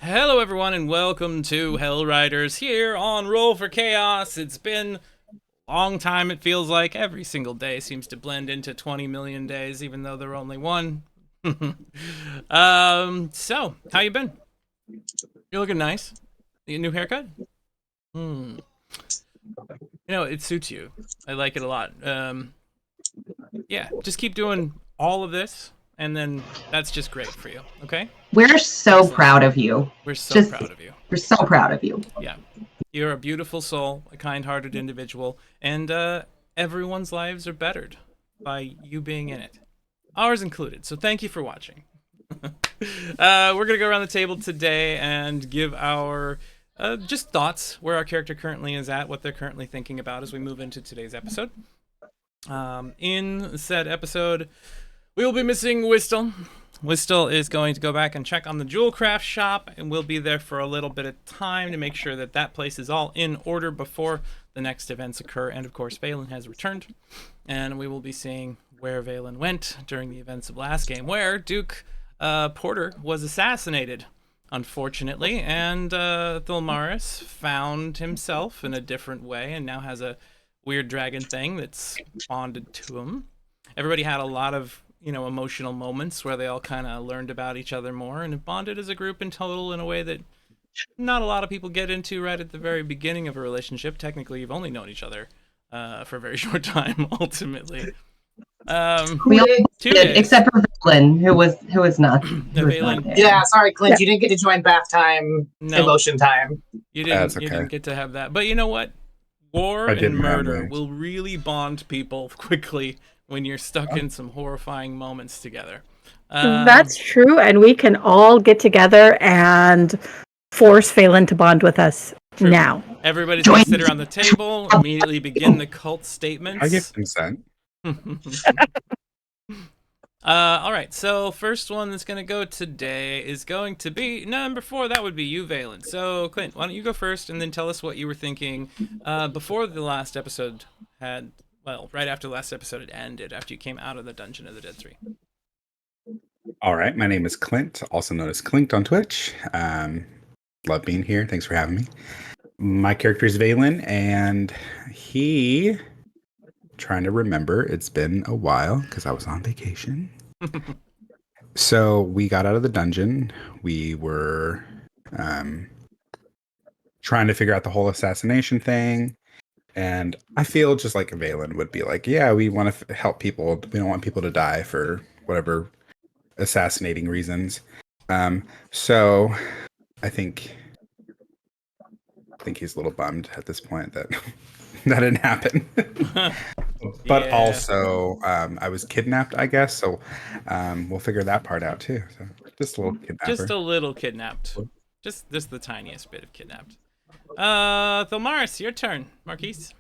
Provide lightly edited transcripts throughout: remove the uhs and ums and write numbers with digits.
Hello, everyone, and welcome to Hellriders here on Roll for Chaos. It's been a long time, it feels like. Every single day seems to blend into 20 million days, even though they're only one. So, how you been? You're looking nice. You new haircut? Hmm. It suits you. I like it a lot. Yeah, just keep doing all of this, and then that's just great for you, okay? We're so Excellent. proud of you. We're so Just, proud of you. we're so proud of you. Yeah. You're a beautiful soul, a kind hearted individual, and everyone's lives are bettered by you being in it. Ours included. So thank you for watching. We're going to go around the table today and give our just thoughts where our character currently is at, what they're currently thinking about as we move into today's episode. In said episode, we will be missing Whistle. Whistle is going to go back and check on the jewel craft shop, and we'll be there for a little bit of time to make sure that that place is all in order before the next events occur. And of course, Valen has returned, and we will be seeing where Valen went during the events of last game, where Duke Porter was assassinated, unfortunately, and Thilmaris found himself in a different way and now has a weird dragon thing that's bonded to him. Everybody had a lot of emotional moments where they all kind of learned about each other more and bonded as a group in total in a way that not a lot of people get into right at the very beginning of a relationship. Technically, you've only known each other for a very short time, ultimately. We all 2 did, days. except for Valen, who was not. Who was not there. Yeah, sorry, Clint. You didn't get to join bath time, emotion time. You That's didn't. You okay. didn't get to have that. But you know what? War I and didn't have murder those. will really bond people quickly when you're stuck in some horrifying moments together. That's true, and we can all get together and force Phelan to bond with us True. now. Everybody's going to sit around the table, immediately begin the cult statements. I give consent. All right, so first one that's going to go today is going to be number 4. That would be you, Valen. So, Clint, why don't you go first and then tell us what you were thinking before the last episode had, well, right after the last episode had ended, after you came out of the Dungeon of the Dead 3. All right, my name is Clint, also known as Clint on Twitch. Love being here. Thanks for having me. My character is Valen, and he... trying to remember. It's been a while because I was on vacation. So we got out of the dungeon. We were trying to figure out the whole assassination thing. And I feel just like Valen would be like, yeah, we want to help people. We don't want people to die for whatever assassinating reasons. So I think he's a little bummed at this point that that didn't happen. But Yeah. also, I was kidnapped, I guess. So we'll figure that part out too. So just a little kidnapper. Just a little kidnapped. Just the tiniest bit of kidnapped. Thilmaris, your turn. Marquise.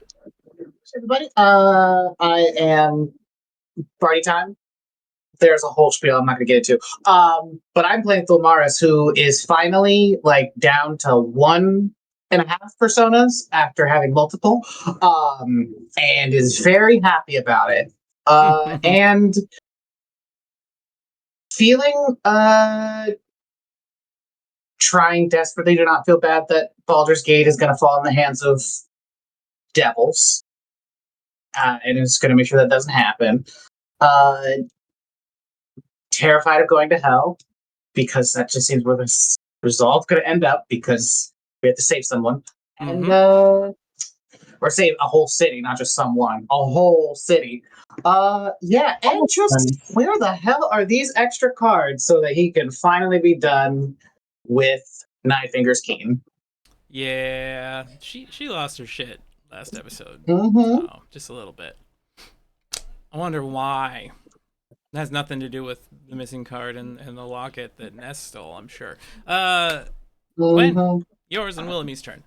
Everybody, I am party time. There's a whole spiel I'm not going to get into. But I'm playing Thilmaris, who is finally down to 1.5 personas after having multiple, and is very happy about it. And feeling trying desperately to not feel bad that Baldur's Gate is going to fall in the hands of devils, and is going to make sure that doesn't happen. Terrified of going to hell, because that just seems where this resolve going to end up, because we have to save someone. And or save a whole city, not just someone, a whole city. Yeah, and just where the hell are these extra cards so that he can finally be done with Nine Fingers Keen? Yeah, she lost her shit last episode. Mm-hmm. So, just a little bit. I wonder why. It has nothing to do with the missing card and the locket that Ness stole, I'm sure. Gwen, yours and Willemy's turn.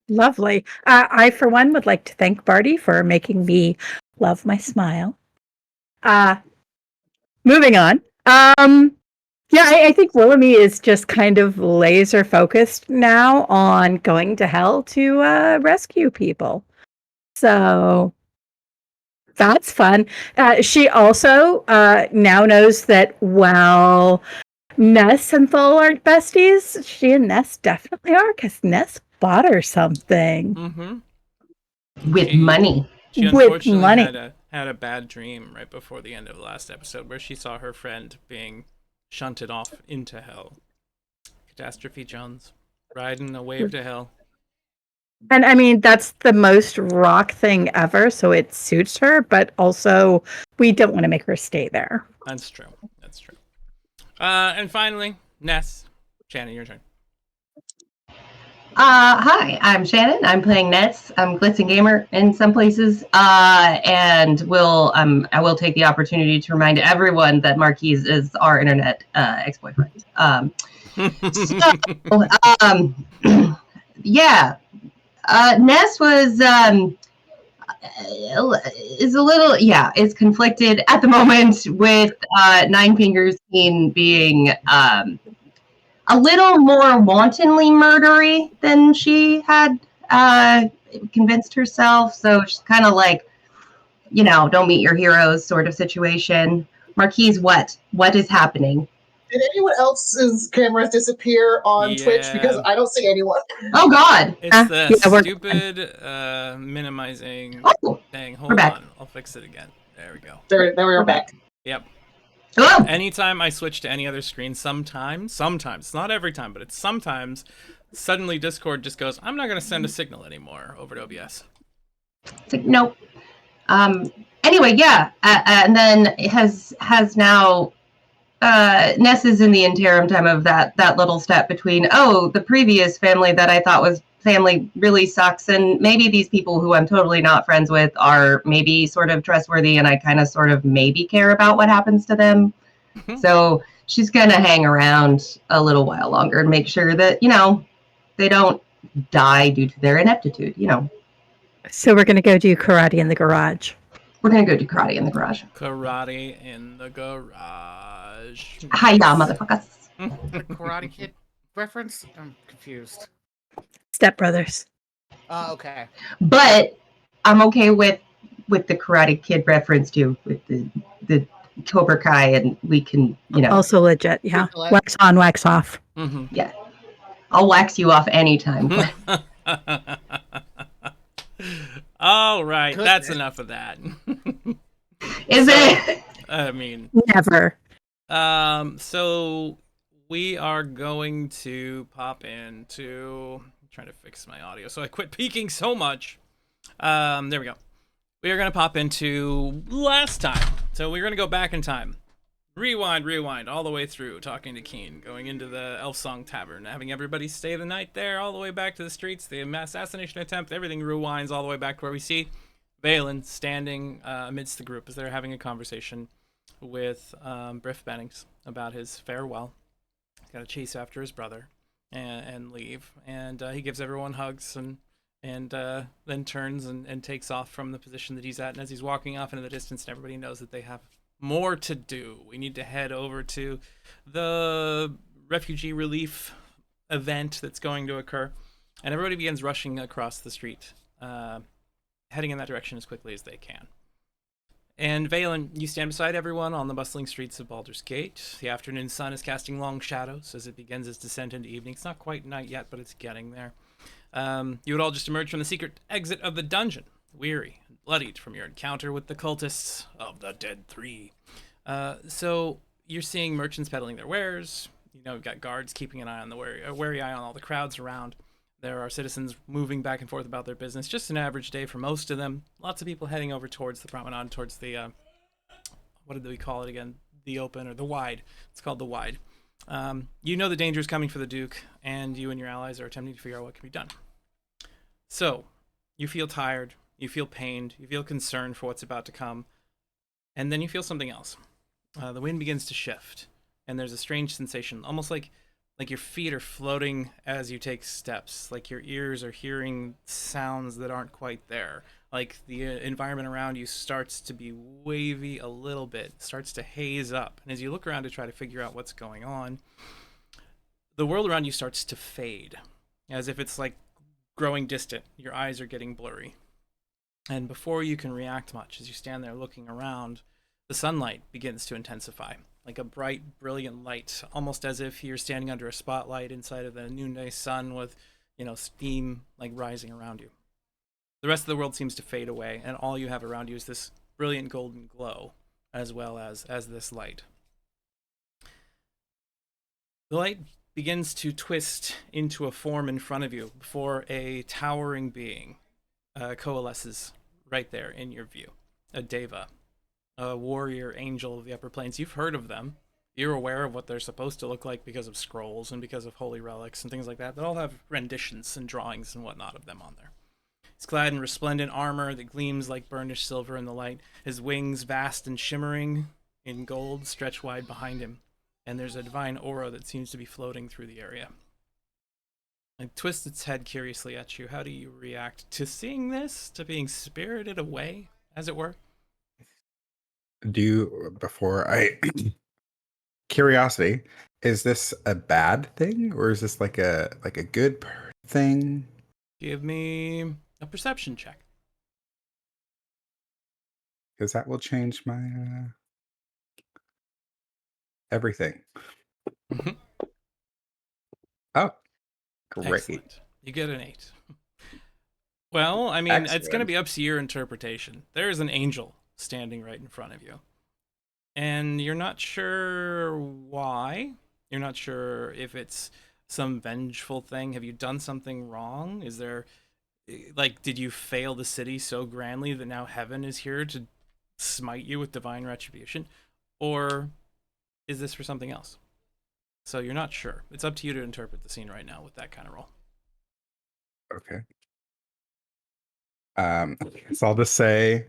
Lovely. I, for one, would like to thank Barty for making me love my smile. Moving on. Yeah, I think Willemy is just kind of laser focused now on going to hell to rescue people. So that's fun. She also now knows that while Ness and Thol aren't besties. She and Ness definitely are, because Ness bought her something. Mm-hmm. With money. She With unfortunately money. had a bad dream right before the end of the last episode where she saw her friend being shunted off into hell. Catastrophe Jones. Riding a wave to hell. And I mean, that's the most rock thing ever, so it suits her, but also we don't want to make her stay there. That's true. That's true. And finally, Ness. Shannon, your turn. Hi, I'm Shannon. I'm playing Nets. I'm Glitz and Gamer in some places. And I will take the opportunity to remind everyone that Marquise is our internet ex-boyfriend. Yeah. Ness was is a little, is conflicted at the moment with Nine Fingers Queen being a little more wantonly murdery than she had convinced herself. So she's kind of like, don't meet your heroes sort of situation. Marquise, what is happening? Did anyone else's cameras disappear on Twitch? Because I don't see anyone. Oh, God. It's the we're stupid minimizing thing. Hold We're back. on. I'll fix it again. There we go. There we are back. Yep. Hello. Anytime I switch to any other screen, sometimes, not every time, but it's sometimes, suddenly Discord just goes, I'm not going to send a signal anymore over to OBS. It's like, nope. Anyway, yeah. And then it has now... Ness is in the interim time of that little step between, the previous family that I thought was family really sucks, and maybe these people who I'm totally not friends with are maybe sort of trustworthy, and I kind of sort of maybe care about what happens to them. So she's gonna hang around a little while longer and make sure that, they don't die due to their ineptitude, So we're going to go do karate in the garage. We're gonna go do karate in the garage. Karate in the garage. Hiya, motherfuckers. The Karate Kid reference? I'm confused. Step Brothers. Okay. But I'm okay with the Karate Kid reference too, with the Cobra Kai, and we can, Also legit, yeah. Intellect. Wax on, wax off. Mm-hmm. yeah. I'll wax you off anytime. All right, Goodness. that's enough of that. Is it? I mean, Never. so we are going to pop into. I'm trying to fix my audio, so I quit peeking so much. There we go. We are going to pop into last time. So we're going to go back in time. Rewind, all the way through, talking to Keen, going into the Elf Song Tavern, having everybody stay the night there, all the way back to the streets, the assassination attempt, everything rewinds all the way back to where we see Valen standing amidst the group as they're having a conversation with Briff Bennings about his farewell. He's got to chase after his brother and leave, and he gives everyone hugs and then turns and takes off from the position that he's at, and as he's walking off into the distance, everybody knows that they have more to do. We need to head over to the refugee relief event that's going to occur, and everybody begins rushing across the street, heading in that direction as quickly as they can. And Valen, you stand beside everyone on the bustling streets of Baldur's Gate. The afternoon sun is casting long shadows as it begins its descent into evening. It's not quite night yet, but it's getting there. You would all just emerge from the secret exit of the dungeon, weary and bloodied from your encounter with the cultists of the Dead Three. So you're seeing merchants peddling their wares. You've got guards keeping an eye on a wary eye on all the crowds around. There are citizens moving back and forth about their business. Just an average day for most of them. Lots of people heading over towards the promenade, towards the, what did we call it again? The open, or the wide. It's called the wide. The danger is coming for the Duke, and you and your allies are attempting to figure out what can be done. So, you feel tired, you feel pained, you feel concerned for what's about to come, and then you feel something else. The wind begins to shift, and there's a strange sensation, almost like your feet are floating as you take steps, like your ears are hearing sounds that aren't quite there, like the environment around you starts to be wavy a little bit, starts to haze up, and as you look around to try to figure out what's going on, the world around you starts to fade, as if it's like growing distant. Your eyes are getting blurry, and before you can react much, as you stand there looking around, the sunlight begins to intensify. like a bright, brilliant light, almost as if you're standing under a spotlight inside of the noonday sun with, steam like rising around you. The rest of the world seems to fade away, and all you have around you is this brilliant golden glow, as well as this light. The light begins to twist into a form in front of you before a towering being coalesces right there in your view. A deva, a warrior angel of the upper planes. You've heard of them. You're aware of what they're supposed to look like because of scrolls and because of holy relics and things like that. They all have renditions and drawings and whatnot of them on there. He's clad in resplendent armor that gleams like burnished silver in the light. His wings, vast and shimmering in gold, stretch wide behind him. And there's a divine aura that seems to be floating through the area. It twists its head curiously at you. How do you react to seeing this? To being spirited away, as it were? Before I curiosity, is this a bad thing or is this like a good thing? Give me a perception check. Because that will change my everything. Mhm. Oh, great. Excellent. You get an 8. Well, I mean, it's going to Excellent. be up to your interpretation. There is an angel standing right in front of you. And you're not sure why. You're not sure if it's some vengeful thing. Have you done something wrong? Is there, like, did you fail the city so grandly that now heaven is here to smite you with divine retribution? Or is this for something else? So you're not sure. It's up to you to interpret the scene right now with that kind of role. Okay. So I'll just say,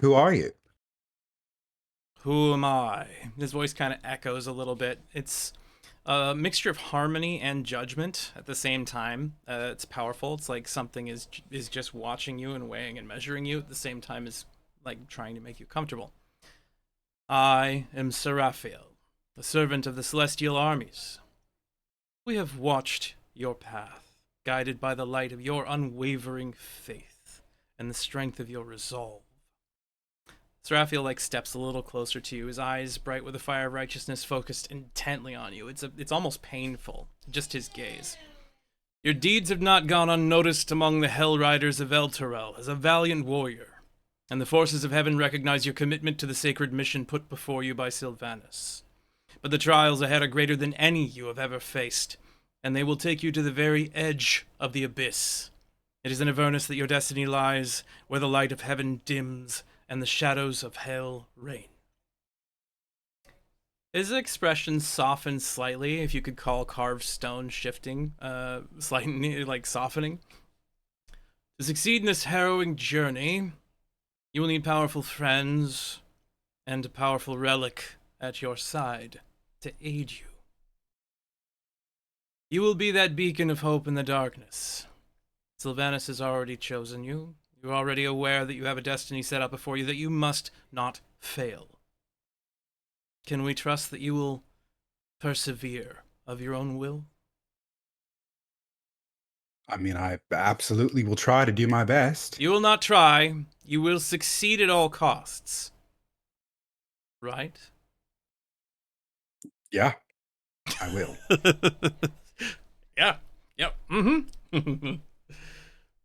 who are you? Who am I? His voice kind of echoes a little bit. It's a mixture of harmony and judgment at the same time. It's powerful. It's like something is just watching you and weighing and measuring you at the same time as like trying to make you comfortable. I am Seraphiel, the servant of the celestial armies. We have watched your path, guided by the light of your unwavering faith and the strength of your resolve. Seraphiel steps a little closer to you, his eyes bright with the fire of righteousness focused intently on you. It's almost painful, just his gaze. Your deeds have not gone unnoticed among the Hellriders of Elturel as a valiant warrior, and the forces of heaven recognize your commitment to the sacred mission put before you by Sylvanus. But the trials ahead are greater than any you have ever faced, and they will take you to the very edge of the abyss. It is in Avernus that your destiny lies, where the light of heaven dims and the shadows of hell reign. His expression softens slightly, if you could call carved stone shifting, slightly softening. To succeed in this harrowing journey, you will need powerful friends and a powerful relic at your side to aid you. You will be that beacon of hope in the darkness. Sylvanus has already chosen you. You're already aware that you have a destiny set up before you that you must not fail. Can we trust that you will persevere of your own will? I mean, I absolutely will try to do my best. You will not try. You will succeed at all costs. Right? Yeah, I will. Yeah. Yep. Mm-hmm.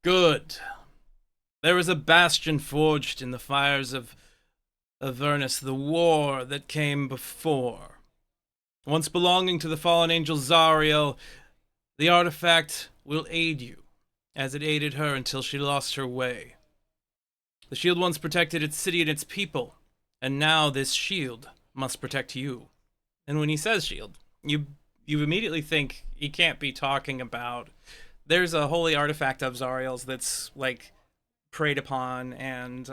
Good. There is a bastion forged in the fires of Avernus, the war that came before. Once belonging to the fallen angel Zariel, the artifact will aid you, as it aided her until she lost her way. The shield once protected its city and its people, and now this shield must protect you. And when he says shield, you immediately think he can't be talking about... There's a holy artifact of Zariel's that's preyed upon and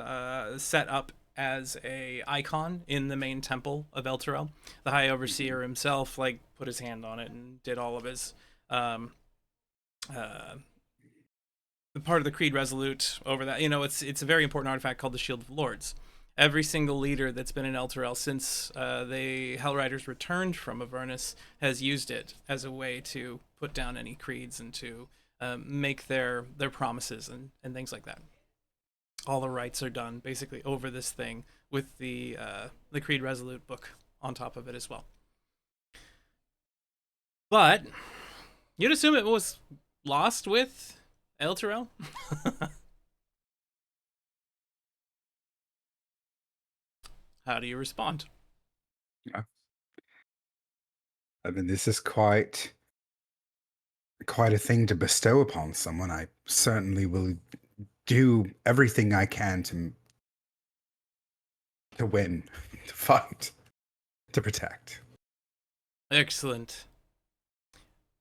set up as a icon in the main temple of Elturel. The High Overseer himself put his hand on it and did all of his part of the Creed Resolute over that. It's a very important artifact called the Shield of Lords. Every single leader that's been in Elturel since the Hellriders returned from Avernus has used it as a way to put down any creeds and to make their promises and things like that. All the rites are done basically over this thing with the Creed Resolute book on top of it as well. But you'd assume it was lost with Elturel? How do you respond? Yeah. I mean, this is quite a thing to bestow upon someone. I certainly will do everything I can to win, to fight, to protect. Excellent.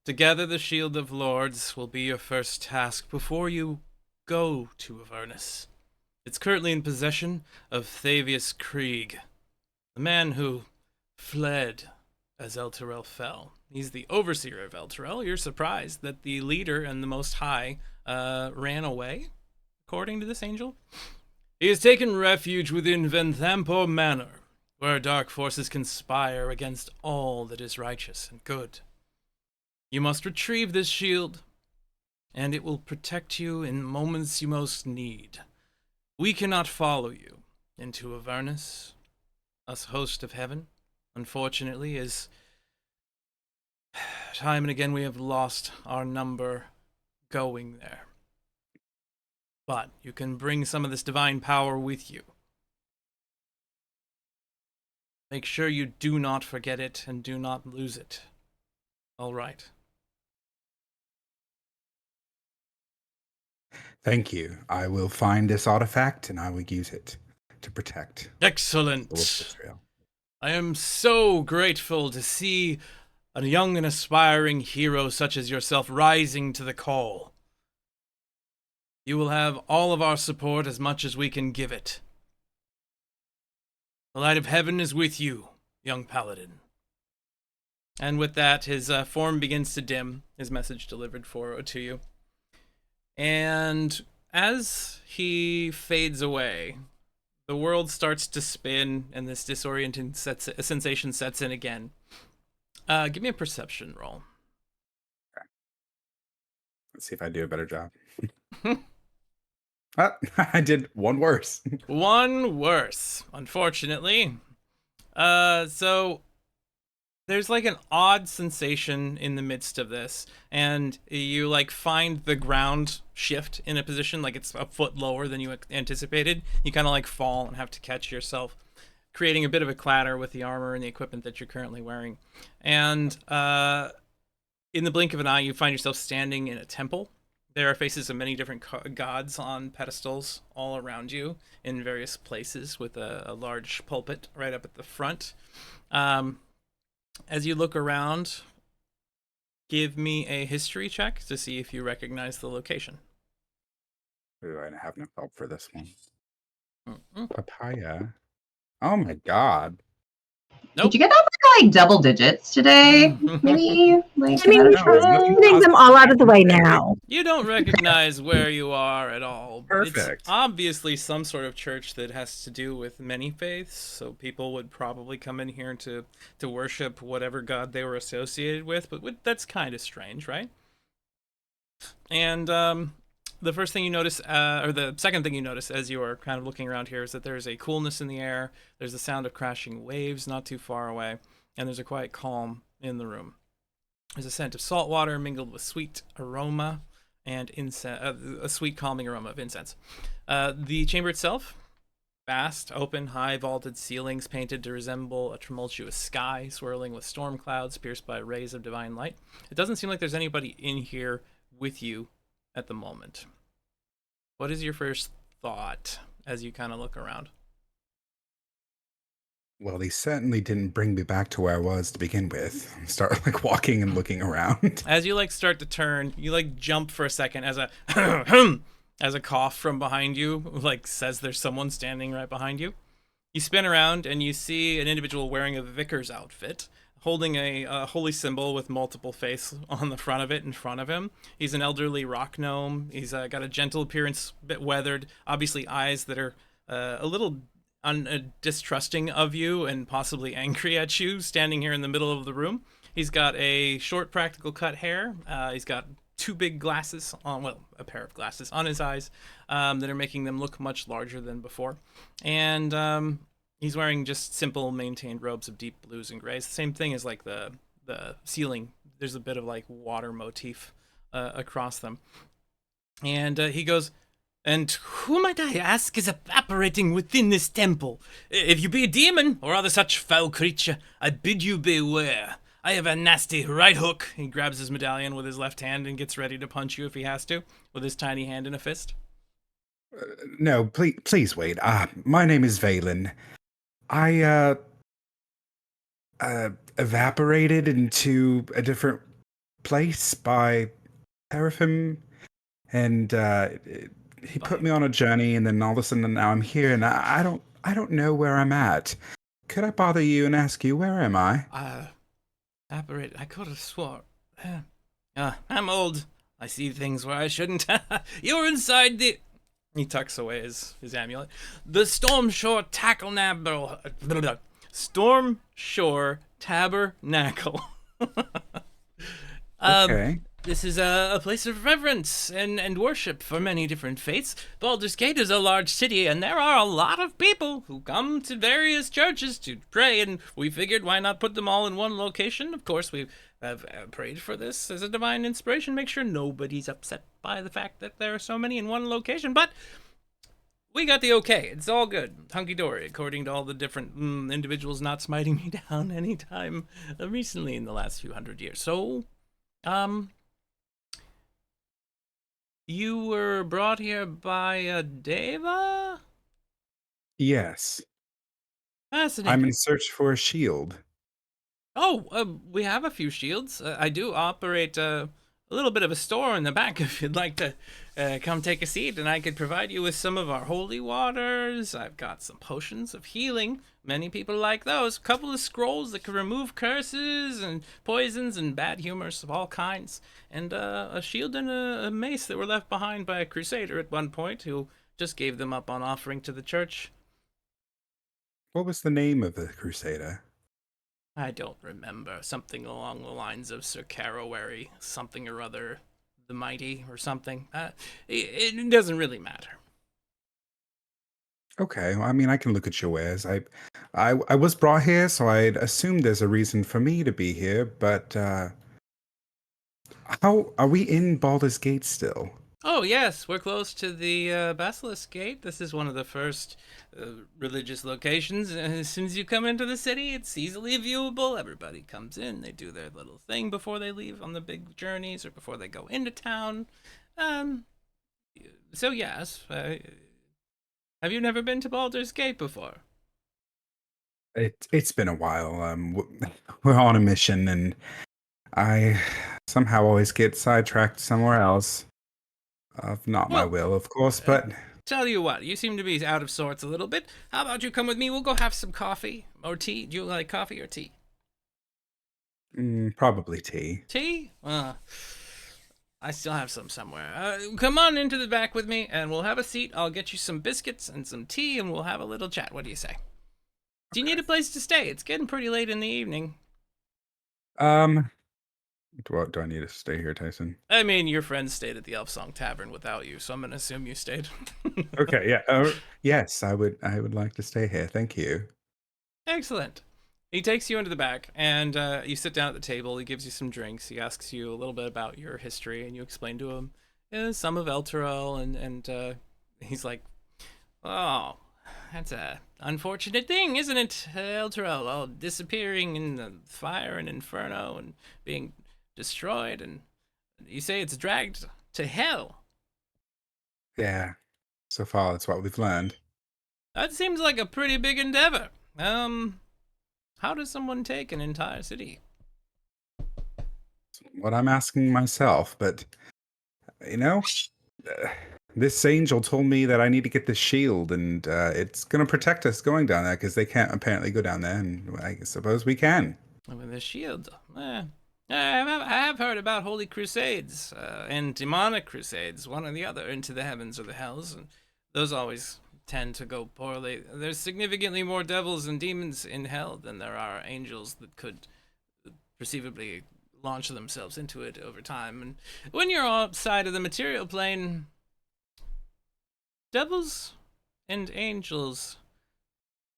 To gather the Shield of Lords will be your first task before you go to Avernus. It's currently in possession of Thavius Krieg, the man who fled as Elturel fell. He's the overseer of Elturel. You're surprised that the leader and the Most High ran away, according to this angel. He has taken refuge within Venthampor Manor, where dark forces conspire against all that is righteous and good. You must retrieve this shield, and it will protect you in moments you most need. We cannot follow you into Avernus, us host of heaven, unfortunately, as time and again we have lost our number going there. But you can bring some of this divine power with you. Make sure you do not forget it and do not lose it. All right. Thank you. I will find this artifact and I will use it to protect Excellent. the Lord of Israel. I am so grateful to see a young and aspiring hero such as yourself rising to the call. You will have all of our support as much as we can give it. The light of heaven is with you, young paladin. And with that, his form begins to dim, his message delivered to you. And as he fades away, the world starts to spin, and this disorienting sensation sets in again. Give me a perception roll. Okay. Let's see if I do a better job. I did one worse. One worse, unfortunately. So there's like an odd sensation in the midst of this, and you like find the ground shift in a position like it's a foot lower than you anticipated. You kind of like fall and have to catch yourself, creating a bit of a clatter with the armor and the equipment that you're currently wearing. And in the blink of an eye, you find yourself standing in a temple. There are faces of many different gods on pedestals all around you in various places, with a large pulpit right up at the front. As you look around, give me a history check to see if you recognize the location. Ooh, I have no help for this one. Mm-mm. Papaya. Oh my god. Nope. Did you get up like double digits today? Maybe like I mean, about a we're try? getting them all out of the way now. You don't recognize where you are at all. Perfect. It's obviously some sort of church that has to do with many faiths, so people would probably come in here to worship whatever god they were associated with, but that's kind of strange, right? And the first thing you notice, or the second thing you notice as you are kind of looking around here, is that there's a coolness in the air, there's the sound of crashing waves not too far away, and there's a quiet calm in the room. There's a scent of salt water mingled with sweet aroma and incense, a sweet calming aroma of incense. The chamber itself, vast, open, high vaulted ceilings painted to resemble a tumultuous sky swirling with storm clouds pierced by rays of divine light. It doesn't seem like there's anybody in here with you at the moment. What is your first thought as you kind of look around? Well, he certainly didn't bring me back to where I was to begin with. Start like walking and looking around. As you like start to turn, you like jump for a second as a as a cough from behind you like says there's someone standing right behind you. You spin around and you see an individual wearing a vicar's outfit, holding a holy symbol with multiple faces on the front of it in front of him. He's an elderly rock gnome. He's got a gentle appearance, a bit weathered, obviously eyes that are a little distrusting of you and possibly angry at you, standing here in the middle of the room. He's got a short practical cut hair. He's got two big glasses on, well, a pair of glasses on his eyes that are making them look much larger than before. And He's wearing just simple maintained robes of deep blues and grays. The same thing as like the ceiling. There's a bit of like water motif across them. And he goes, "And who might I ask is evaporating within this temple? If you be a demon or other such foul creature, I bid you beware. I have a nasty right hook." He grabs his medallion with his left hand and gets ready to punch you if he has to, with his tiny hand in a fist. No, please wait. My name is Valen. I evaporated into a different place by Seraphim, and he put me on a journey, and then all of a sudden now I'm here, and I don't know where I'm at. Could I bother you and ask you, where am I? Evaporated. I could have swore. I'm old. I see things where I shouldn't. You're inside the... He tucks away his amulet. The Storm Shore Tabernacle. Storm Shore Tabernacle. Okay. This is a place of reverence and worship for many different faiths. Baldur's Gate is a large city, and there are a lot of people who come to various churches to pray, and we figured why not put them all in one location. Of course, we have prayed for this as a divine inspiration, make sure nobody's upset by the fact that there are so many in one location, but we got the okay. It's all good. Hunky-dory, according to all the different individuals not smiting me down anytime recently in the last few hundred years. So, you were brought here by a Deva? Yes. Fascinating. I'm in search for a shield. Oh, we have a few shields. I do operate a little bit of a store in the back if you'd like to come take a seat, and I could provide you with some of our holy waters. I've got some potions of healing. Many people like those. A couple of scrolls that can remove curses and poisons and bad humors of all kinds. And a shield and a mace that were left behind by a crusader at one point who just gave them up on offering to the church. What was the name of the crusader? I don't remember. Something along the lines of Sir Carawary, something or other, the Mighty or something. It doesn't really matter. Okay, well, I mean, I can look at your wares. I was brought here, so I'd assume there's a reason for me to be here. But how are we in Baldur's Gate still? Oh, yes, we're close to the Basilisk Gate. This is one of the first religious locations. As soon as you come into the city, it's easily viewable. Everybody comes in, they do their little thing before they leave on the big journeys or before they go into town. So, yes, have you never been to Baldur's Gate before? It's been a while. We're on a mission, and I somehow always get sidetracked somewhere else. Of not my will, of course, but... Tell you what, you seem to be out of sorts a little bit. How about you come with me? We'll go have some coffee or tea. Do you like coffee or tea? Probably tea. Tea? I still have some somewhere. Come on into the back with me, and we'll have a seat. I'll get you some biscuits and some tea, and we'll have a little chat. What do you say? Do you need a place to stay? It's getting pretty late in the evening. Do I need to stay here, Tyson? I mean, your friends stayed at the Elf Song Tavern without you, so I'm gonna assume you stayed. Okay, yeah. Yes, I would like to stay here. Thank you. Excellent. He takes you into the back, and you sit down at the table. He gives you some drinks. He asks you a little bit about your history, and you explain to him some of Elturel, and he's like, "Oh, that's a unfortunate thing, isn't it, Elturel? All disappearing in the fire and inferno and being destroyed, and you say it's dragged to hell." Yeah. So far, that's what we've learned. That seems like a pretty big endeavor. How does someone take an entire city? What I'm asking myself, but this angel told me that I need to get this shield, and it's gonna protect us going down there because they can't apparently go down there, and I suppose we can. With the shield, I have heard about holy crusades and demonic crusades, one or the other, into the heavens or the hells, and those always tend to go poorly. There's significantly more devils and demons in hell than there are angels that could perceivably launch themselves into it over time. And when you're outside of the material plane, devils and angels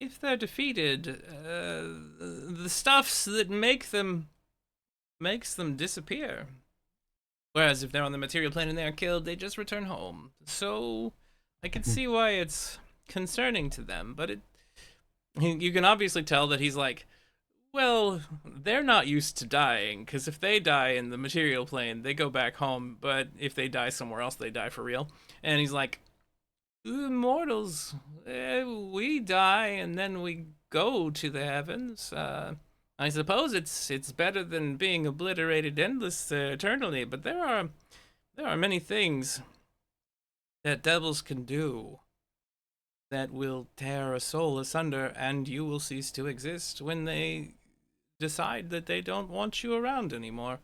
if they're defeated, the stuffs that makes them disappear. Whereas if they're on the material plane and they are killed, they just return home. So I can see why it's concerning to them, but you can obviously tell that he's like, well, they're not used to dying, because if they die in the material plane, they go back home, but if they die somewhere else, they die for real. And he's like, mortals, we die and then we go to the heavens. I suppose it's better than being obliterated eternally, but there are many things that devils can do that will tear a soul asunder, and you will cease to exist when they decide that they don't want you around anymore.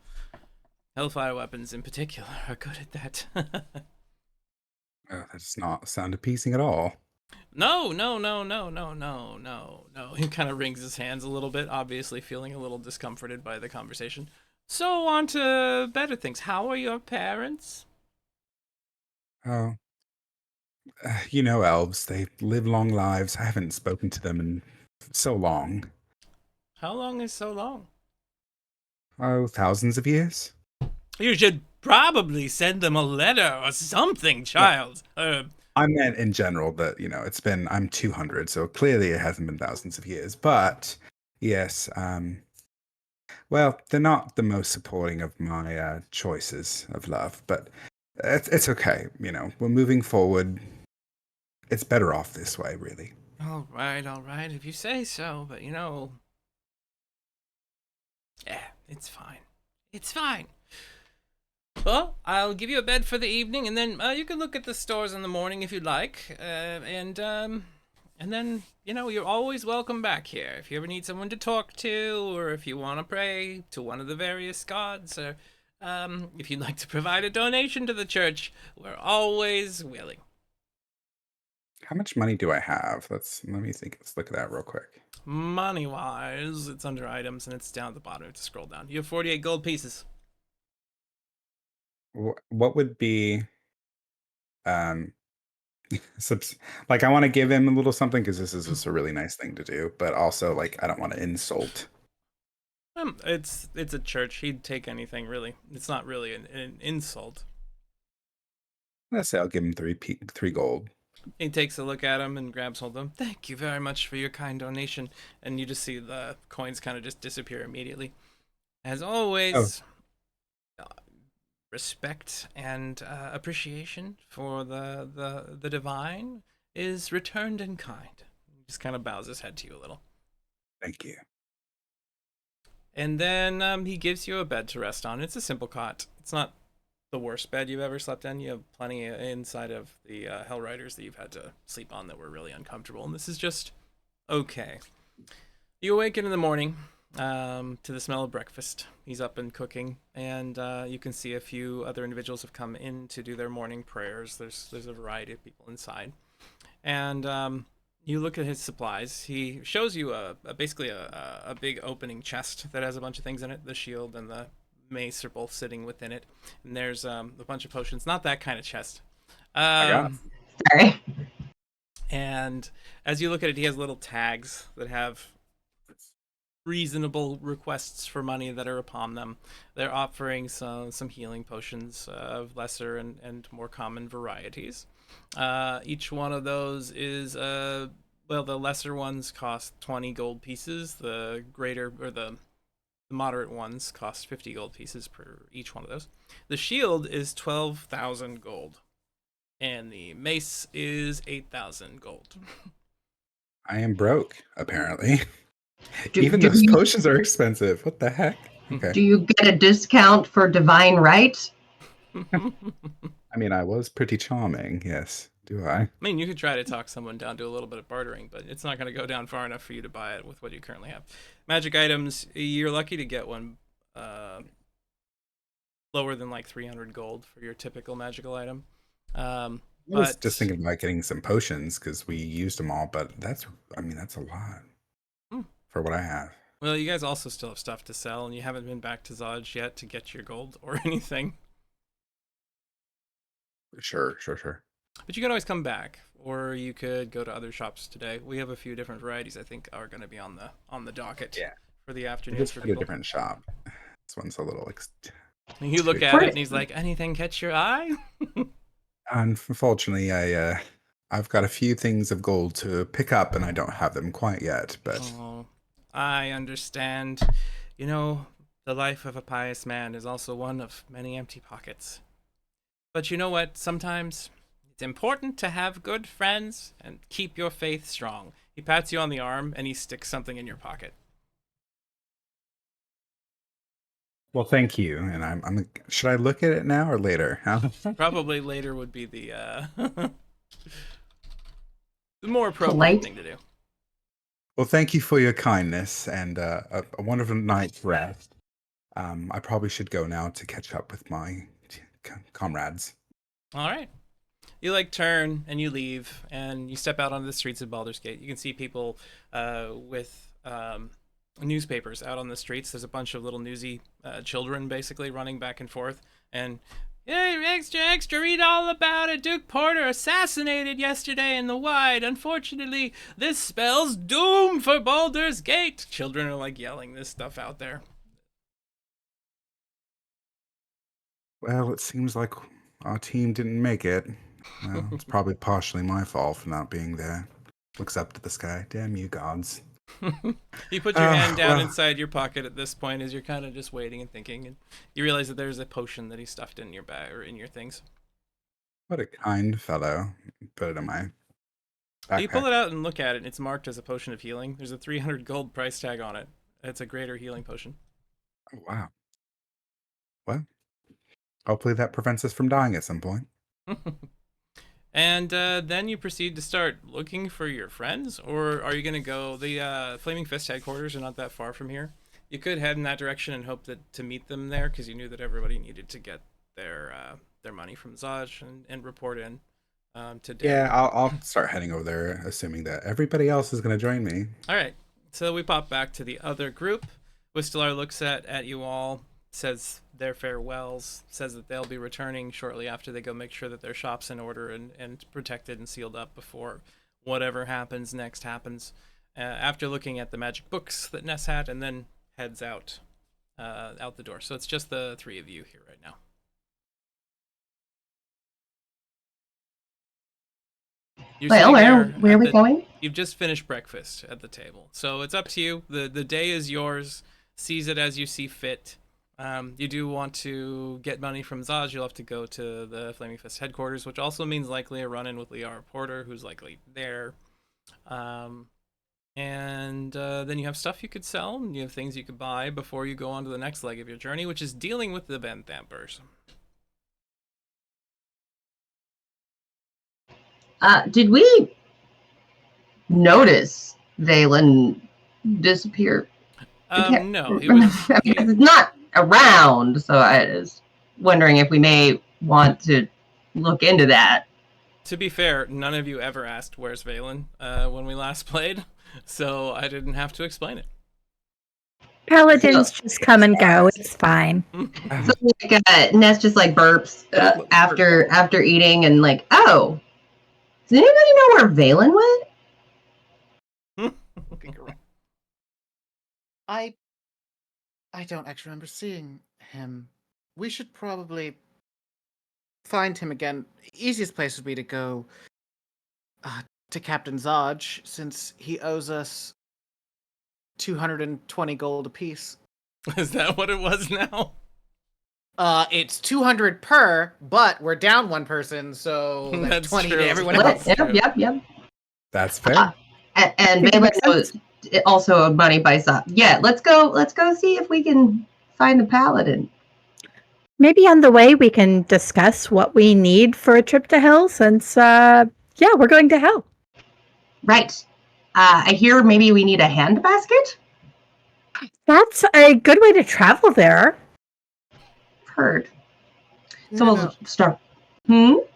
Hellfire weapons in particular are good at that. That does not sound appeasing at all. No. He kind of wrings his hands a little bit, obviously feeling a little discomforted by the conversation. So on to better things. How are your parents? Oh, you know, elves, they live long lives. I haven't spoken to them in so long. How long is so long? Oh, thousands of years? You should probably send them a letter or something, child. I meant in general that, you know, I'm 200, so clearly it hasn't been thousands of years. But, yes, well, they're not the most supporting of my choices of love, but it's okay. You know, we're moving forward. It's better off this way, really. All right, if you say so, but yeah, it's fine. It's fine. Well, I'll give you a bed for the evening, and then you can look at the stores in the morning if you'd like. And then, you know, you're always welcome back here. If you ever need someone to talk to, or if you want to pray to one of the various gods, or if you'd like to provide a donation to the church, we're always willing. How much money do I have? Let me think. Let's look at that real quick. Money-wise, it's under items, and it's down at the bottom. You have to scroll down. You have 48 gold pieces. What would be um like, I want to give him a little something because this is just a really nice thing to do, but also, like, I don't want to insult. It's a church. He'd take anything, really. It's not really an insult. Let's say I'll give him three gold. He takes a look at him and grabs hold of him. Thank you very much for your kind donation. And you just see the coins kind of just disappear immediately. As always, respect and appreciation for the divine is returned in kind. He just kind of bows his head to you a little. Thank you. And then he gives you a bed to rest on. It's a simple cot. It's not the worst bed you've ever slept in. You have plenty inside of the Hellriders that you've had to sleep on that were really uncomfortable. And this is just okay. You awaken in the morning to the smell of breakfast. He's up and cooking, and you can see a few other individuals have come in to do their morning prayers. There's a variety of people inside, and you look at his supplies. He shows you basically a big opening chest that has a bunch of things in it. The shield and the mace are both sitting within it, and there's a bunch of potions. Not that kind of chest. I got it. Sorry. And as you look at it, he has little tags that have reasonable requests for money that are upon them. They're offering some healing potions of lesser and more common varieties. Each one of those is the lesser ones cost 20 gold pieces. The greater or the moderate ones cost 50 gold pieces per each one of those. The shield is 12,000 gold, and the mace is 8,000 gold. I am broke, apparently. Even those potions are expensive. What the heck? Okay. Do you get a discount for divine right? I mean, I was pretty charming, yes. Do I? I mean, you could try to talk someone down to a little bit of bartering, but it's not going to go down far enough for you to buy it with what you currently have. Magic items, you're lucky to get one lower than like 300 gold for your typical magical item. I was just thinking about getting some potions because we used them all, but that's a lot for what I have. Well, you guys also still have stuff to sell, and you haven't been back to Zodge yet to get your gold or anything. Sure. But you can always come back, or you could go to other shops today. We have a few different varieties I think are going to be on the docket Yeah. for the afternoon Just for for a people. different shop. This one's a little. And you look at it, and he's like, "Anything catch your eye?" Unfortunately, I've got a few things of gold to pick up, and I don't have them quite yet. But Oh, I understand. You know, the life of a pious man is also one of many empty pockets. But you know what? Sometimes it's important to have good friends and keep your faith strong. He pats you on the arm and he sticks something in your pocket. well, thank you. And I'm. Should I look at it now or later? Probably later would be the the more appropriate Polite. thing to do. Well, thank you for your kindness and a wonderful night's rest. I probably should go now to catch up with my comrades. All right. You turn and you leave and you step out onto the streets of Baldur's Gate. You can see people with newspapers out on the streets. There's a bunch of little newsy children basically running back and forth. And, hey, extra, read all about it. Duke Porter assassinated yesterday in the Wide. Unfortunately, this spells doom for Baldur's Gate. Children are yelling this stuff out there. Well, it seems like our team didn't make it. Well, it's probably partially my fault for not being there. Looks up to the sky. Damn you, gods. You put your hand down well. inside your pocket at this point as you're kind of just waiting and thinking, and you realize that there's a potion that he stuffed in your bag or in your things. What a kind fellow. Put it in my You pull backpack. it out and look at it, and it's marked as a potion of healing. There's a 300 gold price tag on it. It's a greater healing potion. Oh, wow. Well, hopefully that prevents us from dying at some point. And then you proceed to start looking for your friends, or are you going to go? The Flaming Fist headquarters are not that far from here. You could head in that direction and hope to meet them there, because you knew that everybody needed to get their money from Zaj and report in today. Yeah, I'll start heading over there, assuming that everybody else is going to join me. All right. So we pop back to the other group. Whistler looks at you all, says their farewells, says that they'll be returning shortly after they go make sure that their shop's in order and protected and sealed up before whatever happens next happens. After looking at the magic books that Ness had, and then heads out the door. So it's just the three of you here right now. You're Well, sitting where there are at we the- going? You've just finished breakfast at the table, so it's up to you. The day is yours. Seize it as you see fit. You do want to get money from Zaj, you'll have to go to the Flaming Fist headquarters, which also means likely a run-in with Liara Porter, who's likely there. And then you have stuff you could sell, and you have things you could buy before you go on to the next leg of your journey, which is dealing with the Van Thampers. Did we notice Valen disappear? No, he was... It's not around, so I was wondering if we may want to look into that. To be fair, none of you ever asked where's Valen when we last played, so I didn't have to explain it. Paladins just come and go. It's fine. So Ness just burps after eating and oh, does anybody know where Valen went? Looking around. I don't actually remember seeing him. We should probably find him again. Easiest place would be to go to Captain Zaj, since he owes us 220 gold apiece. Is that what it was now? It's 200 per, but we're down one person, so that's That's 20 true. to everyone That's else. true. Yep. That's fair. And Makes Valen sense. was also owed money by Zaj. Yeah, let's go see if we can find the paladin. Maybe on the way we can discuss what we need for a trip to hell, since we're going to hell. Right. I hear maybe we need a handbasket. That's a good way to travel there. Heard. So No, we'll start. no,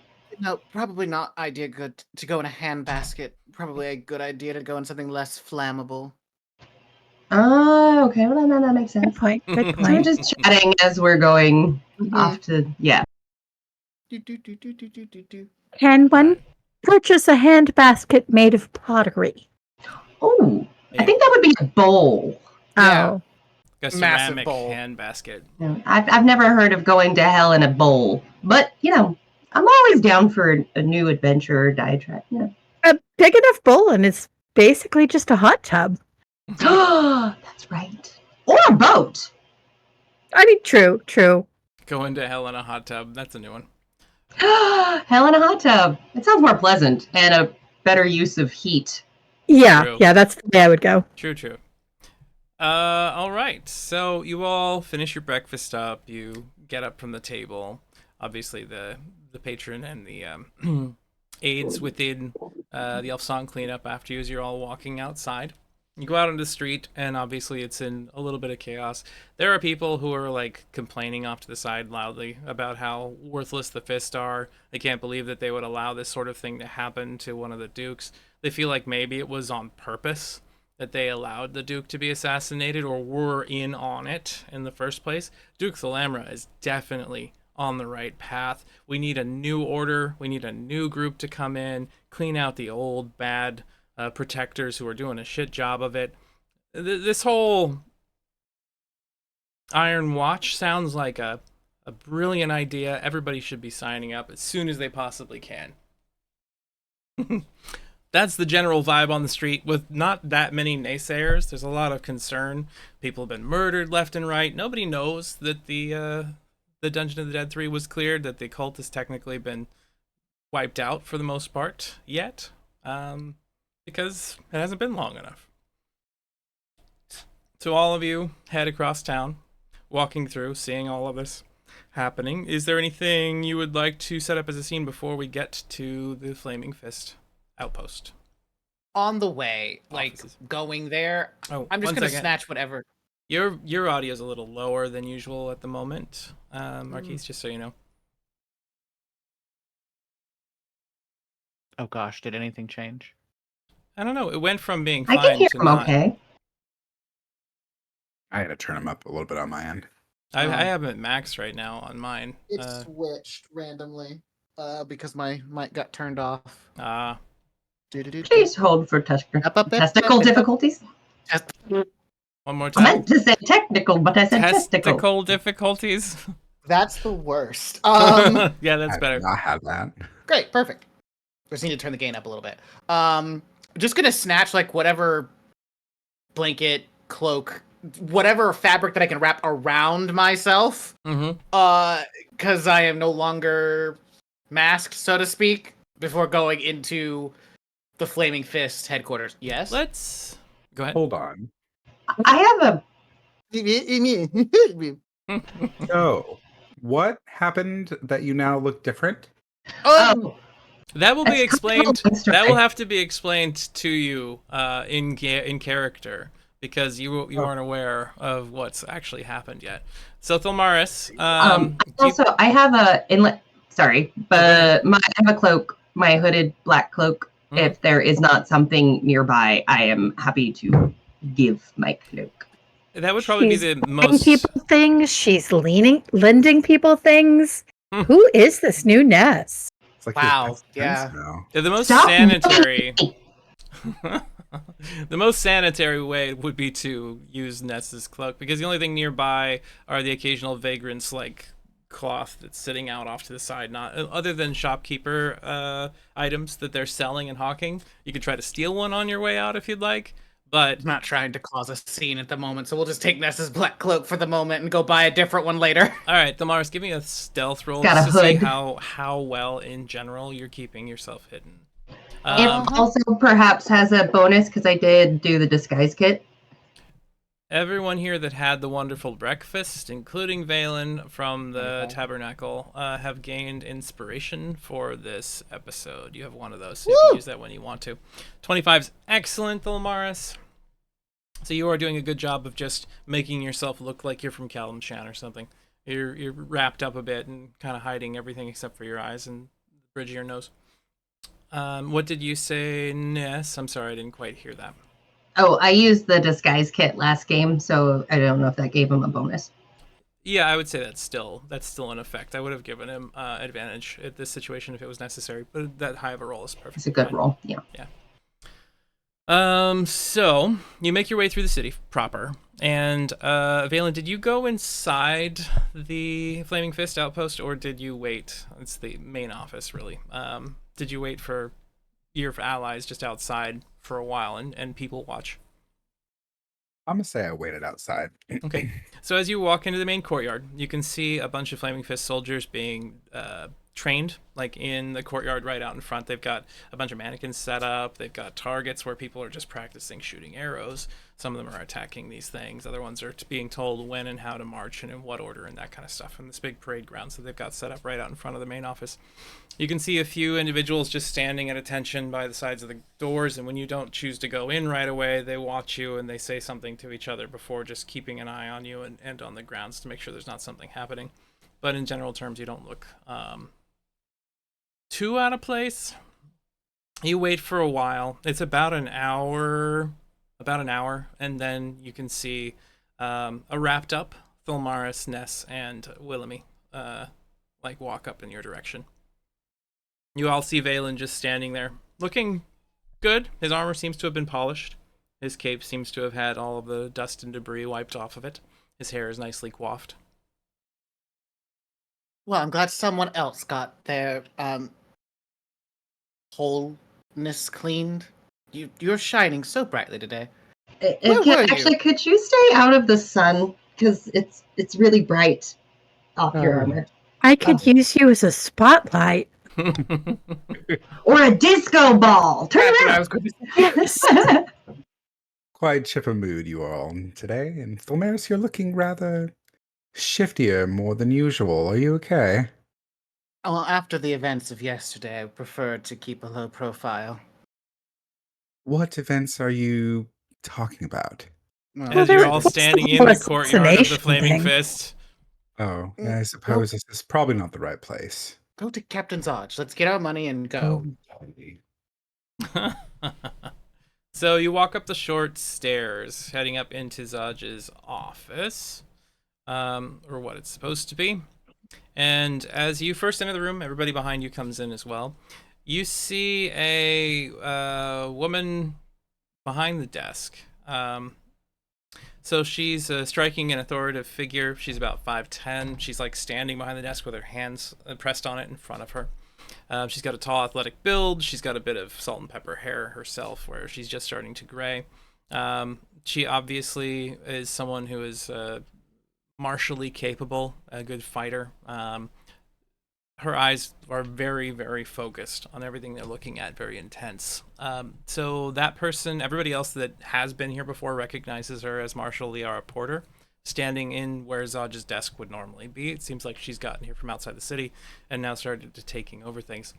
probably not good to go in a handbasket. Probably a good idea to go in something less flammable. Oh, okay. Well, that makes Good sense. point. Good So we're point. just chatting as we're going Mhm. off to, yeah. Do, do, do, do, do, do, do, do. Can one purchase a hand basket made of pottery? Oh, I think that would be a bowl. Yeah. Oh, A Massive ceramic bowl. hand basket. I've never heard of going to hell in a bowl, but I'm always down for a new adventure or diatribe. a big enough bowl, and it's basically just a hot tub. That's right. Or a boat. I mean, true. Going to hell in a hot tub. That's a new one. Hell in a hot tub. It sounds more pleasant and a better use of heat. Yeah, True. that's the way I would go. True. All right. So you all finish your breakfast up. You get up from the table. Obviously, the patron and the aides within the Elf Song cleanup after you as you're all walking outside. You go out on the street, and obviously it's in a little bit of chaos. There are people who are like complaining off to the side loudly about how worthless the Fist are. They can't believe that they would allow this sort of thing to happen to one of the dukes. They feel like maybe it was on purpose that they allowed the Duke to be assassinated or were in on it in the first place. Duke Thalamra is definitely on the right path. We need a new order. We need a new group to come in, clean out the old bad protectors who are doing a shit job of it. This whole Iron Watch sounds like a brilliant idea. Everybody should be signing up as soon as they possibly can. That's the general vibe on the street with not that many naysayers. There's a lot of concern. People have been murdered left and right. Nobody knows that the Dungeon of the Dead 3 was cleared, that the cult has technically been wiped out for the most part yet. Because it hasn't been long enough. So all of you head across town, walking through, seeing all of this happening. Is there anything you would like to set up as a scene before we get to the Flaming Fist outpost? On the way, like Offices. going there, Oh, I'm just one gonna second. snatch whatever. Your audio is a little lower than usual at the moment, Marquise, just so you know. Oh gosh, did anything change? I don't know. It went from being I fine can hear to him not. okay. I had to turn them up a little bit on my end. I have it max right now on mine. It switched randomly because my mic got turned off. Please hold for testicle difficulties. One more I time. meant to say technical, but I said testicle. Testicle difficulties. That's the worst. Yeah, that's I better. did not have that. Great, perfect. Just need to turn the gain up a little bit. Just gonna snatch like whatever blanket, cloak, whatever fabric that I can wrap around myself. Mm-hmm. Because I am no longer masked, so to speak, before going into the Flaming Fist headquarters. Yes? Let's go ahead. Hold on. I have So, what happened that you now look different? That will be That's explained. kind of a That will have to be explained to you in character because you aren't aware of what's actually happened yet. So Thilmaris, I have a inlet. Sorry, but I have a cloak, my hooded black cloak. Mhm. If there is not something nearby, I am happy to give my cloak. that would probably She's be the Lending most. people things. She's lending people things. Hmm. Who is this new Ness? It's like Wow, your best yeah. friends now. They're the most Stop sanitary. The most sanitary way would be to use Ness's cloak because the only thing nearby are the occasional vagrants like cloth that's sitting out off to the side, not other than shopkeeper items that they're selling and hawking. You could try to steal one on your way out if you'd like, but I'm not trying to cause a scene at the moment, so we'll just take Nessa's black cloak for the moment and go buy a different one later. all right, Thilmaris, give me a stealth roll Got just a to see hood. how well in general you're keeping yourself hidden. It also perhaps has a bonus because I did do the disguise kit. Everyone here that had the wonderful breakfast, including Valen from the Tabernacle, have gained inspiration for this episode. You have one of those, so you can use that when you want to. 25's excellent, Thilmaris. So you are doing a good job of just making yourself look like you're from Kalimshan or something. You're wrapped up a bit and kind of hiding everything except for your eyes and the bridge of your nose. What did you say, Ness? I'm sorry, I didn't quite hear that. Oh, I used the disguise kit last game, so I don't know if that gave him a bonus. Yeah, I would say that's still in effect. I would have given him advantage at this situation if it was necessary, but that high of a roll is perfect. It's a good roll. Yeah. So you make your way through the city proper, and Valen, did you go inside the Flaming Fist outpost, or did you wait? It's the main office, really. Did you wait for your allies just outside for a while and people watch? I'm gonna say I waited outside. Okay. So as you walk into the main courtyard, you can see a bunch of Flaming Fist soldiers being trained, like in the courtyard right out in front. They've got a bunch of mannequins set up. They've got targets where people are just practicing shooting arrows. Some of them are attacking these things. Other ones are being told when and how to march and in what order and that kind of stuff. And this big parade ground, so they've got set up right out in front of the main office. You can see a few individuals just standing at attention by the sides of the doors, and when you don't choose to go in right away, they watch you and they say something to each other before just keeping an eye on you and on the grounds to make sure there's not something happening. But in general terms, you don't look too out of place. You wait for a while. It's about an hour, and then you can see a wrapped up Thulmaris, Ness, and Willamy like walk up in your direction. You all see Valen just standing there, looking good. His armor seems to have been polished. His cape seems to have had all of the dust and debris wiped off of it. His hair is nicely coiffed. Well, I'm glad someone else got their wholeness cleaned. You're shining so brightly today. Where were you? Actually, could you stay out of the sun? Because it's really bright off your armor. I could use you as a spotlight. Or a disco ball. Turn That's what I around. was going to say. Yes. Quite chipper mood you are all today, and Thulmaris, you're looking rather shiftier more than usual. Are you okay? Well, after the events of yesterday, I preferred to keep a low profile. What events are you talking about? As you're all standing in the courtyard of the Flaming Fist. Oh, yeah, I suppose this is probably not the right place. Go to Captain Zodge. Let's get our money and go. Okay. So you walk up the short stairs, heading up into Zodge's office, or what it's supposed to be. And as you first enter the room, everybody behind you comes in as well. You see a woman behind the desk. So she's striking an authoritative figure. She's about 5'10". She's like standing behind the desk with her hands pressed on it in front of her. She's got a tall, athletic build. She's got a bit of salt and pepper hair herself, where she's just starting to gray. She obviously is someone who is martially capable, a good fighter. Her eyes are very, very focused on everything they're looking at, very intense. So that person, everybody else that has been here before recognizes her as Marshal Liara Porter, standing in where Zodge's desk would normally be. It seems like she's gotten here from outside the city and now started to taking over things.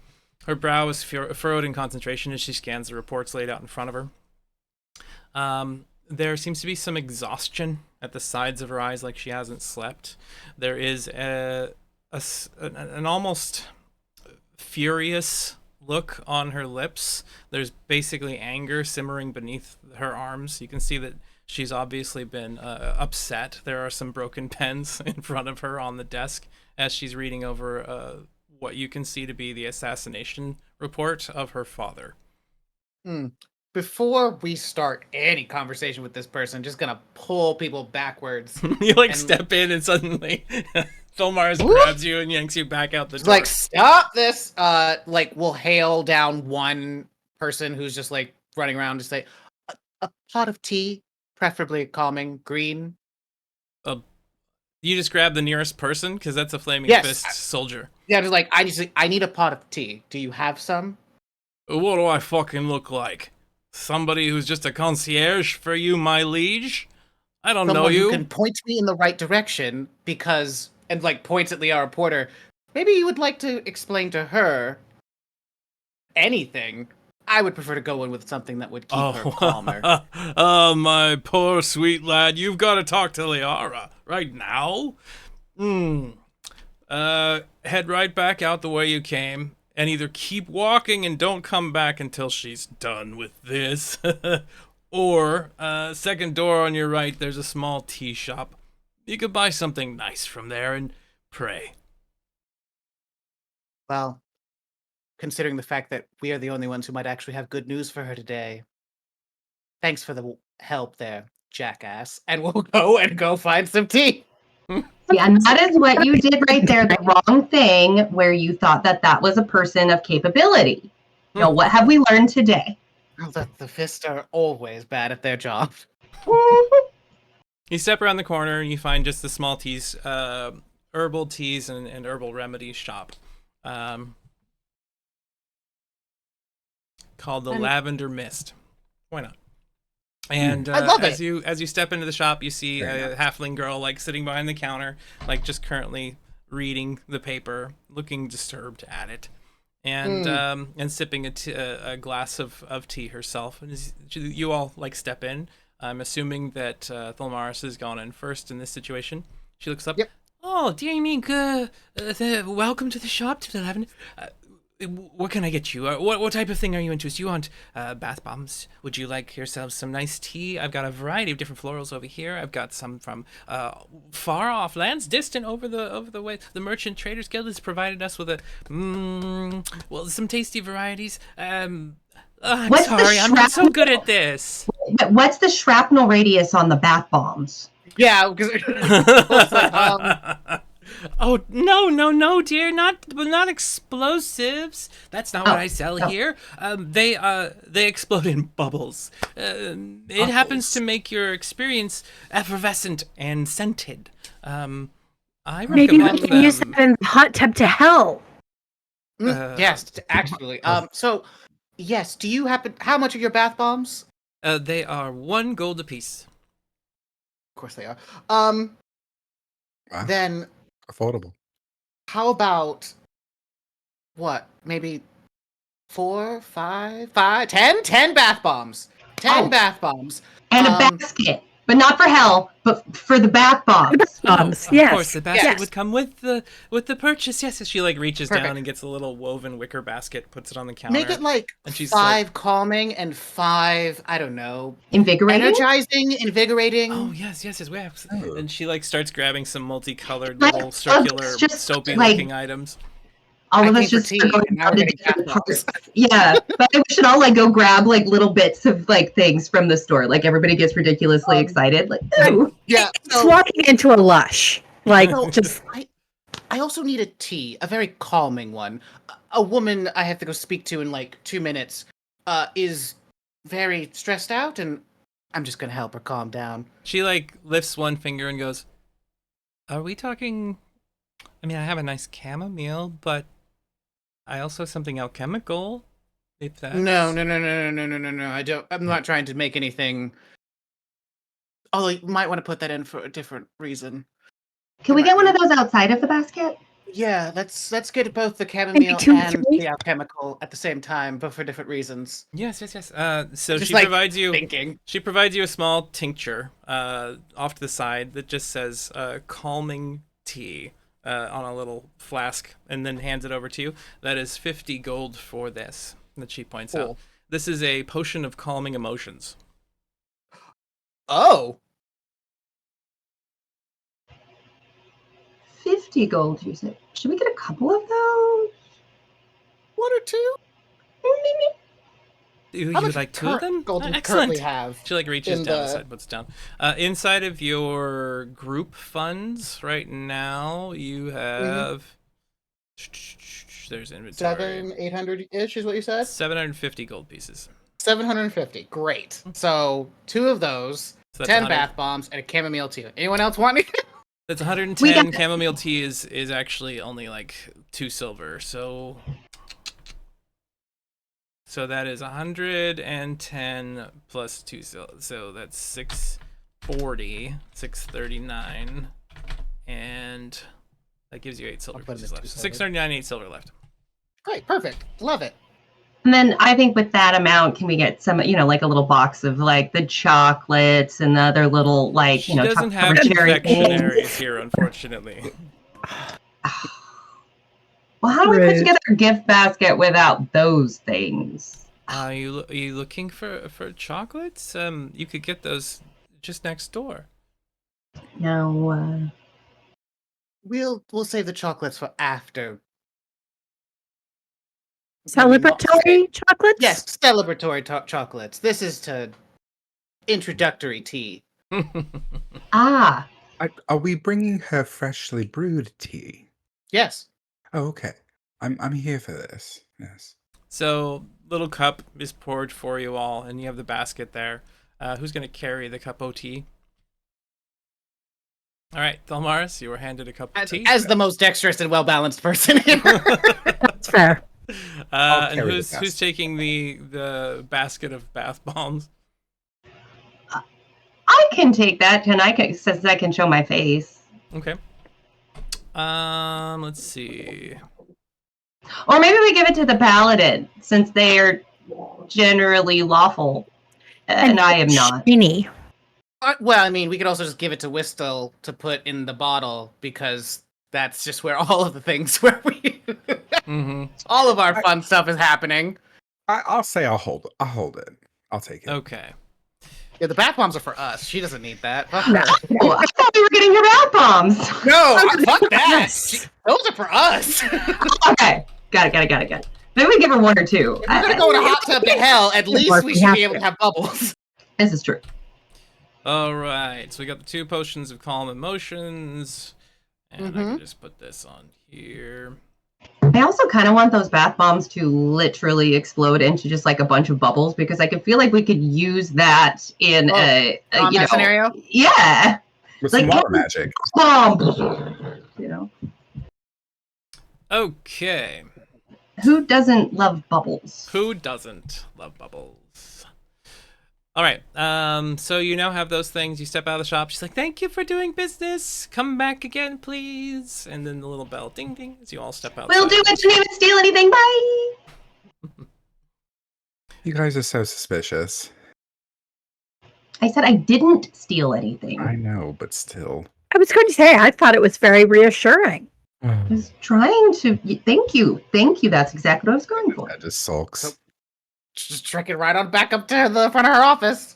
Her brow is furrowed in concentration as she scans the reports laid out in front of her. There seems to be some exhaustion at the sides of her eyes, like she hasn't slept. There is an almost furious look on her lips. There's basically anger simmering beneath her arms. You can see that she's obviously been upset. There are some broken pens in front of her on the desk as she's reading over what you can see to be the assassination report of her father. Before we start any conversation with this person, just gonna pull people backwards. You step in and suddenly Thulmaris grabs you and yanks you back out the door. Like, stop this! We'll hail down one person who's just running around to say, a pot of tea, preferably calming, green. You just grab the nearest person because that's a Flaming Fist soldier. Yeah, just I need a pot of tea. Do you have some? What do I fucking look like? Somebody who's just a concierge for you, my liege? I don't know you. Someone who can point me in the right direction because, and points at Liara Porter. Maybe you would like to explain to her anything. I would prefer to go in with something that would keep her calmer. Oh, my poor sweet lad. You've got to talk to Liara right now. Head right back out the way you came. And either keep walking and don't come back until she's done with this. Or, second door on your right, there's a small tea shop. You could buy something nice from there and pray. Well, considering the fact that we are the only ones who might actually have good news for her today, thanks for the help there, jackass. And we'll go find some tea. Yeah, and that is what you did right there. The wrong thing where you thought that was a person of capability. Now, what have we learned today? Oh, the fists are always bad at their job. You step around the corner and you find just the small teas, herbal teas and herbal remedies shop, called the Lavender Mist. Why not? And I love as it. you step into the shop, you see a halfling girl like sitting behind the counter, like just currently reading the paper, looking disturbed at it, and sipping a glass of tea herself. And as you all like step in, I'm assuming that Thalmaris has gone in first in this situation. She looks up. Yep. Oh, dear me, welcome to the shop, to the Lavender. What can I get you? What type of thing are you into? Do you want bath bombs? Would you like yourselves some nice tea? I've got a variety of different florals over here. I've got some from far off lands, distant over the way. The Merchant Traders Guild has provided us with some tasty varieties. I'm sorry, I'm not so good at this. What's the shrapnel radius on the bath bombs? Yeah, because oh no, dear, not explosives. That's not what I sell here. They explode in bubbles. It happens to make your experience effervescent and scented. I Maybe we recommend can use them. that in the hot tub to hell. yes, actually. So yes, do you happen? How much are your bath bombs? They are 1 gold apiece. Of course they are. Wow. Then Affordable. how about what? Maybe 4, 5, 10 bath bombs. 10 bath bombs. And a basket, but not for hell, but for the bath bombs. Of yes. course, the basket Yes. would come with the purchase. Yes, she like reaches Perfect. down and gets a little woven wicker basket, puts it on the counter. Make it like And she's 5 calming and 5, I don't know, Invigorating? energizing, invigorating. Oh yes. We have. And she like starts grabbing some multicolored Like, little circular just, soapy like- looking items. All I of came us for just tea, start going and now down we're to getting different bath bombs. parts. Yeah, but we should all like go grab like little bits of like things from the store. Like everybody gets ridiculously excited. Like, ooh. Yeah. It's walking into a lush. Like, So, just I also need a tea, a very calming one. A woman I have to go speak to in like 2 minutes is very stressed out, and I'm just gonna help her calm down. She like lifts one finger and goes, "Are we talking? I mean, I have a nice chamomile, but I also have something alchemical. If that's No. I don't. I'm not trying to make anything. Although you might want to put that in for a different reason. Can we get one of those outside of the basket? Yeah, let's get both the chamomile 2 or and 3? the alchemical at the same time, but for different reasons. Yes. So Just she like provides you. Thinking. She provides you a small tincture off to the side that just says calming tea on a little flask, and then hands it over to you. That is 50 gold for this, that she points out. Cool. This is a potion of calming emotions. Oh, 50 gold, you said. Should we get a couple of those? 1 or 2? You How would much like 2 of them? gold do you Excellent. currently have? She like reaches in down the- aside, puts it down. Inside of your group funds right now, you have. There's inventory. 800 ish is what you said. 750 gold pieces. 750. Great. So 2 of those, So that's 10 100 bath bombs, and a chamomile tea. Anyone else want anything? That's We 110. got- Chamomile tea is actually only like 2 silver. So that is 110 plus 2 silver. So that's 640, 639, and that gives you 8 silver I'll put it pieces at left. 2 silver. 639, 8 silver left. Great. Perfect. Love it. And then I think with that amount, can we get some, like a little box of like the chocolates and the other little like, She doesn't have chocolate cherry things? confectionaries here, unfortunately. Well, how do we put Rude. together a gift basket without those things? Are you looking for chocolates? You could get those just next door. Now, We'll save the chocolates for after. Let me not say- Celebratory chocolates? Yes, celebratory chocolates. This is to introductory tea. ah, Are we bringing her freshly brewed tea? Yes. Oh, okay. I'm here for this. Yes. So, little cup is poured for you all, and you have the basket there. Who's going to carry the cup of tea? All right, Thelmaris, you were handed a cup of tea. As the most dexterous and well-balanced person here. That's fair. I'll And carry the who's basket. taking the basket of bath bombs? I can take that, since I can show my face. Okay. Let's see. Or maybe we give it to the paladin, since they are generally lawful, and I am not. Shiny. Well, I mean, we could also just give it to Whistle to put in the bottle because that's just where all of the things where we, all of our fun stuff is happening. I'll say I'll hold it. I'll take it. Okay. Yeah, the bath bombs are for us. She doesn't need that. Fuck No. her. Oh, I thought we were getting your bath bombs. No, fuck that. Yes. Those are for us. Okay, got it. Maybe we give her one or two. If we're gonna go in a hot tub to hell, at least we should be able to have bubbles. This is true. All right. So we got the 2 potions of calm emotions, and I can just put this on here. I also kind of want those bath bombs to literally explode into just like a bunch of bubbles, because I could feel like we could use that in a combat scenario. Yeah, With like, some water magic. bomb. Okay. Who doesn't love bubbles? Who doesn't love bubbles? All right. So you now have those things. You step out of the shop. She's like, "Thank you for doing business. Come back again, please." And then the little bell, ding ding, as you all step out. We'll do it. Didn't even steal anything. Bye. You guys are so suspicious. I said I didn't steal anything. I know, but still. I was going to say, I thought it was very reassuring. I was trying to. Thank you. That's exactly what I was going for. That just sulks. So- Just trick it right on back up to the front of her office.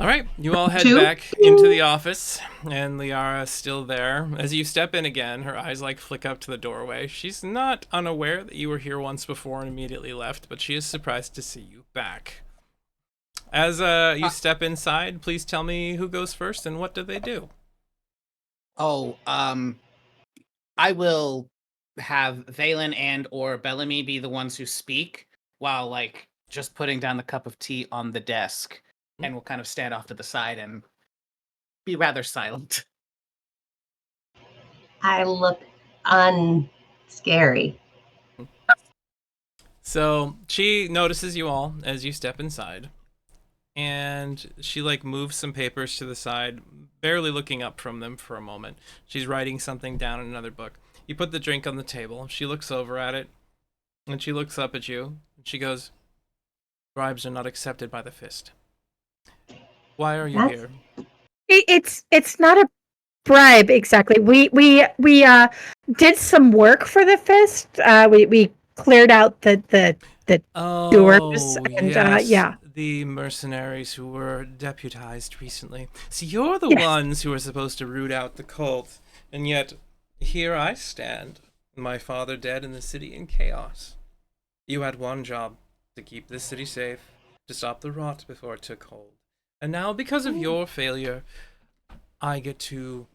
All right, you all head 2? back into the office, and Liara's still there. As you step in again, her eyes like flick up to the doorway. She's not unaware that you were here once before and immediately left, but she is surprised to see you back. As you step inside, please tell me who goes first and what do they do? I will have Valen and or Bellamy be the ones who speak while like just putting down the cup of tea on the desk, and we'll kind of stand off to the side and be rather silent. I look unscary. So she notices you all as you step inside, and she like moves some papers to the side, barely looking up from them for a moment. She's writing something down in another book. You put the drink on the table. She looks over at it, and she looks up at you, and she goes, "Bribes are not accepted by the Fist. Why are you here?" It's not a bribe exactly. We did some work for the Fist. We cleared out the doors and yeah. The mercenaries who were deputized recently. See, you're the Yes. ones who are supposed to root out the cult, and yet here I stand, my father dead and the city in chaos. You had one job, to keep this city safe, to stop the rot before it took hold. And now, because of your failure, I get to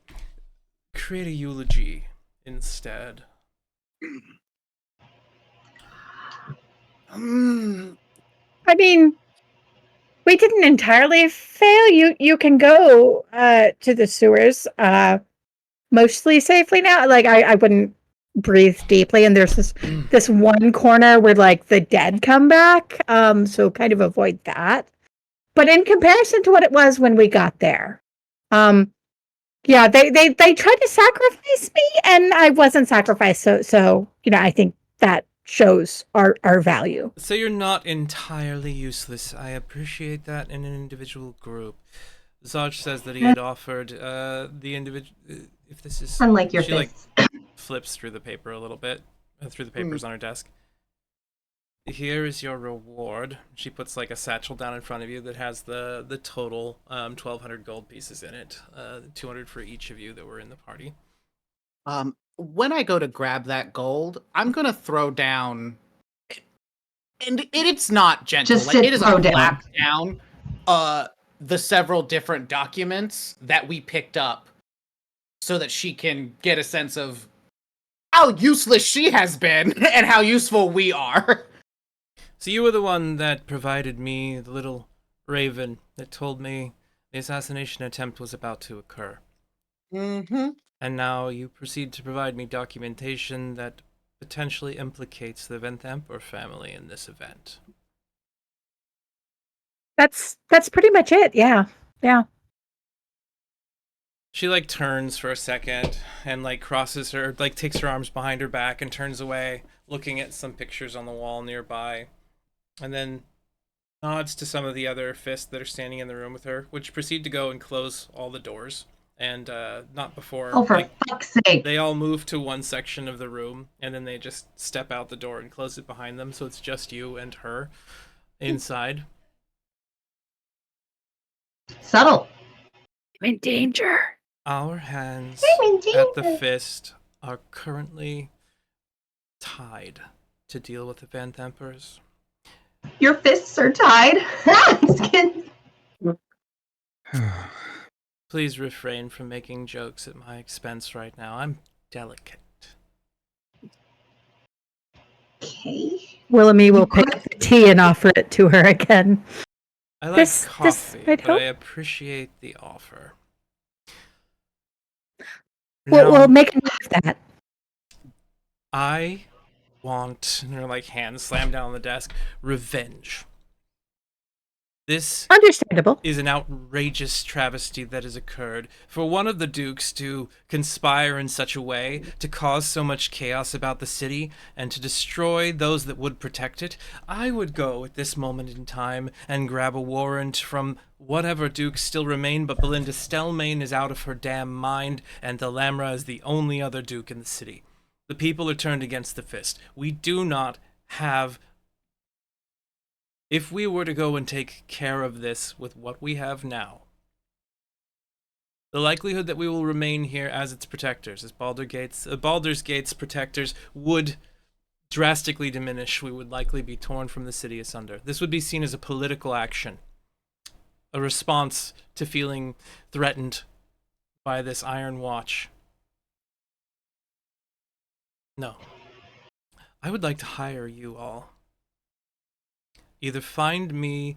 create a eulogy instead. I mean, we didn't entirely fail. You can go to the sewers mostly safely now. Like I wouldn't breathe deeply, and there's this one corner where like the dead come back. So kind of avoid that. But in comparison to what it was when we got there, yeah, they tried to sacrifice me, and I wasn't sacrificed. So I think that shows our value. So you're not entirely useless. I appreciate that in an individual group. Zaj says that he had offered the individual. If this is Unlike your she fists. like flips through the paper a little bit, through the papers on her desk. Here is your reward. She puts like a satchel down in front of you that has the total 1,200 gold pieces in it, 200 for each of you that were in the party. When I go to grab that gold, I'm gonna throw down, and it's not gentle. Just Like it is a throw down. clap down. The several different documents that we picked up, so that she can get a sense of how useless she has been and how useful we are. So you were the one that provided me the little raven that told me the assassination attempt was about to occur. Mm-hmm. And now you proceed to provide me documentation that potentially implicates the Venthamper family in this event. That's pretty much it. Yeah. Yeah. She like turns for a second and like crosses her, like takes her arms behind her back and turns away, looking at some pictures on the wall nearby, and then nods to some of the other fists that are standing in the room with her, which proceed to go and close all the doors. And not before, Oh, for like, fuck's sake. they all move to one section of the room, and then they just step out the door and close it behind them, so it's just you and her inside. Subtle. I'm in danger. Our hands I'm in at the danger. fist are currently tied to deal with the Vanthampers. Your fists are tied. Just kidding. Please refrain from making jokes at my expense right now. I'm delicate. Okay. Willamie will pick up the tea and offer it to her again. I like This coffee, might but help. I appreciate the offer. We'll Now, make a note of that. I want, and her like hands slam down on the desk, revenge. This Understandable. is an outrageous travesty that has occurred. For one of the dukes to conspire in such a way to cause so much chaos about the city and to destroy those that would protect it, I would go at this moment in time and grab a warrant from whatever dukes still remain, but Belinda Stelmane is out of her damn mind, and Delamra is the only other duke in the city. The people are turned against the fist. We do not have... If we were to go and take care of this with what we have now, the likelihood that we will remain here as its protectors, as Baldur's Gate's protectors, would drastically diminish. We would likely be torn from the city asunder. This would be seen as a political action, a response to feeling threatened by this Iron Watch. No. I would like to hire you all. Either find me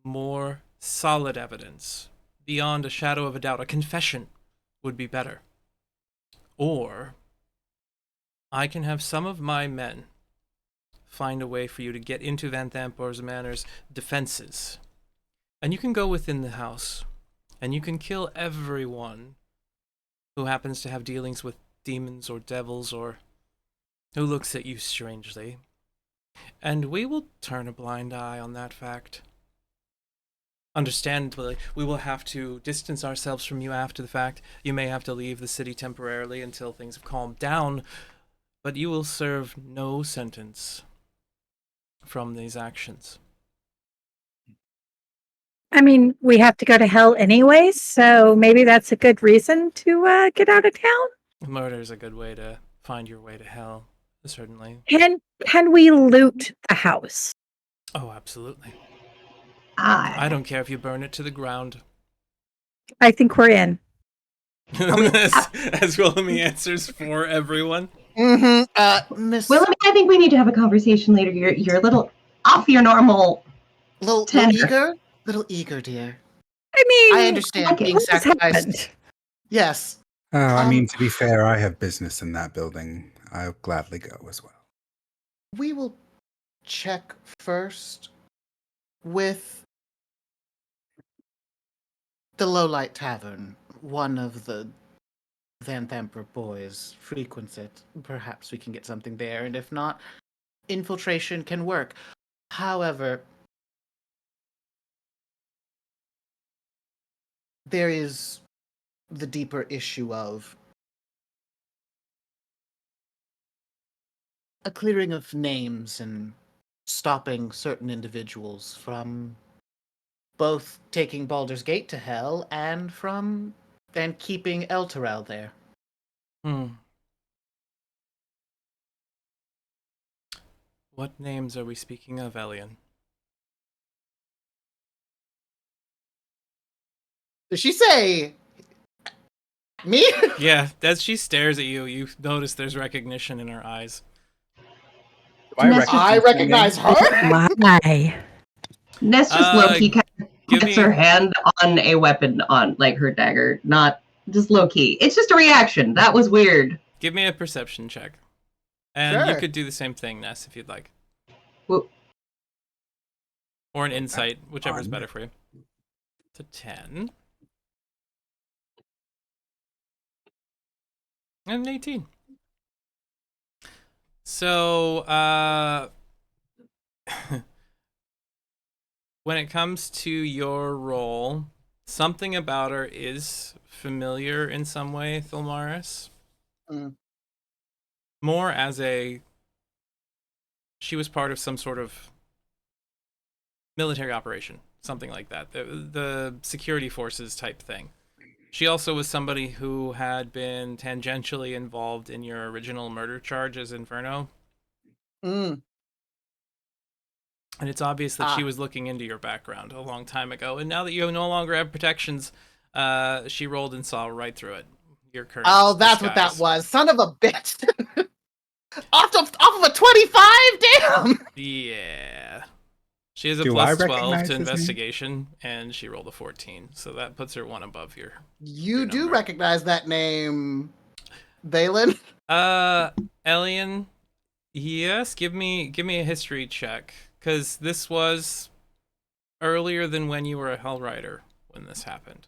more solid evidence, beyond a shadow of a doubt, a confession would be better. Or I can have some of my men find a way for you to get into Vanthampor's Manor's defenses. And you can go within the house, and you can kill everyone who happens to have dealings with demons or devils or who looks at you strangely. And we will turn a blind eye on that fact. Understandably, we will have to distance ourselves from you after the fact. You may have to leave the city temporarily until things have calmed down, but you will serve no sentence from these actions. I mean, we have to go to hell anyways, so maybe that's a good reason to get out of town. Murder is a good way to find your way to hell, certainly. Can we loot the house? Oh, absolutely. Ah. I don't care if you burn it to the ground. I think we're in. As Willamie answers for everyone. Mm-hmm. Miss... Willamie, I think we need to have a conversation later. You're a little off your normal. Little eager? Little eager, dear. I mean, I understand being what's sacrificed. happened? Yes. I mean, to be fair, I have business in that building. I'll gladly go as well. We will check first with the Lowlight Tavern. One of the Vanthamper boys frequents it. Perhaps we can get something there, and if not, infiltration can work. However, there is the deeper issue of a clearing of names and stopping certain individuals from both taking Baldur's Gate to hell and keeping Elturel there. What names are we speaking of, Elian? Does she say me? Yeah, as she stares at you, you notice there's recognition in her eyes. Do Ness I just, recognize her. Why? Ness just low key kind of Give puts me, her hand on a weapon, on like her dagger, not just low key. It's just a reaction. That was weird. give me a perception check. And you Sure. could do the same thing, Ness, if you'd like. Well, Or an insight, whichever's fun. better for you. It's a 10. And an 18. So, when it comes to your role, something about her is familiar in some way, Thilmaris. Mm. More as she was part of some sort of military operation, something like that. The security forces type thing. She also was somebody who had been tangentially involved in your original murder charge as Inferno. Mm. And it's obvious that she was looking into your background a long time ago. And now that you no longer have protections, she rolled and saw right through it. Your current Oh, that's what that disguise. was. Son of a bitch. off of a 25? Damn. Yeah. She has a Do I plus 12 recognize to his name? investigation, and she rolled a 14. So that puts her one above your You do number. recognize that name, Valen? Elian, yes, give me a history check, because this was earlier than when you were a Hellrider when this happened.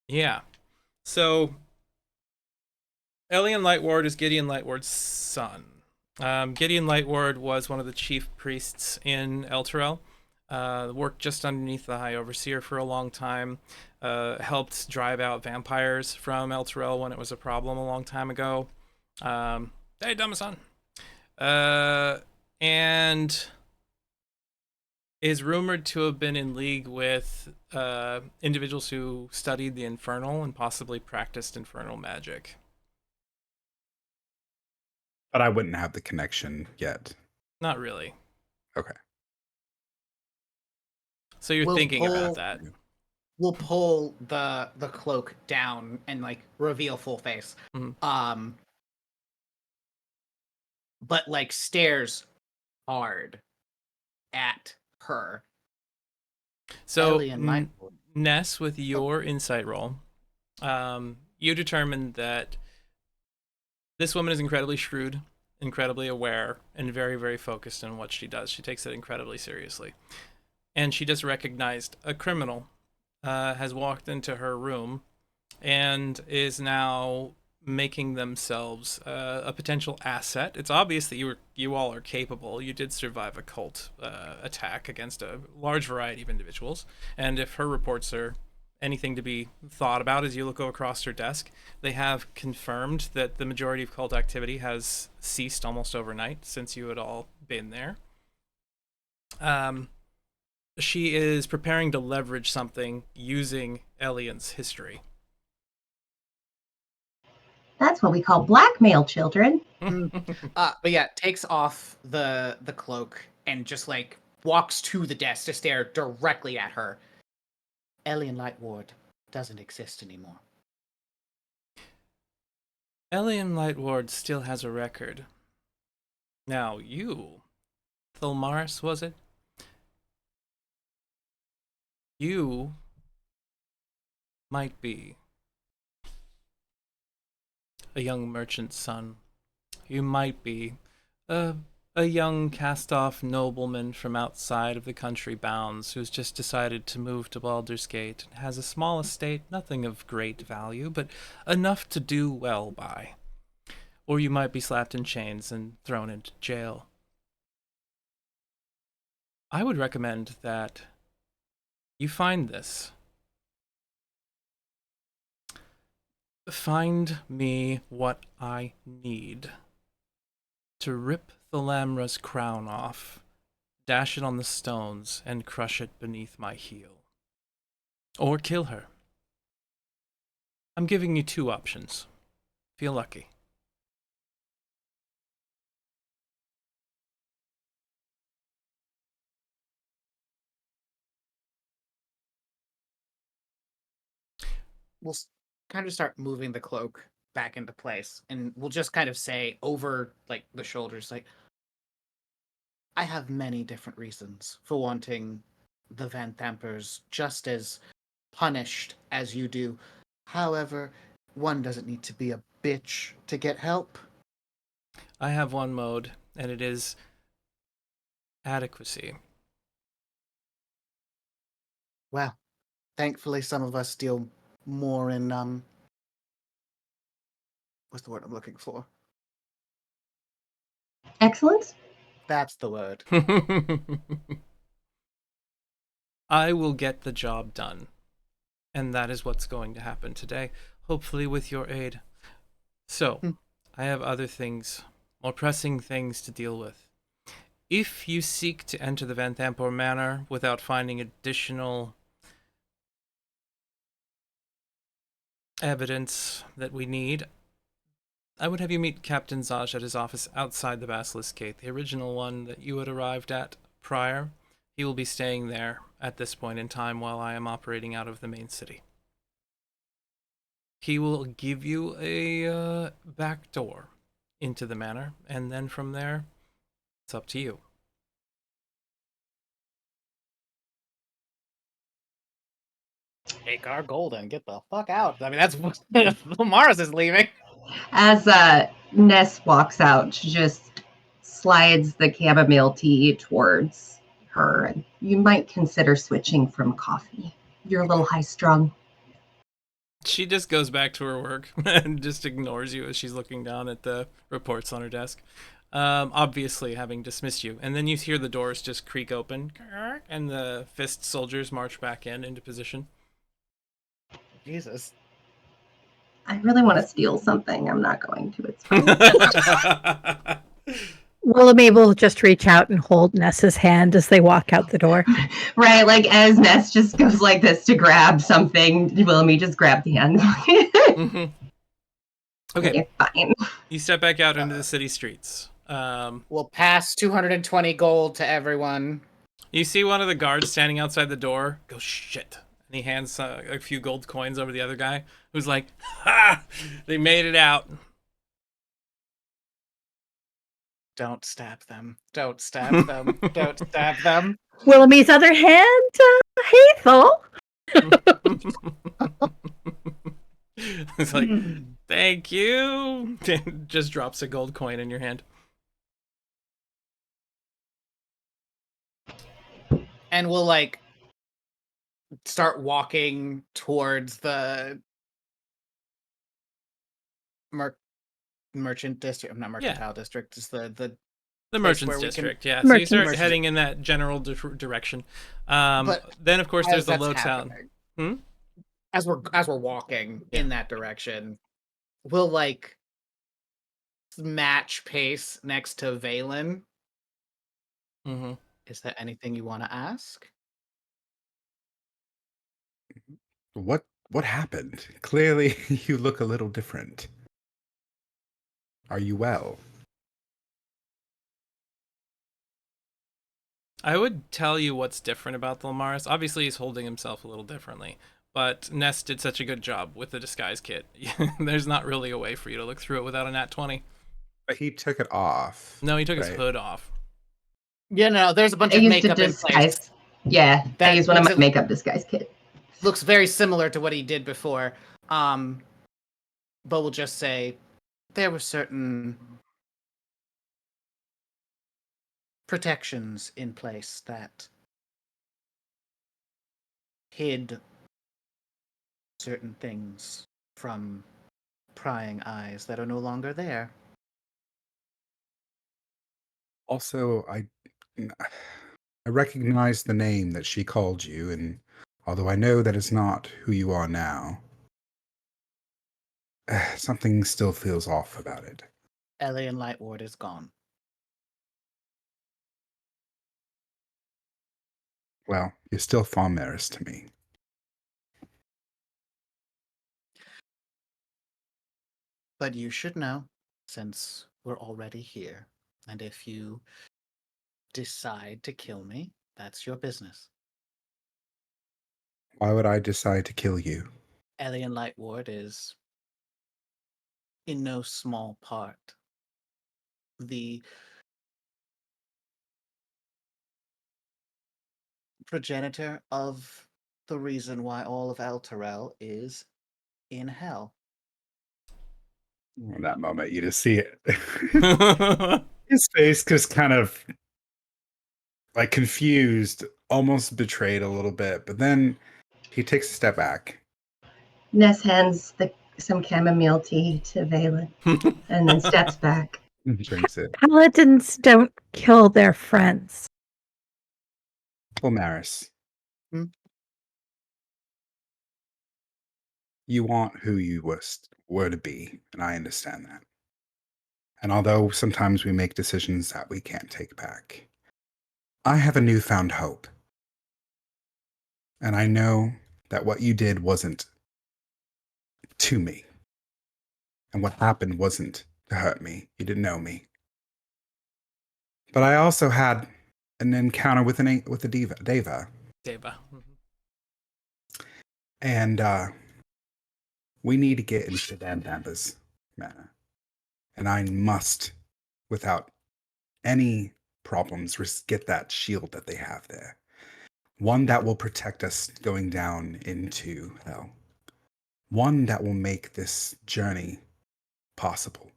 Yeah. So Elian Lightward is Gideon Lightward's son. Gideon Lightward was one of the chief priests in Elturel. Worked just underneath the High Overseer for a long time. Helped drive out vampires from Elturel when it was a problem a long time ago. Hey, Damasan. And is rumored to have been in league with individuals who studied the Infernal and possibly practiced Infernal magic. But I wouldn't have the connection yet. Not really. Okay. So you're thinking about that. We'll pull the cloak down and like reveal full face. Mhm. But like stares hard at her. So Alien Lightwood. Ness, with your insight roll, you determined that this woman is incredibly shrewd, incredibly aware, and very, very focused on what she does. She takes it incredibly seriously. And she just recognized a criminal has walked into her room and is now making themselves a potential asset. It's obvious that you all are capable. You did survive a cult attack against a large variety of individuals, and if her reports are anything to be thought about as you look across her desk, they have confirmed that the majority of cult activity has ceased almost overnight since you had all been there. She is preparing to leverage something using Elian's history. that's what we call blackmail, children. But yeah, takes off the cloak and just like walks to the desk to stare directly at her. Alien Lightward doesn't exist anymore. Elian Lightward still has a record. Now you, Thilmaris, was it? You might be a young merchant's son. You might be a young cast-off nobleman from outside of the country bounds who's just decided to move to Baldur's Gate and has a small estate, nothing of great value, but enough to do well by. Or you might be slapped in chains and thrown into jail. I would recommend that you find this. Find me what I need. to rip the Lamra's crown off, dash it on the stones, and crush it beneath my heel. Or kill her. I'm giving you 2 options. Feel lucky. We'll kind of start moving the cloak back into place, and we'll just kind of say over like the shoulders, like, I have many different reasons for wanting the Van Thampers just as punished as you do. However, one doesn't need to be a bitch to get help. I have one mode, and it is adequacy. Well, thankfully some of us deal more in what's the word I'm looking for? Excellent. That's the word. I will get the job done. And that is what's going to happen today, hopefully with your aid. So, I have other things, more pressing things to deal with. If you seek to enter the Van Thampor Manor without finding additional evidence that we need, I would have you meet Captain Zaj at his office outside the Basilisk Gate, the original one that you had arrived at prior. He will be staying there at this point in time while I am operating out of the main city. He will give you a back door into the manor, and then from there, it's up to you. Take our gold and get the fuck out. I mean, that's Mars is leaving. As Ness walks out, she just slides the chamomile tea towards her. And you might consider switching from coffee. You're a little high strung. She just goes back to her work and just ignores you as she's looking down at the reports on her desk. Obviously having dismissed you. And then you hear the doors just creak open, and the fist soldiers march back into position. Jesus. I really want to steal something. I'm not going to. It's fine. Willoughby will just reach out and hold Ness's hand as they walk out the door. Right, like as Ness just goes like this to grab something, Willoughby just grabbed the hand. Mm-hmm. Okay, fine. you step back out into the city streets. We'll pass 220 gold to everyone. You see one of the guards standing outside the door. Go, shit. And he hands a few gold coins over to the other guy, who's like, ha! They made it out. Don't stab them. Don't stab them. Don't stab them. Willoughby's other hand, Hathel. It's like, thank you. Just drops a gold coin in your hand. And we'll like start walking towards the merchant district. I'm not mercantile district. It's the merchants district. Yeah. Merchants. So you start Merchants. heading in that general direction. But then of course there's the that's low town. happening, as we're walking in that direction, we'll like match pace next to Valen. Mm-hmm. Is there anything you want to ask? What happened? Clearly, you look a little different. Are you well? I would tell you what's different about the Lamaris. Obviously, he's holding himself a little differently, but Ness did such a good job with the disguise kit. There's not really a way for you to look through it without a nat 20. But he took it off. No, he took his right? hood off. Yeah, no, there's a bunch I of used a makeup in place. disguise. Yeah, I That used one of my looks- makeup disguise kit. Looks very similar to what he did before. But we'll just say there were certain protections in place that hid certain things from prying eyes that are no longer there. Also, I recognize the name that she called you, and although I know that is not who you are now, something still feels off about it. Ellie and Lightward is gone. Well, you're still Thaumaris to me. But you should know, since we're already here, and if you decide to kill me, that's your business. Why would I decide to kill you? Alien Light Ward is, in no small part, the progenitor of the reason why all of El Terrell is in hell. In that moment, you just see it. His face just kind of like confused, almost betrayed a little bit, but then he takes a step back. Ness hands some chamomile tea to Valen and then steps back. And drinks it. Paladins don't kill their friends. Maris. Hmm? You want who you were to be, and I understand that. And although sometimes we make decisions that we can't take back, I have a newfound hope. And I know that what you did wasn't to me. And what happened wasn't to hurt me. You didn't know me. But I also had an encounter with a Deva. Deva. And we need to get into Dan Dampa's manor. And I must, without any problems, get that shield that they have there. One that will protect us going down into hell. One that will make this journey possible.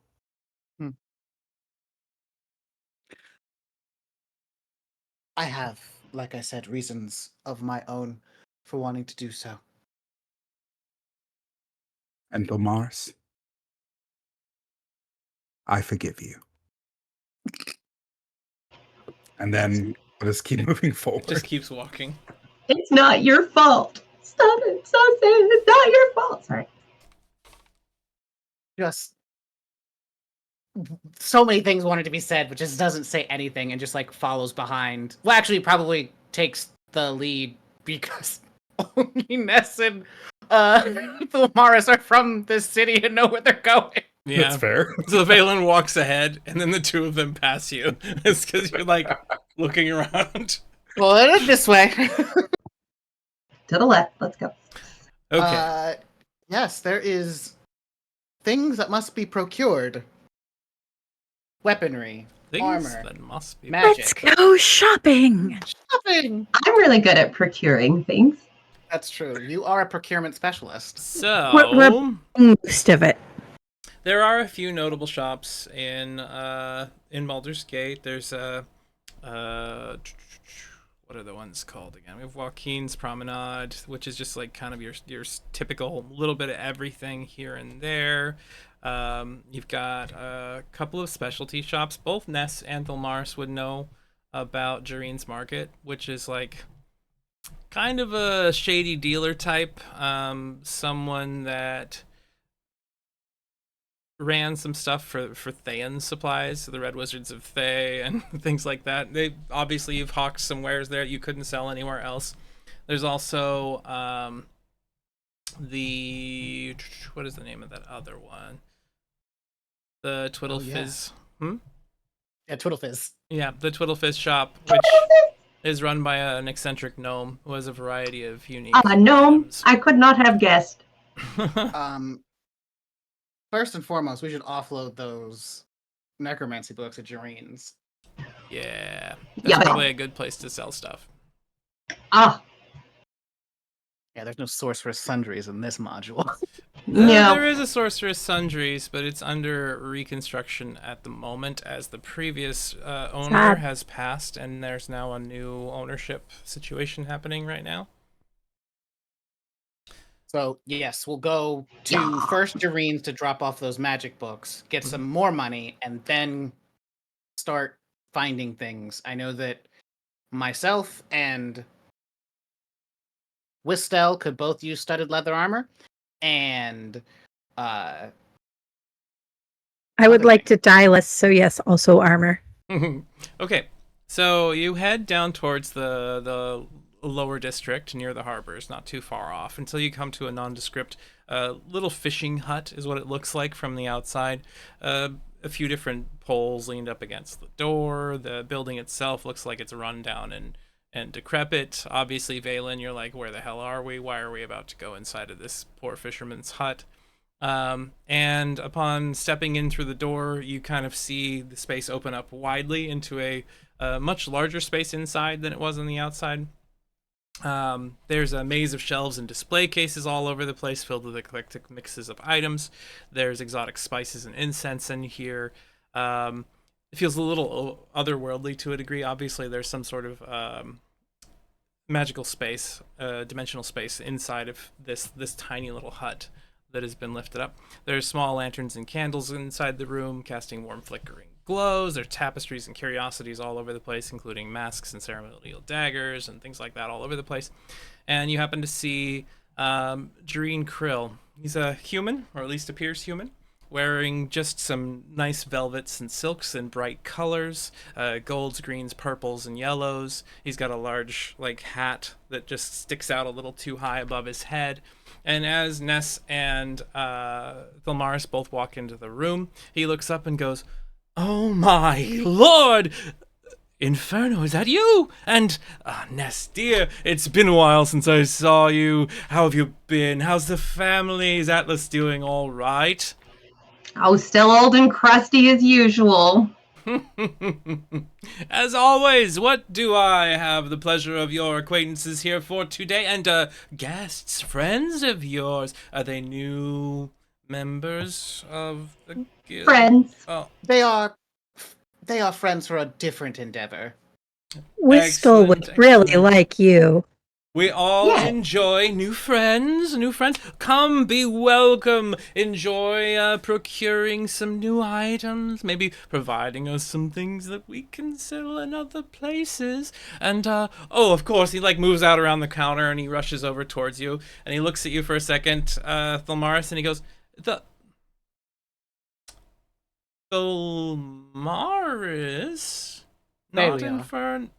I have, like I said, reasons of my own for wanting to do so. And Domaris, I forgive you. And then we'll just keep moving forward. Just keeps walking. It's not your fault. Stop it. Stop saying it's not your fault. Sorry. Just so many things wanted to be said, but just doesn't say anything and just like follows behind. Well, actually, probably takes the lead because only Ness and Thulmaris are from this city and know where they're going. Yeah. That's fair. So Valen walks ahead, and then the two of them pass you. It's because you're like looking around. Well, this way. To the left. Let's go. Okay. Yes, there is things that must be procured. Weaponry, Things armor, that must be magic. Let's go shopping. Shopping. I'm really good at procuring things. That's true. You are a procurement specialist. So Most of it. there are a few notable shops in Baldur's Gate. There's what are the ones called again? We have Joaquin's Promenade, which is just like kind of your typical little bit of everything here and there. You've got a couple of specialty shops. Both Ness and Thulmaris would know about Jareen's Market, which is like kind of a shady dealer type. Someone that ran some stuff for Thayan's supplies, so the Red Wizards of Thay and things like that. They obviously, you've hawked some wares there you couldn't sell anywhere else. There's also the what is the name of that other one? The Twiddle Fizz. Yeah, Twiddle Fizz. Yeah, the Twiddle Fizz shop, which is run by an eccentric gnome who has a variety of unique Gnome. items. I could not have guessed. First and foremost, we should offload those necromancy books at Jareen's. Yeah, that's Yeah. probably a good place to sell stuff. Ah, Yeah, there's no Sorcerer's Sundries in this module. no. There is a Sorcerer's Sundries, but it's under reconstruction at the moment as the previous owner Sad. has passed, and there's now a new ownership situation happening right now. So, yes, we'll go to Yeah. first Jareen's to drop off those magic books, get some more money, and then start finding things. I know that myself and Wistel could both use studded leather armor, and I would like to die less, so yes, also armor. Okay, so you head down towards the lower district near the harbors, not too far off, until you come to a nondescript little fishing hut is what it looks like from the outside. A few different poles leaned up against the door. The building itself looks like it's run down and decrepit. Obviously, Valen, you're like, where the hell are we? Why are we about to go inside of this poor fisherman's hut? And upon stepping in through the door, you kind of see the space open up widely into a much larger space inside than it was on the outside. There's a maze of shelves and display cases all over the place filled with eclectic mixes of items. There's exotic spices and incense in here. It feels a little otherworldly to a degree. Obviously, there's some sort of magical space, dimensional space inside of this tiny little hut that has been lifted up. There's small lanterns and candles inside the room, casting warm flickering glows. There's tapestries and curiosities all over the place, including masks and ceremonial daggers and things like that all over the place. And you happen to see Jareen Krill. He's a human, or at least appears human, wearing just some nice velvets and silks in bright colors, golds, greens, purples, and yellows. He's got a large hat that just sticks out a little too high above his head. And as Ness and Thilmaris both walk into the room, he looks up and goes, "Oh my lord! Inferno, is that you? And, Ness, dear, it's been a while since I saw you. How have you been? How's the family? Is Atlas doing all right?" Oh, still old and crusty as usual. As always, what do I have the pleasure of your acquaintances here for today? And, guests, friends of yours, are they new members of the guild? Friends. Oh, They are friends for a different endeavor. Whistle would Excellent, really excellent. like you. we all Yeah. enjoy new friends. Come, be welcome. Enjoy procuring some new items, maybe providing us some things that we can sell in other places. And, of course, he, moves out around the counter and he rushes over towards you. And he looks at you for a second, Thilmaris, and he goes, Thilmaris? There Not we are. Infern...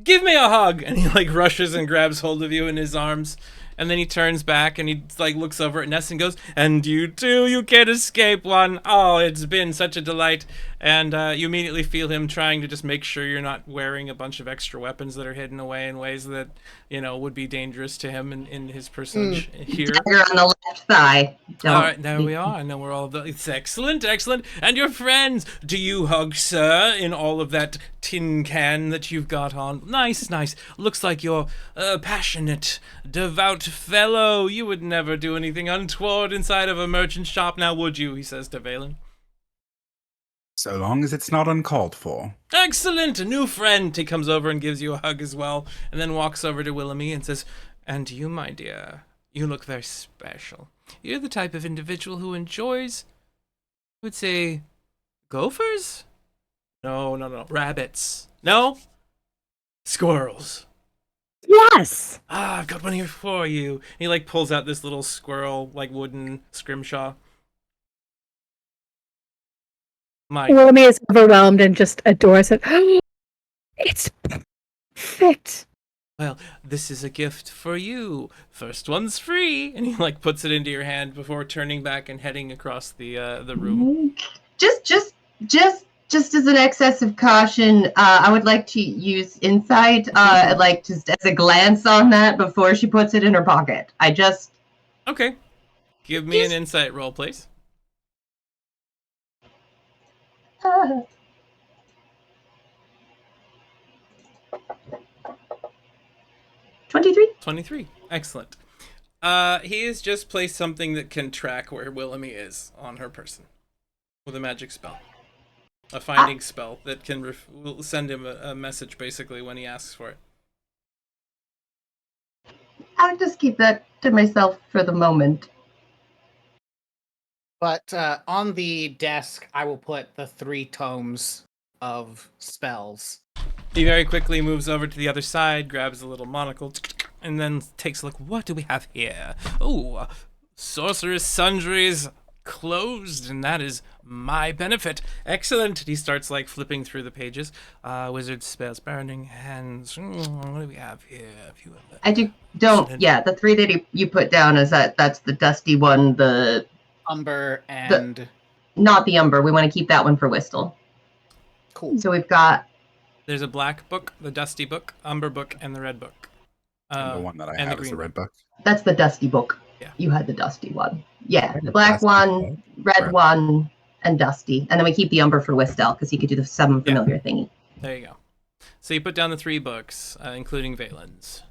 Give me a hug, and he rushes and grabs hold of you in his arms, and then he turns back and he looks over at Ness and goes, "And you too, you can't escape one. Oh, it's been such a delight." And you immediately feel him trying to just make sure you're not wearing a bunch of extra weapons that are hidden away in ways that would be dangerous to him in his personage here. Dagger on the left thigh. All right, there we are. And then we're all... It's excellent. And your friends, do you hug, sir, in all of that tin can that you've got on? Nice. Looks like you're a passionate, devout fellow. You would never do anything untoward inside of a merchant shop, now would you? He says to Valen. So long as it's not uncalled for. Excellent, a new friend. He comes over and gives you a hug as well, and then walks over to Willoughby and says, "And you, my dear, you look very special. You're the type of individual who enjoys, I would say, gophers? No, rabbits. No? Squirrels. Yes. I've got one here for you." And he pulls out this little squirrel, wooden scrimshaw. My Willoughby is overwhelmed and just adores it. It's perfect. Well, this is a gift for you. First one's free. And he puts it into your hand before turning back and heading across the room. Just as an excess of caution, I would like to use insight, just as a glance on that before she puts it in her pocket. Okay. Give me an insight roll, please. 23. 23. Excellent. He has just placed something that can track where Willoughby is on her person with a magic spell. A finding spell that can will send him a message, basically, when he asks for it. I'll just keep that to myself for the moment. But on the desk, I will put the 3 tomes of spells. He very quickly moves over to the other side, grabs a little monocle, and then takes a look. What do we have here? Oh, Sorceress Sundry's closed, and that is my benefit. Excellent. He starts like flipping through the pages. Wizard spells, burning hands. What do we have here? A few of them. The 3 that you put down is that's the dusty one, the Umber and not the umber. We want to keep that one for Whistle. cool. So we've got There's a black book, the dusty book, umber book, and the red book. And the one that I have is the red book. that's the dusty book. Yeah. You had the dusty one. Yeah, had the the black dusty one, book. red Right. one, and dusty. And then we keep the umber for Whistle because he could do the summon familiar thingy. There you go. So you put down the 3 books, including Valen's.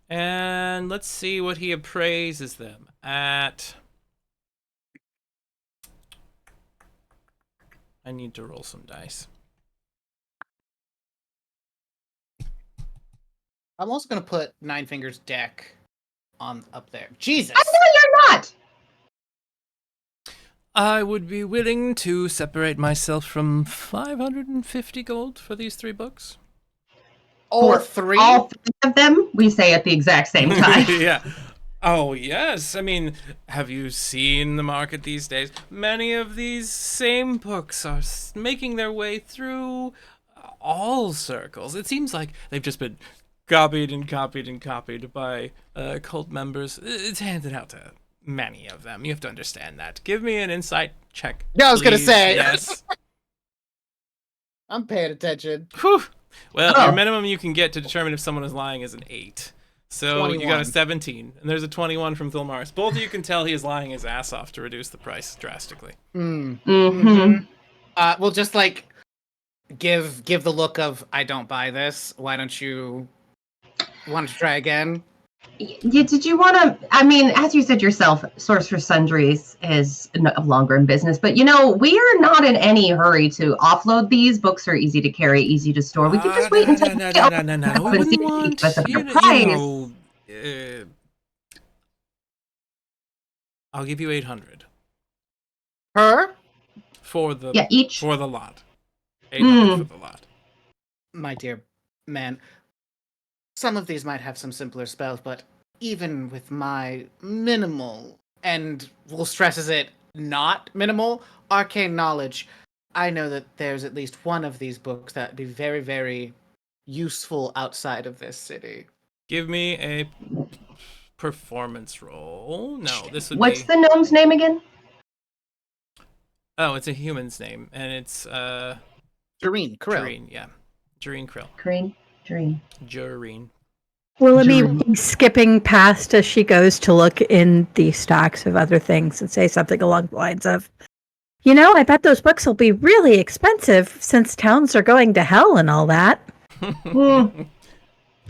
And let's see what he appraises them at. I need to roll some dice. I'm also gonna put Nine Fingers deck on up there. Jesus. I know you're not. I would be willing to separate myself from 550 gold for these 3 books. Or For 3. All 3 of them, we say at the exact same time. Yeah. Oh, yes. I mean, have you seen the market these days? Many of these same books are making their way through all circles. It seems like they've just been copied and copied and copied by cult members. It's handed out to many of them. You have to understand that. Give me an insight check. Yeah, I was gonna please. say. Yes. I'm paying attention. Whew. Well, Oh. your minimum you can get to determine if someone is lying is an 8. So you got a 21. 17, and there's a 21 from Thilmaris. Both of you can tell he is lying his ass off to reduce the price drastically. Mm-hmm. Well, just like give the look of I don't buy this. Why don't you want to try again? Did you want to? I mean, as you said yourself, Sorcerer's Sundries is no longer in business, but we are not in any hurry to offload these. Books are easy to carry, easy to store. We can just wait until No. we I and see wouldn't if they want, give us a you better price. know, I'll give you 800 Her? for the Each. for the lot. 800 for the lot. My dear man, some of these might have some simpler spells, but even with my minimal, and Will stresses it, not minimal, arcane knowledge, I know that there's at least one of these books that would be very, very useful outside of this city. Give me a performance roll. No, this would What's be... the gnome's name again? Oh, it's a human's name, and it's Jareen, correct. Jareen, yeah. Jareen Krill. Dream. Jareen. Willoughby will be skipping past as she goes to look in the stacks of other things and say something along the lines of, I bet those books will be really expensive since towns are going to hell and all that.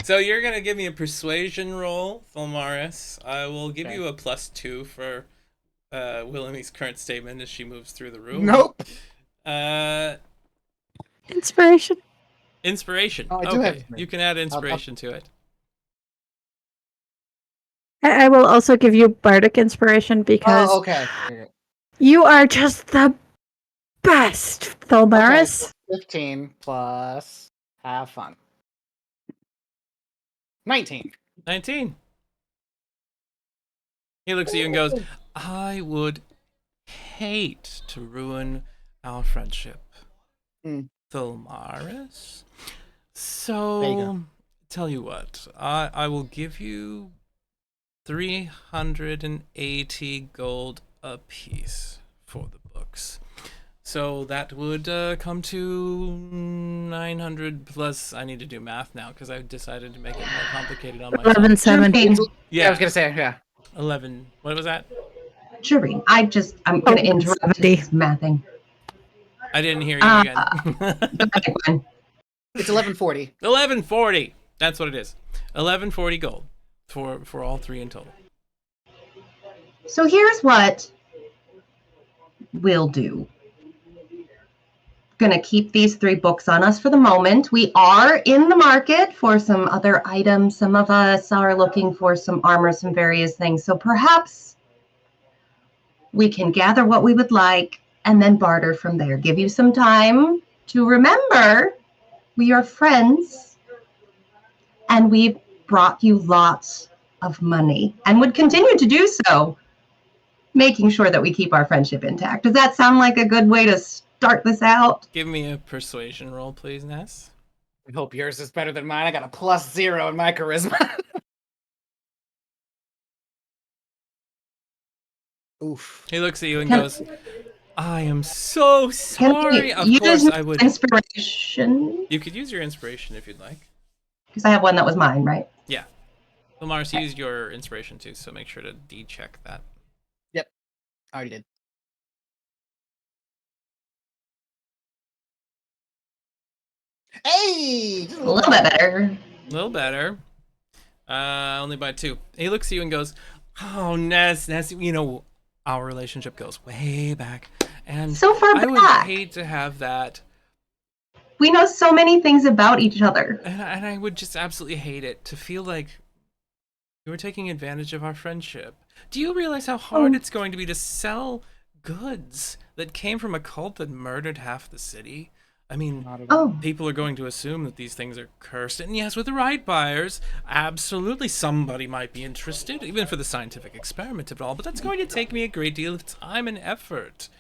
So you're going to give me a persuasion roll, Thilmaris. I will give you a +2 for Willoughby's current statement as she moves through the room. Nope. Inspiration. Inspiration. Oh, I do have inspiration. You can add inspiration to it. I will also give you bardic inspiration because Oh, okay. you are just the best, Thilmaris. Okay, 15 plus have fun. 19. 19. He looks at you and goes, I would hate to ruin our friendship, Thilmaris. So, There you go. tell you what, I will give you 380 gold apiece for the books. So that would come to 900 plus. I need to do math now because I decided to make it more complicated on myself. 1170. Yeah, I was gonna say, yeah. 11. What was that? Jareen. I'm going to interrupt 70. this mathing. I didn't hear you again. Go back again. It's 1140. 1140. That's what it is. 1140 gold for all 3 in total. So here's what we'll do. Going to keep these 3 books on us for the moment. We are in the market for some other items. Some of us are looking for some armor, some various things. So perhaps we can gather what we would like and then barter from there. Give you some time to remember we are friends and we've brought you lots of money and would continue to do so making sure that we keep our friendship intact. Does that sound like a good way to start this out? Give me a persuasion roll, please, Ness. I hope yours is better than mine. I got a +0 in my charisma. Oof. He looks at you and goes, I am so sorry. Of course I would. Inspiration? You could use your inspiration if you'd like. Because I have one that was mine, right? Yeah. Well, Mars used your inspiration too, so make sure to D-check that. Yep. I already did. Hey! A little bit better. A little better. Only by 2. He looks at you and goes, oh, Ness, you know, our relationship goes way back. And So far I would back. hate to have that. We know so many things about each other. And I would just absolutely hate it to feel like you were taking advantage of our friendship. Do you realize how hard it's going to be to sell goods that came from a cult that murdered half the city? I mean, Oh, people are going to assume that these things are cursed. And yes, with the right buyers, absolutely somebody might be interested, even for the scientific experiment of it all. But that's going to take me a great deal of time and effort.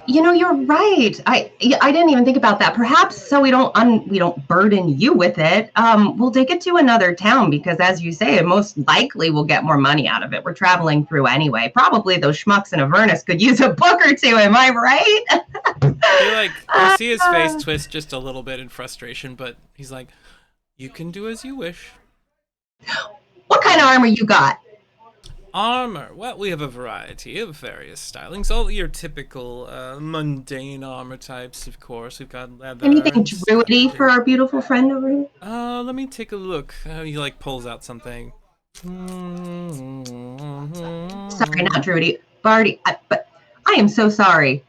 you know, you're right. I didn't even think about that. Perhaps so we don't burden you with it. We'll take it to another town because, as you say, most likely we'll get more money out of it. We're traveling through anyway. Probably those schmucks in Avernus could use a book or two. Am I right? You see his face twist just a little bit in frustration, but he's like, "You can do as you wish." What kind of armor you got? Armor. Well, we have a variety of various stylings. All your typical mundane armor types, of course. We've got leather. Anything and druidy for our beautiful friend over here? Let me take a look. He like pulls out something. Sorry, not druidy. Bardy. But I am so sorry.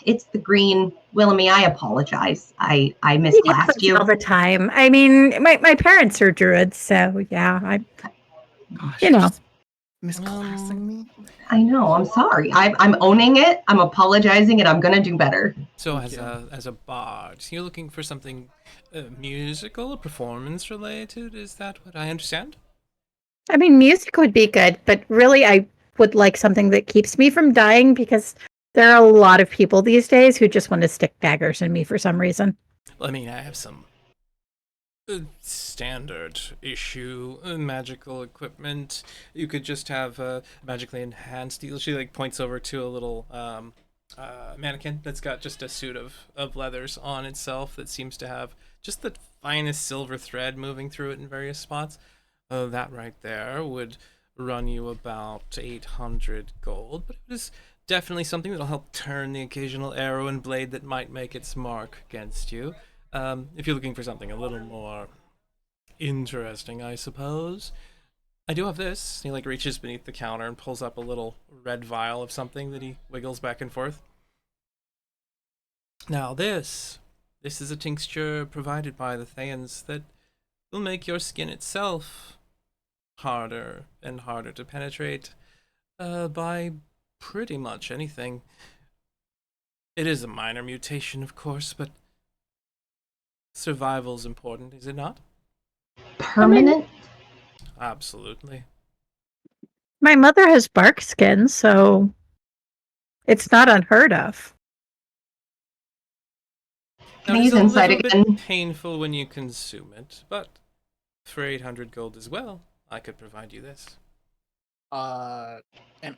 It's the green Willamy. I apologize. I misclassed you. All the time. I mean, my parents are druids, so yeah, Gosh, you know. Misclassing me? I know. I'm sorry. I'm owning it. I'm apologizing, and I'm gonna do better. So as a bard, you're looking for something musical, performance related? Is that what I understand? I mean, music would be good, but really, I would like something that keeps me from dying because there are a lot of people these days who just want to stick daggers in me for some reason. Well, I mean, I have some standard issue magical equipment. You could just have magically enhanced. She like points over to a little mannequin that's got just a suit of leathers on itself that seems to have just the finest silver thread moving through it in various spots. That right there would run you about 800 gold, but it is definitely something that'll help turn the occasional arrow and blade that might make its mark against you. If you're looking for something a little more interesting, I suppose, I do have this. He like reaches beneath the counter and pulls up a little red vial of something that he wiggles back and forth. Now this is a tincture provided by the Thayans that will make your skin itself harder and harder to penetrate by pretty much anything. It is a minor mutation, of course, but survival's important, is it not? Permanent? Absolutely. My mother has bark skin, so it's not unheard of. Can I Now, use it's a insight little again? bit painful when you consume it, but for 800 gold as well, I could provide you this. An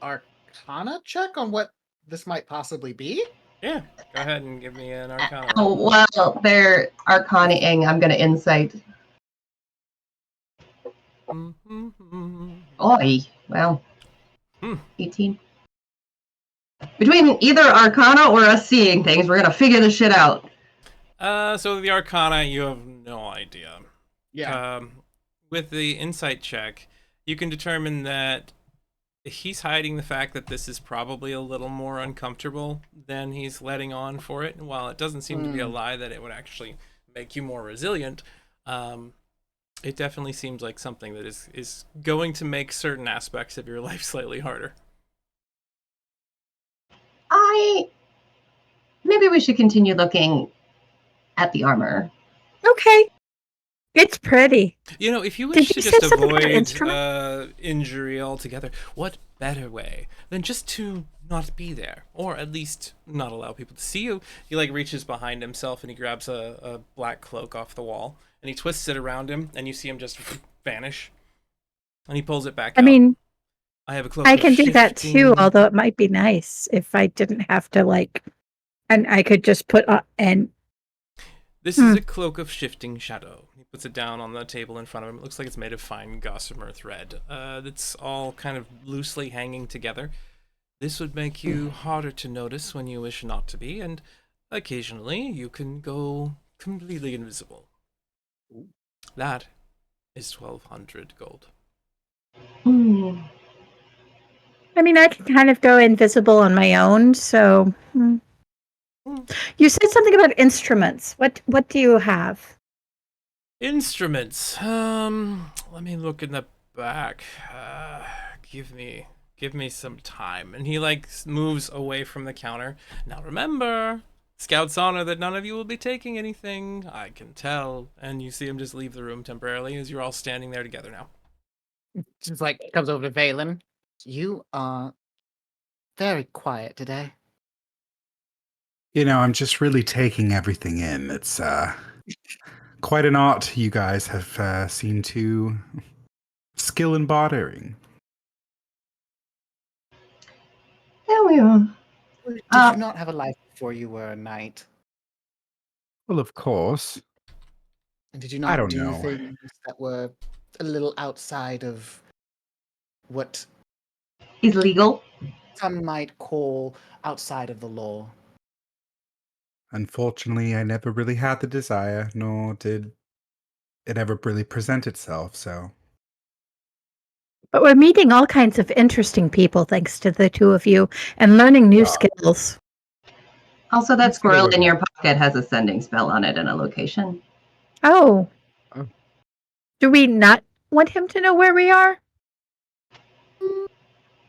Arcana check on what this might possibly be? Yeah, go ahead and give me an Arcana. Oh, well, they're arcana-ing. I'm going to insight. Oi. Well, 18. Between either arcana or us seeing things, we're going to figure this shit out. So the Arcana, you have no idea. Yeah. With the insight check, you can determine that he's hiding the fact that this is probably a little more uncomfortable than he's letting on for it. And while it doesn't seem to be a lie that it would actually make you more resilient, it definitely seems like something that is going to make certain aspects of your life slightly harder. Maybe we should continue looking at the armor. Okay. It's pretty. You know, if you Did wish you to say just something about avoid instruments? injury altogether, what better way than just to not be there, or at least not allow people to see you? He like reaches behind himself and he grabs a black cloak off the wall and he twists it around him, and you see him just vanish. And he pulls it back I out. mean, I have a cloak I of can do that too, shifting. although it might be nice if I didn't have to and I could just put and This is a cloak of shifting shadow. He puts it down on the table in front of him. It looks like it's made of fine gossamer thread. That's all kind of loosely hanging together. This would make you harder to notice when you wish not to be, and occasionally you can go completely invisible. That is 1,200 gold. Hmm. I mean, I can kind of go invisible on my own, so You said something about instruments. What do you have? Instruments. Let me look in the back. Give me some time. And he like moves away from the counter. Now remember, Scout's honor that none of you will be taking anything. I can tell. And you see him just leave the room temporarily as you're all standing there together now. Just like comes over to Valen. You are very quiet today. I'm just really taking everything in. It's quite an art you guys have seemed to skill in bartering. There we are. Did you not have a life before you were a knight? Well, of course. And did you I not don't do know. things that were a little outside of what He's legal. some might call outside of the law? Unfortunately, I never really had the desire, nor did it ever really present itself, so. But we're meeting all kinds of interesting people thanks to the two of you and learning new skills. Also, that Let's get a squirrel little- in your pocket has a sending spell on it and a location. Oh. Oh. Do we not want him to know where we are?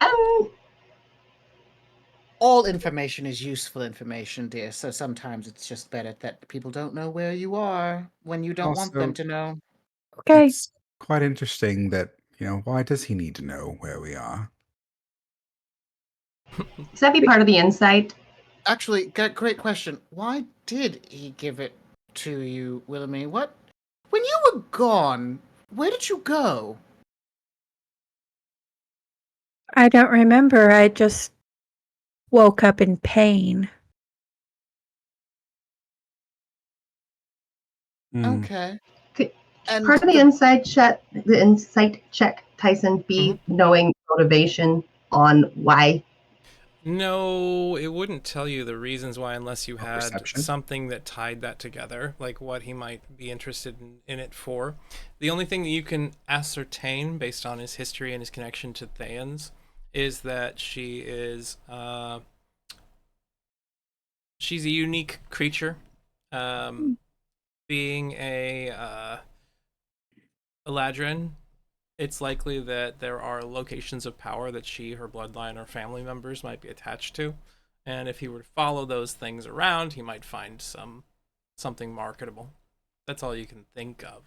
Um, All information is useful information, dear, so sometimes it's just better that people don't know where you are when you don't want them Also- to know. Okay. It's quite interesting that, why does he need to know where we are? does that be part of the insight? Actually, great question. Why did he give it to you, Willoughby? What? When you were gone, where did you go? I don't remember. I just woke up in pain. Okay. Could- And Part of the insight check, Tyson, be knowing motivation on why. No, it wouldn't tell you the reasons why unless you had Perception? something that tied that together, like what he might be interested in it for. The only thing that you can ascertain based on his history and his connection to Thayans is that she's a unique creature. Being a Eladrin, it's likely that there are locations of power that she, her bloodline, or family members might be attached to. And if he were to follow those things around, he might find something marketable. That's all you can think of,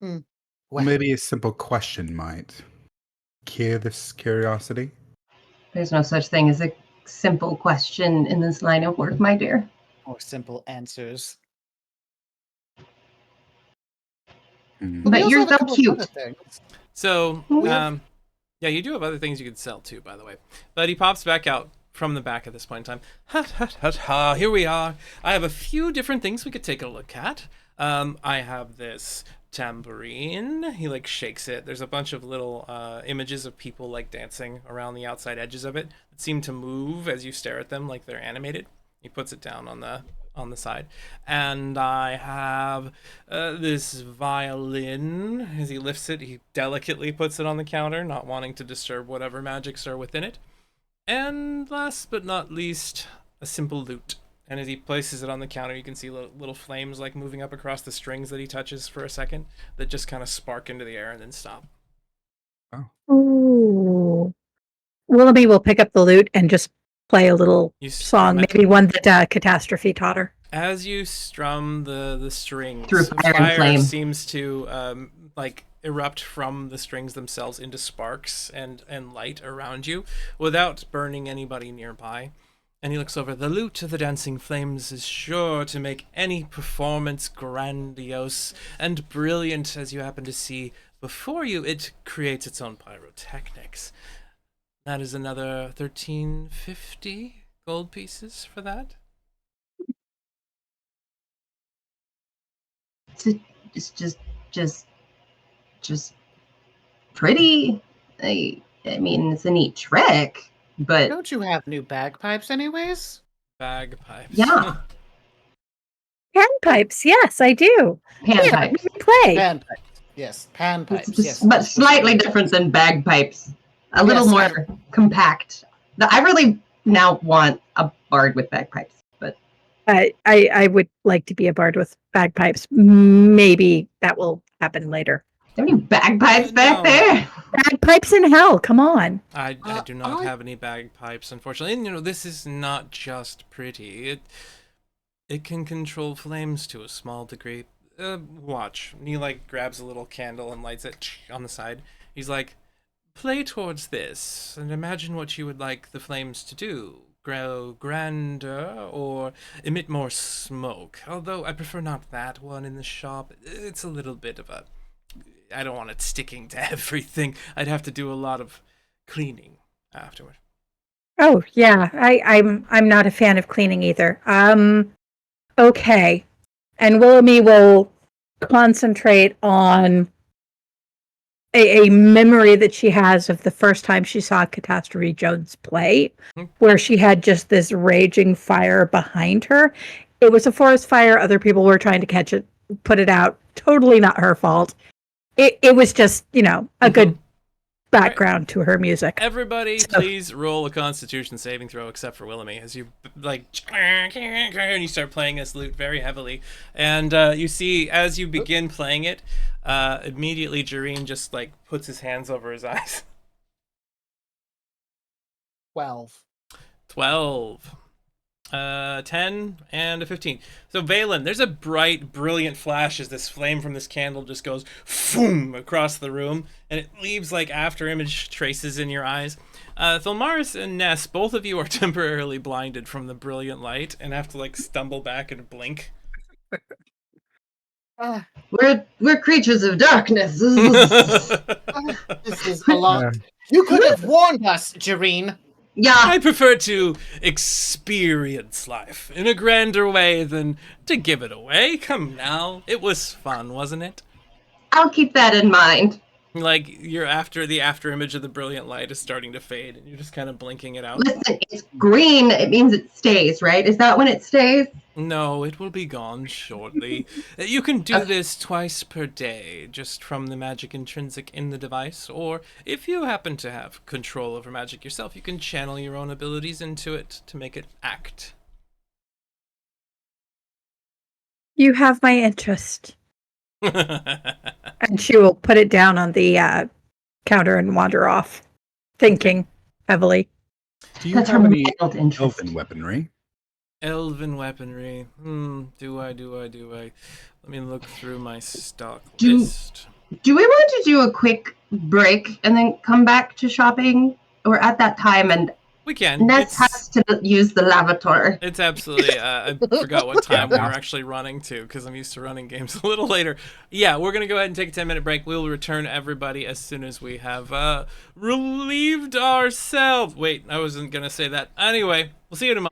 though. well, Maybe a simple question might cure this curiosity. There's no such thing as a simple question in this line of work, my dear. more simple answers. Hmm. But we also you're have a so couple of cute. other things. So, We have- yeah, you do have other things you could sell too, by the way. But he pops back out from the back at this point in time. Ha ha ha ha! Here we are. I have a few different things we could take a look at. I have this tambourine. He like shakes it. There's a bunch of little images of people like dancing around the outside edges of it that seem to move as you stare at them, like they're animated. He puts it down on the side. And I have this violin. As he lifts it, he delicately puts it on the counter, not wanting to disturb whatever magics are within it. And last but not least, a simple lute. And as he places it on the counter, you can see little flames like moving up across the strings that he touches for a second that just kind of spark into the air and then stop. Ooh. Willoughby will pick up the lute and just play a little You song, mentioned- maybe one that Catastrophe taught her. As you strum the strings, Through fire and flame. seems to like erupt from the strings themselves into sparks and light around you without burning anybody nearby. And he looks over. The lute of the dancing flames is sure to make any performance grandiose and brilliant, as you happen to see before you. It creates its own pyrotechnics. That is another 1350 gold pieces for that. It's just pretty. I mean, it's a neat trick, but Don't you have new bagpipes, anyways? Bagpipes. Yeah. Panpipes, yes, I do. panpipes. We play. Panpipes. Yes, panpipes. It's just, Yes, but slightly different than bagpipes. A little Yes, more compact. I really now want a bard with bagpipes, but I would like to be a bard with bagpipes. Maybe that will happen later. there any bagpipes back No. there? Bagpipes in hell, come on. I do not have any bagpipes, unfortunately. And, this is not just pretty. It can control flames to a small degree. Watch. And he, grabs a little candle and lights it on the side. He's like, play towards this, and imagine what you would like the flames to do. Grow grander, or emit more smoke. Although I prefer not that one in the shop. It's a little bit of a... I don't want it sticking to everything. I'd have to do a lot of cleaning afterward. Oh yeah, I'm not a fan of cleaning either. Okay, and Willoughby will concentrate on a memory that she has of the first time she saw Catastrophe Jones play, where she had just this raging fire behind her. It was a forest fire. Other people were trying to catch it, put it out. Totally not her fault. It was just, a good background to her music. Everybody, please roll a Constitution saving throw, except for Willoughby, as you and you start playing this lute very heavily, and you see as you begin playing it, immediately Jareen just puts his hands over his eyes. 12. 10 and a 15. So Valen, there's a bright, brilliant flash as this flame from this candle just goes boom across the room, and it leaves after image traces in your eyes. Thilmaris and Ness, both of you are temporarily blinded from the brilliant light and have to stumble back and blink. We're creatures of darkness. This is a lot. You could have warned us, Jareen. Yeah. I prefer to experience life in a grander way than to give it away. Come now. It was fun, wasn't it? I'll keep that in mind. You're after the after image of the brilliant light is starting to fade, and you're just kind of blinking it out. Listen, it's green. It means it stays, right? Is that when it stays? No, it will be gone shortly. You can do this twice per day, just from the magic intrinsic in the device, or if you happen to have control over magic yourself, you can channel your own abilities into it to make it act. You have my interest. And she will put it down on the counter and wander off, thinking heavily. Do you That's have her any mild interest. elven weaponry? Elven weaponry. Do I? Let me look through my stock Do- list. Do we want to do a quick break and then come back to shopping? Or at that time, and We can. Ness has to use the lavator. It's absolutely, I forgot what time we were actually running to, because I'm used to running games a little later. Yeah, we're going to go ahead and take a 10-minute break. We'll return everybody as soon as we have relieved ourselves. Wait, I wasn't going to say that. Anyway, we'll see you tomorrow.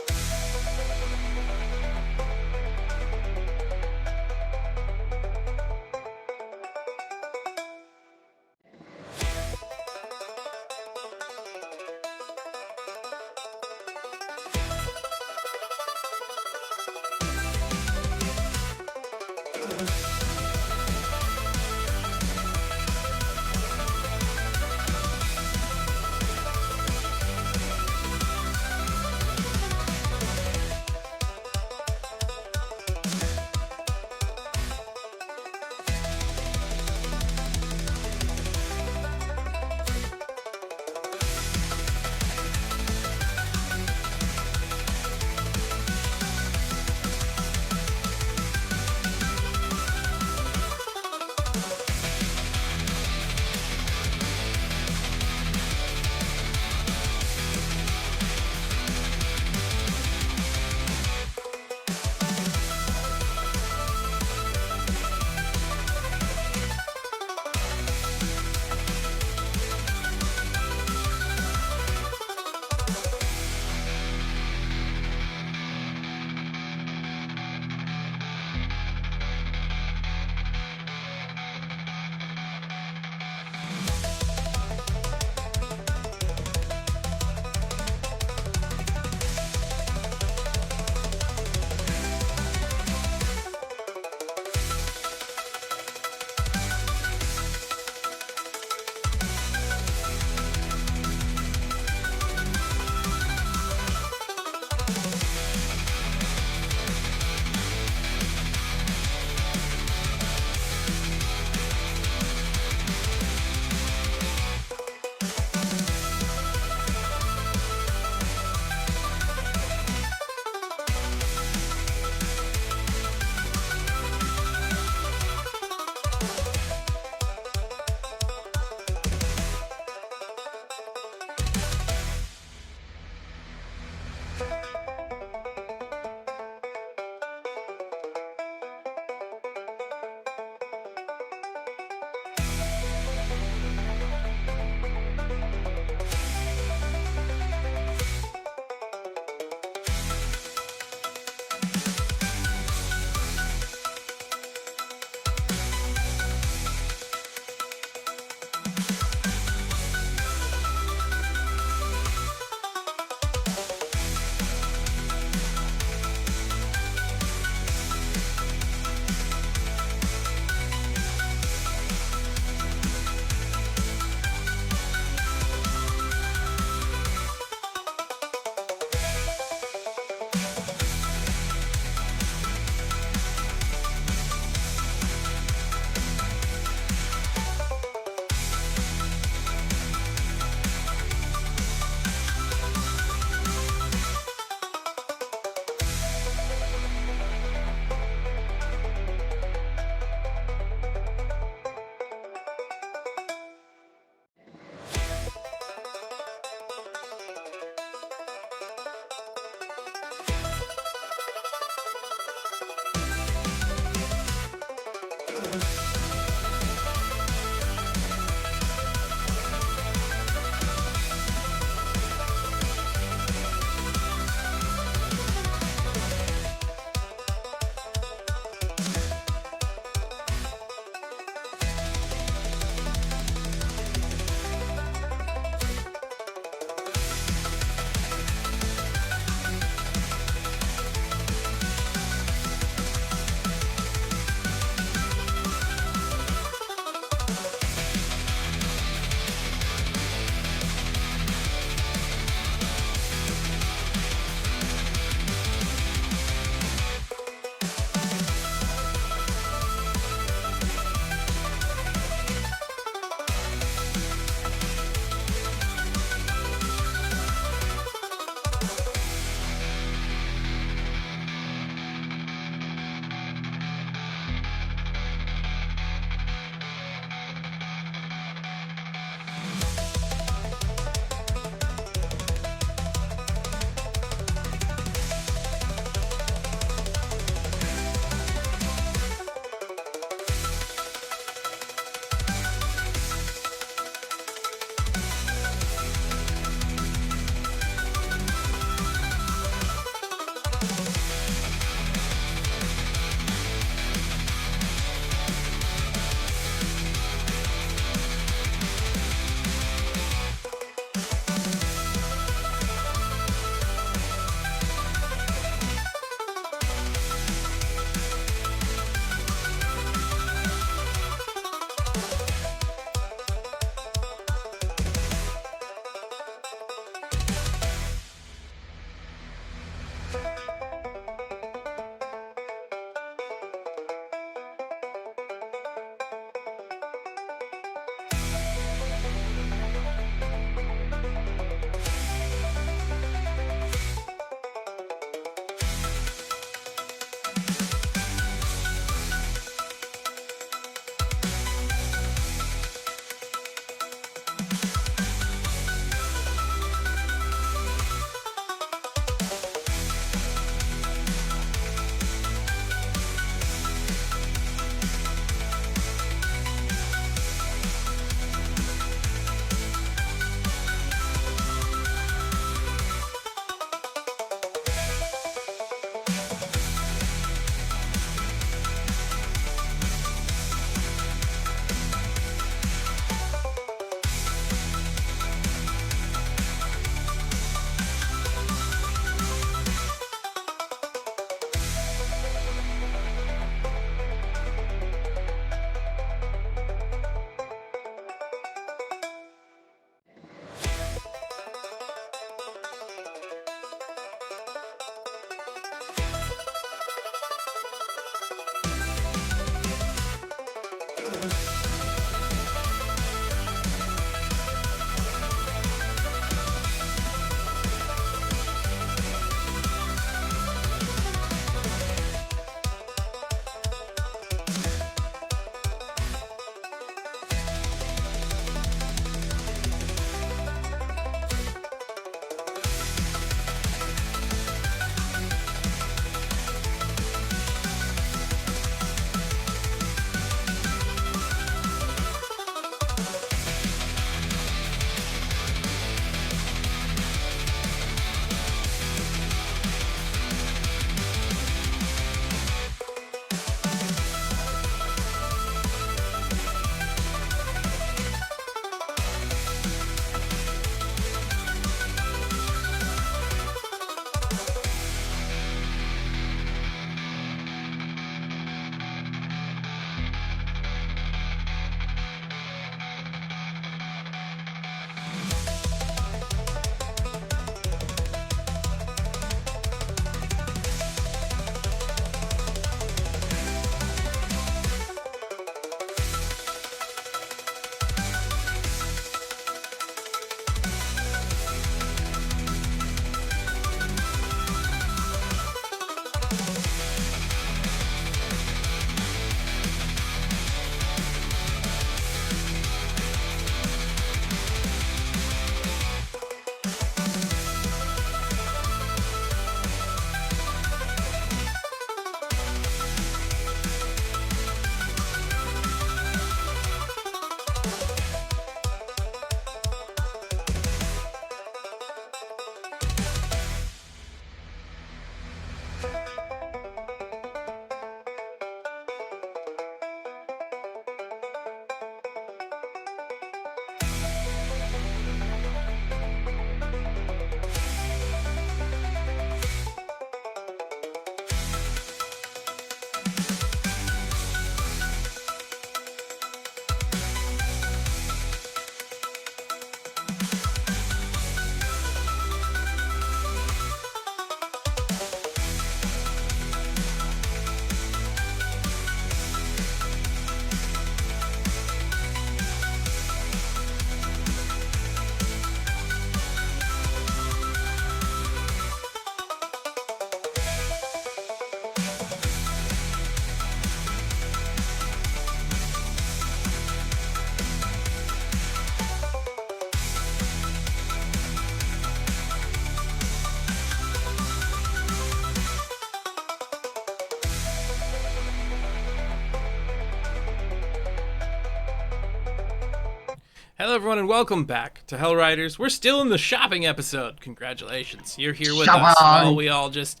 Hello, everyone, and welcome back to Hellriders. We're still in the shopping episode. Congratulations. You're here with us while we all just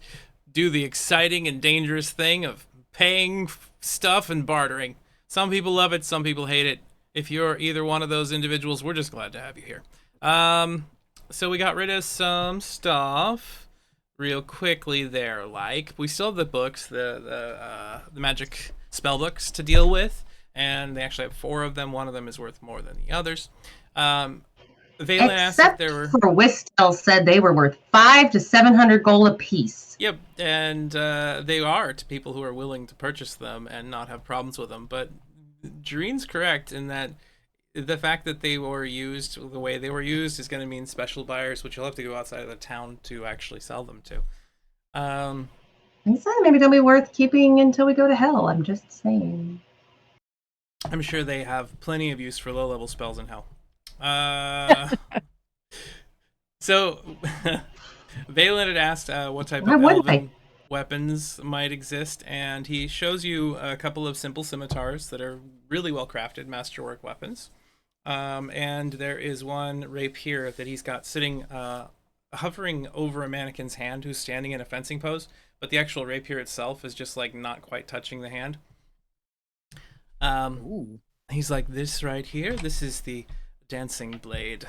do the exciting and dangerous thing of paying stuff and bartering. Some people love it, some people hate it. If you're either one of those individuals, we're just glad to have you here. So we got rid of some stuff real quickly there. Like, we still have the books, the magic spell books to deal with. And they actually have 4 of them. One of them is worth more than the others. Valen asked if there were... for Wistel said they were worth 500 to 700 gold apiece. Yep, and they are to people who are willing to purchase them and not have problems with them. But Jareen's correct in that the fact that they were used the way they were used is going to mean special buyers, which you'll have to go outside of the town to actually sell them to. I said maybe they'll be worth keeping until we go to hell. I'm just saying. I'm sure they have plenty of use for low-level spells in hell. So, Valen had asked what type of elven weapons might exist, and he shows you a couple of simple scimitars that are really well-crafted masterwork weapons. And there is one rapier that he's got sitting, hovering over a mannequin's hand who's standing in a fencing pose, but the actual rapier itself is just, like, not quite touching the hand. He's like, this right here, this is the dancing blade.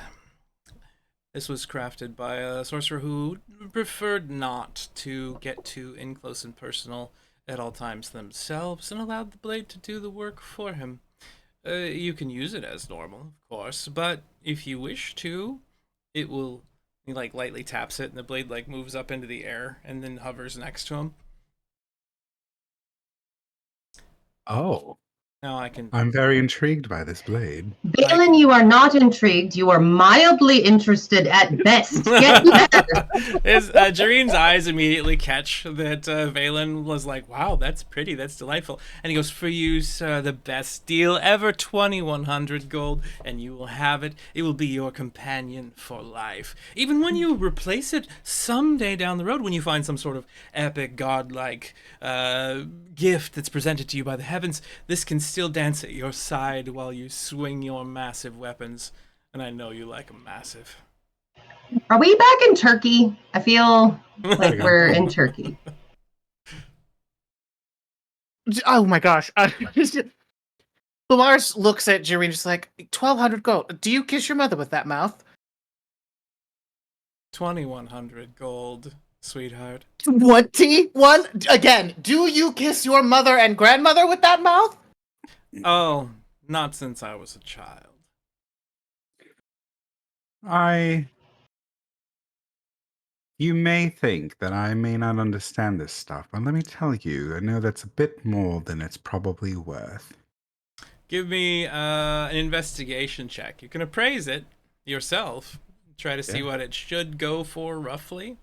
This was crafted by a sorcerer who preferred not to get too in close and personal at all times themselves and allowed the blade to do the work for him. You can use it as normal, of course, but if you wish to, it will... He, like, lightly taps it, and the blade, like, moves up into the air and then hovers next to him. Oh. Now I can. I'm very intrigued by this blade. Balin, you are not intrigued. You are mildly interested at best. Get better. Jareen's eyes immediately catch that Valen was like, wow, that's pretty, that's delightful. And he goes, for you, sir, the best deal ever, 2,100 gold, and you will have it. It will be your companion for life. Even when you replace it someday down the road, when you find some sort of epic, godlike gift that's presented to you by the heavens, this can still dance at your side while you swing your massive weapons. And I know you like them massive. Are we back in Turkey? I feel like we're in Turkey. Oh my gosh. Lamars looks at Jareen just like, 1,200 gold. Do you kiss your mother with that mouth? 2,100 gold, sweetheart. 21? Again, do you kiss your mother and grandmother with that mouth? Oh, not since I was a child. You may think that I may not understand this stuff, but let me tell you, I know that's a bit more than it's probably worth. Give me an investigation check. You can appraise it yourself. Try to see what it should go for roughly.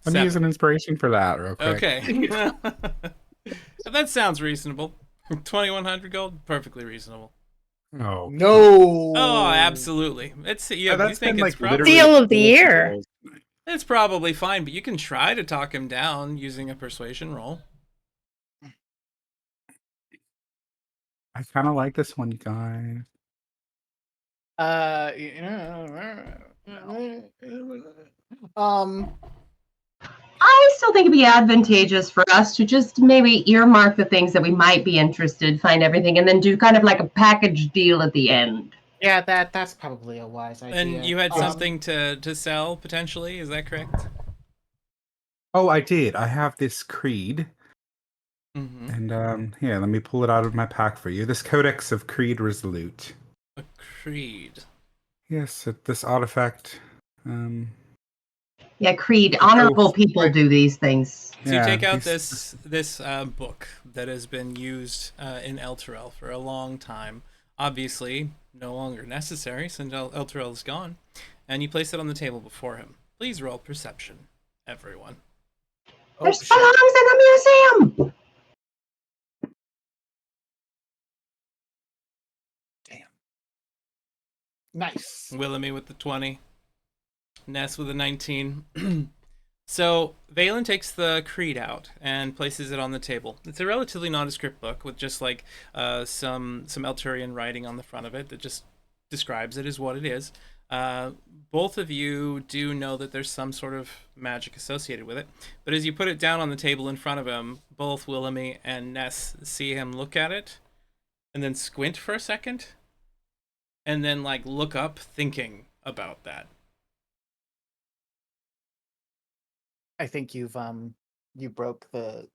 Let me use an inspiration for that real quick. Okay. That sounds reasonable. 2,100 gold, perfectly reasonable. Oh No. Oh, absolutely. It's you that's think been, it's like, probably literally Deal of the year. it's probably fine, but you can try to talk him down using a persuasion roll. I kind of like this one, guys. I still think it'd be advantageous for us to just maybe earmark the things that we might be interested, find everything, and then do kind of like a package deal at the end. Yeah, that's probably a wise idea. And you had something to sell potentially, is that correct? Oh, I did. I have this creed. Mm-hmm. And here, let me pull it out of my pack for you. This Codex of Creed Resolute. A creed. Yes, this artifact. Yeah, Creed. Honorable people do these things. So you take out these- this book that has been used in Elturel for a long time. Obviously, no longer necessary since Elturel is gone. And you place it on the table before him. Please roll perception, everyone. There's belongs in a museum. Nice. Willamy with the 20. Ness with a 19. So Valen takes the creed out and places it on the table. It's a relatively nondescript book with just like some Elturian writing on the front of it that just describes it as what it is. Both of you do know that there's some sort of magic associated with it, but as you put it down on the table in front of him, both Willamy and Ness see him look at it and then squint for a second and then like look up thinking about that. I think you broke the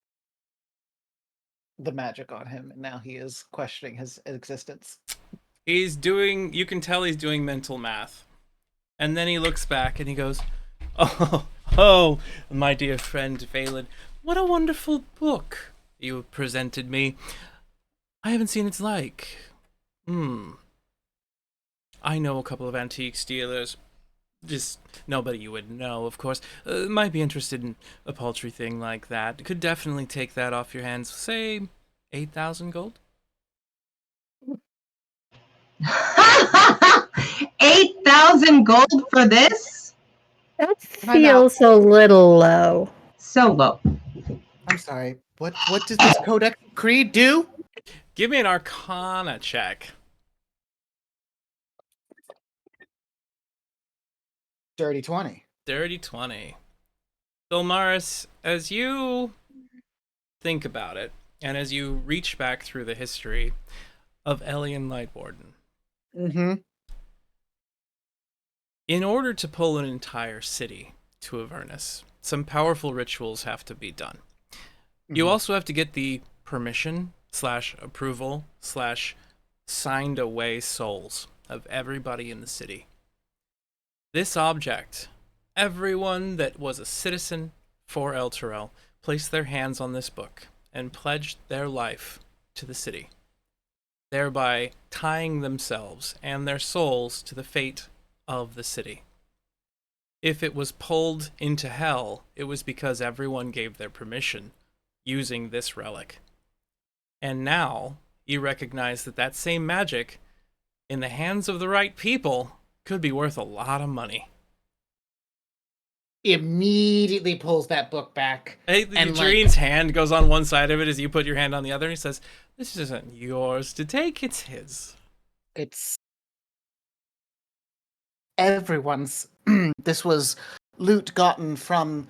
magic on him, and now he is questioning his existence. You can tell he's doing mental math. And then he looks back and he goes, oh, my dear friend Valen, what a wonderful book you have presented me. I haven't seen its like. I know a couple of antique dealers. Just nobody you would know, of course. Might be interested in a paltry thing like that. Could definitely take that off your hands. Say 8,000 gold? 8,000 gold for this? That feels a little low. So low. I'm sorry. What does this Codex Creed do? Give me an Arcana check. Dirty 20. Dirty 20. Dolmaris, as you think about it, and as you reach back through the history of Elian Lightwarden, in order to pull an entire city to Avernus, some powerful rituals have to be done. You also have to get the permission / approval / signed away souls of everybody in the city. This object, everyone that was a citizen for Elturel placed their hands on this book and pledged their life to the city, thereby tying themselves and their souls to the fate of the city. If it was pulled into hell, it was because everyone gave their permission using this relic. And now you recognize that that same magic, in the hands of the right people, could be worth a lot of money. Immediately pulls that book back. Hey, And, Jareen's hand goes on one side of it as you put your hand on the other, and he says, "This isn't yours to take, it's his." It's everyone's. This was loot gotten from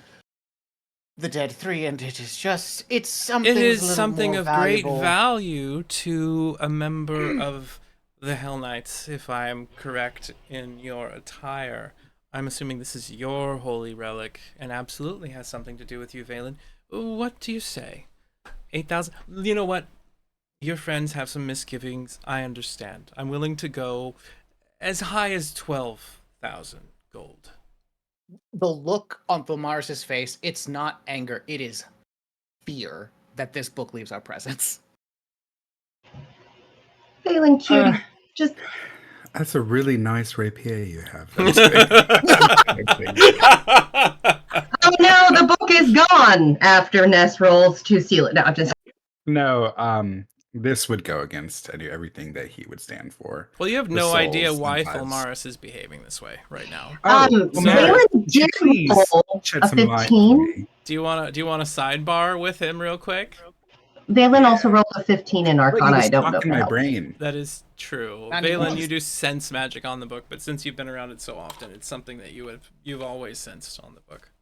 the Dead Three, and it is just, it's something. It a is little something more of valuable. great value to a member of the Hell Knights, if I am correct in your attire. I'm assuming this is your holy relic, and absolutely has something to do with you, Valen. What do you say? 8,000? You know what? Your friends have some misgivings. I understand. I'm willing to go as high as 12,000 gold. The look on Vilmaris's face, it's not anger, it is fear that this book leaves our presence. Feeling cutie. Just That's a really nice rapier you have. oh no, the book is gone after Ness rolls to seal it. No, I'm just No, this would go against everything that he would stand for. Well, you have The no idea souls why and lives. Thulmaris is behaving this way right now. Valen did please roll shed a some light 15. for me. Do you want to sidebar with him real quick? Valen Yeah. also rolled a 15 in But Arcana. he was I don't know. talking if my that helps. brain. That is true. And Valen, he's- you do sense magic on the book, but since you've been around it so often, it's something that you've always sensed on the book.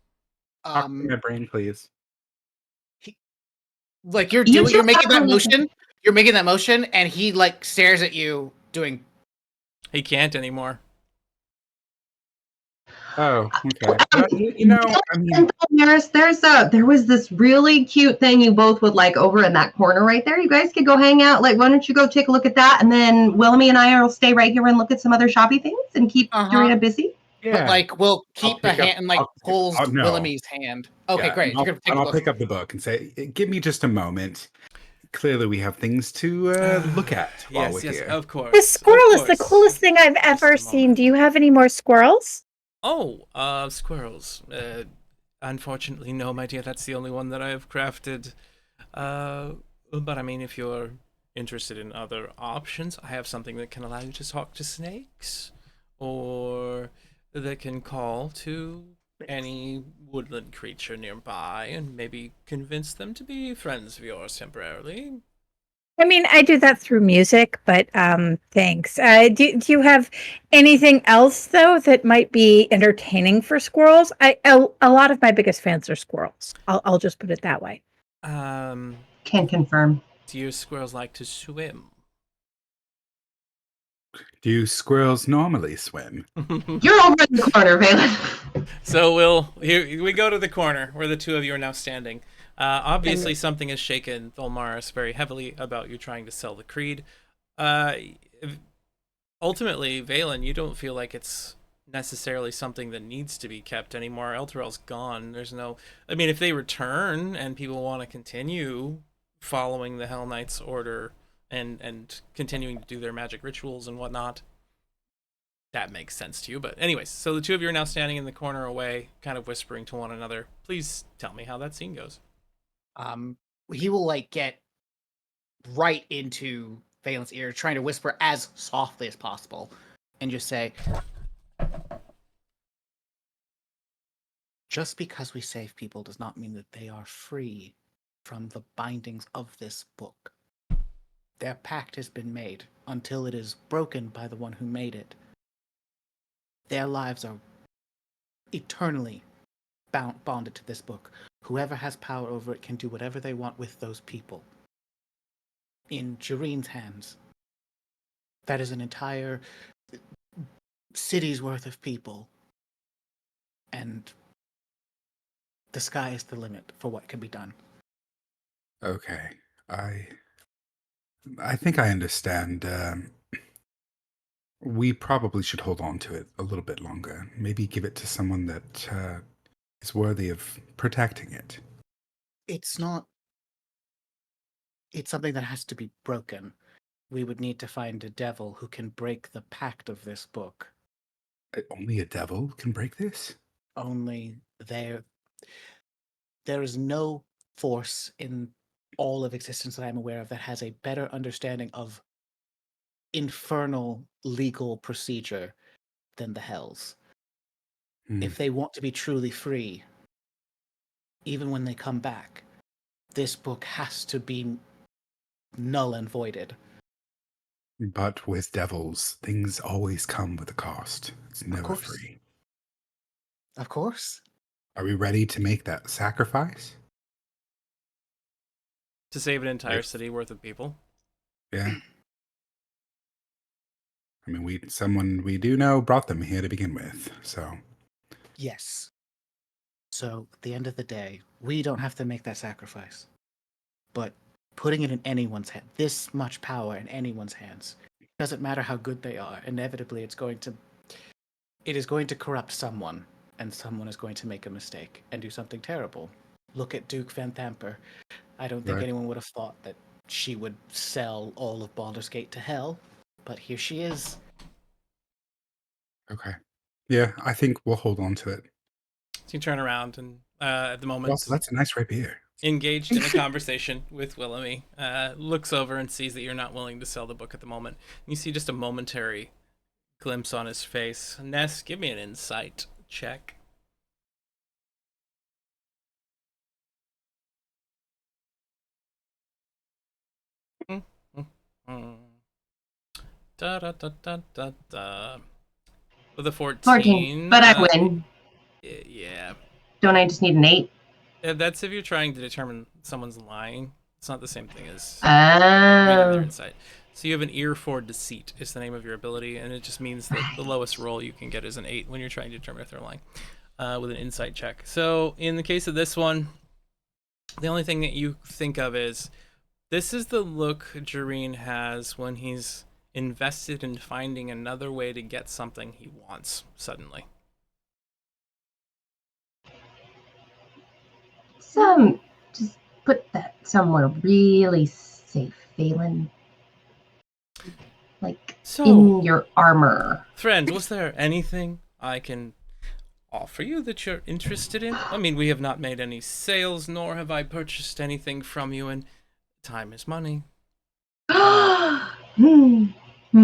Talk to my brain, please. Like you're You just making that have to- motion. You're making that motion, and he like stares at you, doing. He can't anymore. Oh, okay. Well, you know, I mean, And Maris, there was this really cute thing you both would like over in that corner right there. You guys could go hang out. Like, why don't you go take a look at that, and then Wilhelmy and I will stay right here and look at some other shoppy things and keep Dorina busy. yeah. But like we'll keep the pick up- hand, and like I'll- pulls oh, no. Wilhelmy's hand. Okay, Yeah, great. I'll, You're gonna take a I'll look. pick up the book and say, "Give me just a moment." Clearly, we have things to look at while we're yes, here. of course. The squirrel of is the course. coolest thing I've Just ever a seen. moment. Do you have any more squirrels? Oh, squirrels. Unfortunately, no, my dear. That's the only one that I have crafted. But I mean, if you're interested in other options, I have something that can allow you to talk to snakes, or that can call to any woodland creature nearby and maybe convince them to be friends of yours temporarily. I mean, I do that through music, but thanks. Do you have anything else though that might be entertaining for squirrels? A lot of my biggest fans are squirrels. I'll just put it that way. Can confirm. Do your squirrels like to swim? Do squirrels normally swim? You're over in the corner, Valen. So here we go to the corner where the two of you are now standing. Obviously, something has shaken Thulmaris very heavily about you trying to sell the creed. Ultimately, Valen, you don't feel like it's necessarily something that needs to be kept anymore. Elturel's gone. There's no... I mean, if they return and people want to continue following the Hell Knights order and continuing to do their magic rituals and whatnot, that makes sense to you. But anyways, so the two of you are now standing in the corner away, kind of whispering to one another. Please tell me how that scene goes. He will like get right into Valen's ear, trying to whisper as softly as possible, and just say, "Just because we save people does not mean that they are free from the bindings of this book. Their pact has been made until it is broken by the one who made it. Their lives are eternally bonded to this book. Whoever has power over it can do whatever they want with those people. In Jareen's hands, that is an entire city's worth of people. And the sky is the limit for what can be done." Okay, I think I understand. We probably should hold on to it a little bit longer. Maybe give it to someone that is worthy of protecting it. It's not. It's something that has to be broken. We would need to find a devil who can break the pact of this book. Only a devil can break this? Only there is no force in all of existence that I'm aware of that has a better understanding of infernal legal procedure than the Hells. If they want to be truly free, even when they come back, this book has to be null and voided. But with devils, things always come with a cost. It's never course. free. Of course. Are we ready to make that sacrifice? To save an entire If- city worth of people. Yeah. I mean, someone we do know brought them here to begin with, so. Yes. So, at the end of the day, we don't have to make that sacrifice. But putting it in anyone's hand, this much power in anyone's hands, doesn't matter how good they are. Inevitably, it is going to corrupt someone, and someone is going to make a mistake and do something terrible. Look at Duke Van Thamper. I don't think Right. anyone would have thought that she would sell all of Baldur's Gate to hell, but here she is. Okay. Yeah, I think we'll hold on to it. So you turn around and at the moment, Also, that's a nice rapier. engaged in a conversation with Willamy, looks over and sees that you're not willing to sell the book at the moment. You see just a momentary glimpse on his face. Ness, give me an insight check. Da da da da da da. With a 14. 14, but I win. Yeah. Don't I just need an 8? That's if you're trying to determine someone's lying. It's not the same thing as reading their insight. So you have an ear for deceit is the name of your ability, and it just means that the lowest roll you can get is an 8 when you're trying to determine if they're lying with an insight check. So in the case of this one, the only thing that you think of is this is the look Jareen has when he's invested in finding another way to get something he wants suddenly. Just put that somewhere really safe, Phelan. Like So, in your armor. friend, was there anything I can offer you that you're interested in? I mean, we have not made any sales, nor have I purchased anything from you, and time is money.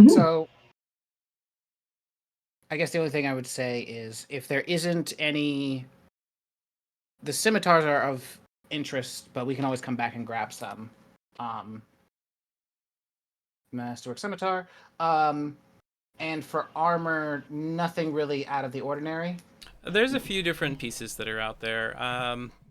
So, I guess the only thing I would say is if there isn't any. The scimitars are of interest, but we can always come back and grab some. Masterwork scimitar. And for armor, nothing really out of the ordinary. There's a few different pieces that are out there.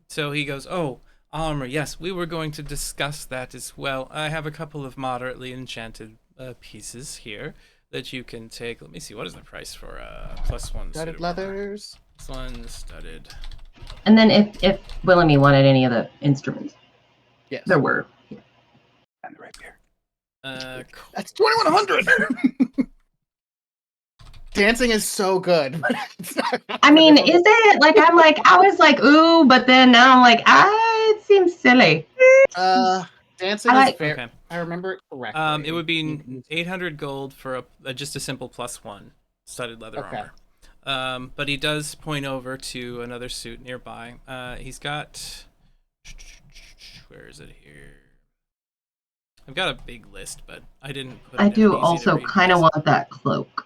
So he goes, oh, armor, yes, we were going to discuss that as well. I have a couple of moderately enchanted pieces here that you can take. Let me see, what is the price for +1 Studded leathers. +1 studded. And then if Willamy wanted any of the instruments, Yes. there were. And the rapier. Cool. That's 2,100. Dancing is so good. I mean, is it? Like, I was like, ooh, but then now I'm like, it seems silly. Dancing is fair. Okay. I remember it correctly. It would be 800 gold for just a simple +1 studded leather armor. But he does point over to another suit nearby. He's got, where is it here? I've got a big list, but I didn't put it I in do an easy also to read kind of place. want that cloak.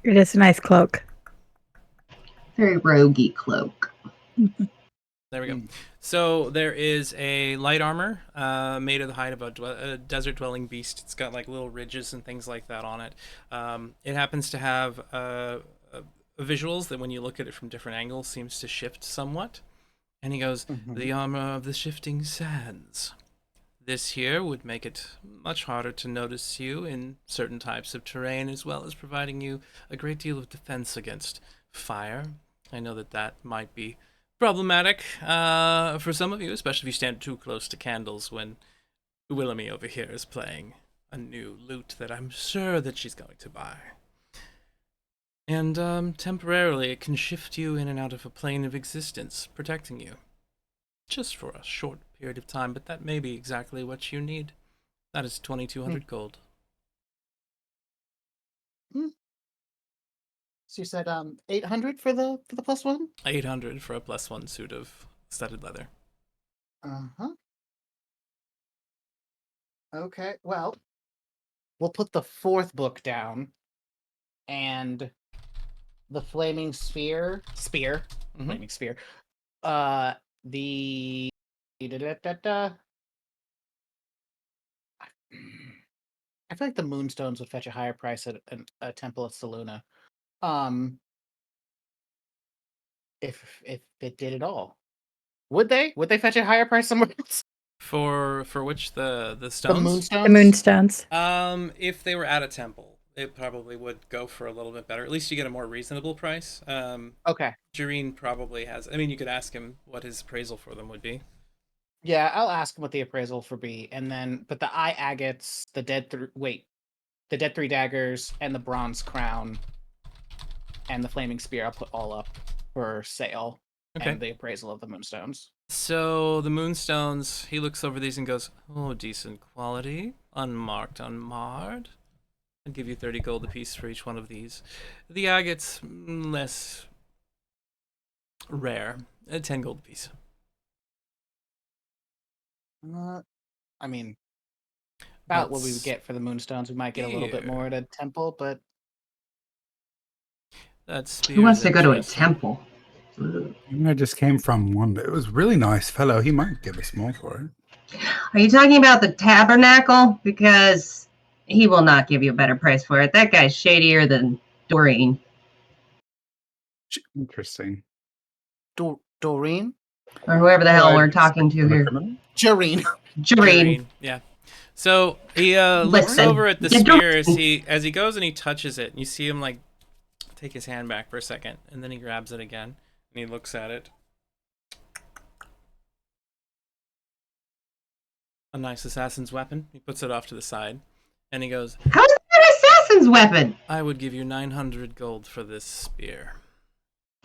It is a nice cloak. Very roguey cloak. There we go. So there is a light armor made of the hide of a desert-dwelling beast. It's got like little ridges and things like that on it. It happens to have visuals that when you look at it from different angles seems to shift somewhat. And he goes, the armor of the shifting sands. This here would make it much harder to notice you in certain types of terrain, as well as providing you a great deal of defense against fire. I know that might be problematic for some of you, especially if you stand too close to candles when Willamy over here is playing a new lute that I'm sure that she's going to buy. And temporarily it can shift you in and out of a plane of existence, protecting you. just for a short period of time, but that may be exactly what you need. That is 2,200 gold. So you said 800 for the +1? 800 for a +1 suit of studded leather. Uh-huh. Okay, well, we'll put the 4th book down, and the flaming flaming spear. The I feel like the moonstones would fetch a higher price at a temple at Saluna. If it did at all. Would they? Would they fetch a higher price somewhere else? For which the The stones? moonstones? The moonstones. If they were at a temple, it probably would go for a little bit better. At least you get a more reasonable price. Okay. Jareen probably has. I mean, you could ask him what his appraisal for them would be. Yeah, I'll ask him what the appraisal for be, and then but the eye agates, the dead 3 daggers, and the bronze crown, and the flaming spear, I'll put all up for sale. Okay. And the appraisal of the moonstones. So the moonstones, he looks over these and goes, "Oh, decent quality, unmarked, unmarred. I'd give you 30 gold apiece for each one of these. The agates, less rare, 10 gold apiece." I mean, about what we would That's- get for the moonstones. We might get a little bit Yeah. more at a temple, but That's Who wants to go to a temple? Ugh. I just came from one. It was a really nice fellow. He might give us more for it. Are you talking about the tabernacle? Because he will not give you a better price for it. That guy's shadier than Doreen. Interesting. Doreen? Or whoever the hell Right. we're talking to here. Jareen. Jareen. Yeah. So he looks Listen, over at the you don't- spear as he goes and he touches it, and you see him like take his hand back for a second, and then he grabs it again and he looks at it. A nice assassin's weapon. He puts it off to the side, and he goes, How is that an assassin's weapon? "I would give you 900 gold for this spear."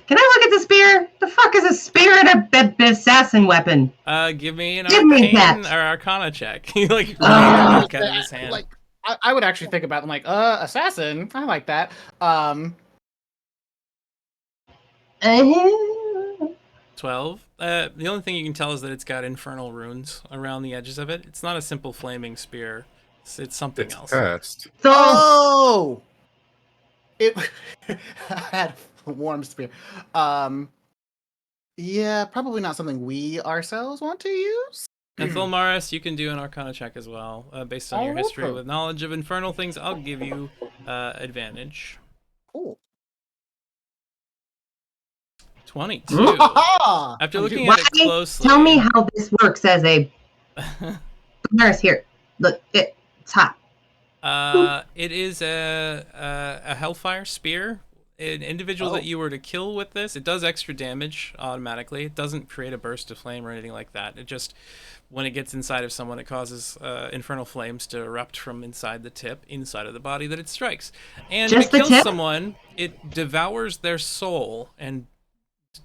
Can I look at the spear? The fuck is a spear and a assassin weapon? Give me an Give me arcane that. or arcana check. He like really Oh. look out of his hand. Like, I would actually think about them like, assassin. I like that. 12. The only thing you can tell is that it's got infernal runes around the edges of it. It's not a simple flaming spear. It's something It's else. cursed. So, Oh! It had a warm spear. Yeah, probably not something we ourselves want to use. And Thulmaris, you can do an arcana check as well. Based on your Oh. history with knowledge of infernal things, I'll give you advantage. Cool. 22. Ah! After looking why? at it closely. Tell me how this works as a nurse here. Look, it's hot. It is a Hellfire spear. An individual that you were to kill with this, it does extra damage automatically. It doesn't create a burst of flame or anything like that. It just, when it gets inside of someone, it causes infernal flames to erupt from inside the tip, inside of the body that it strikes. And Just when the it kills tip? someone, it devours their soul and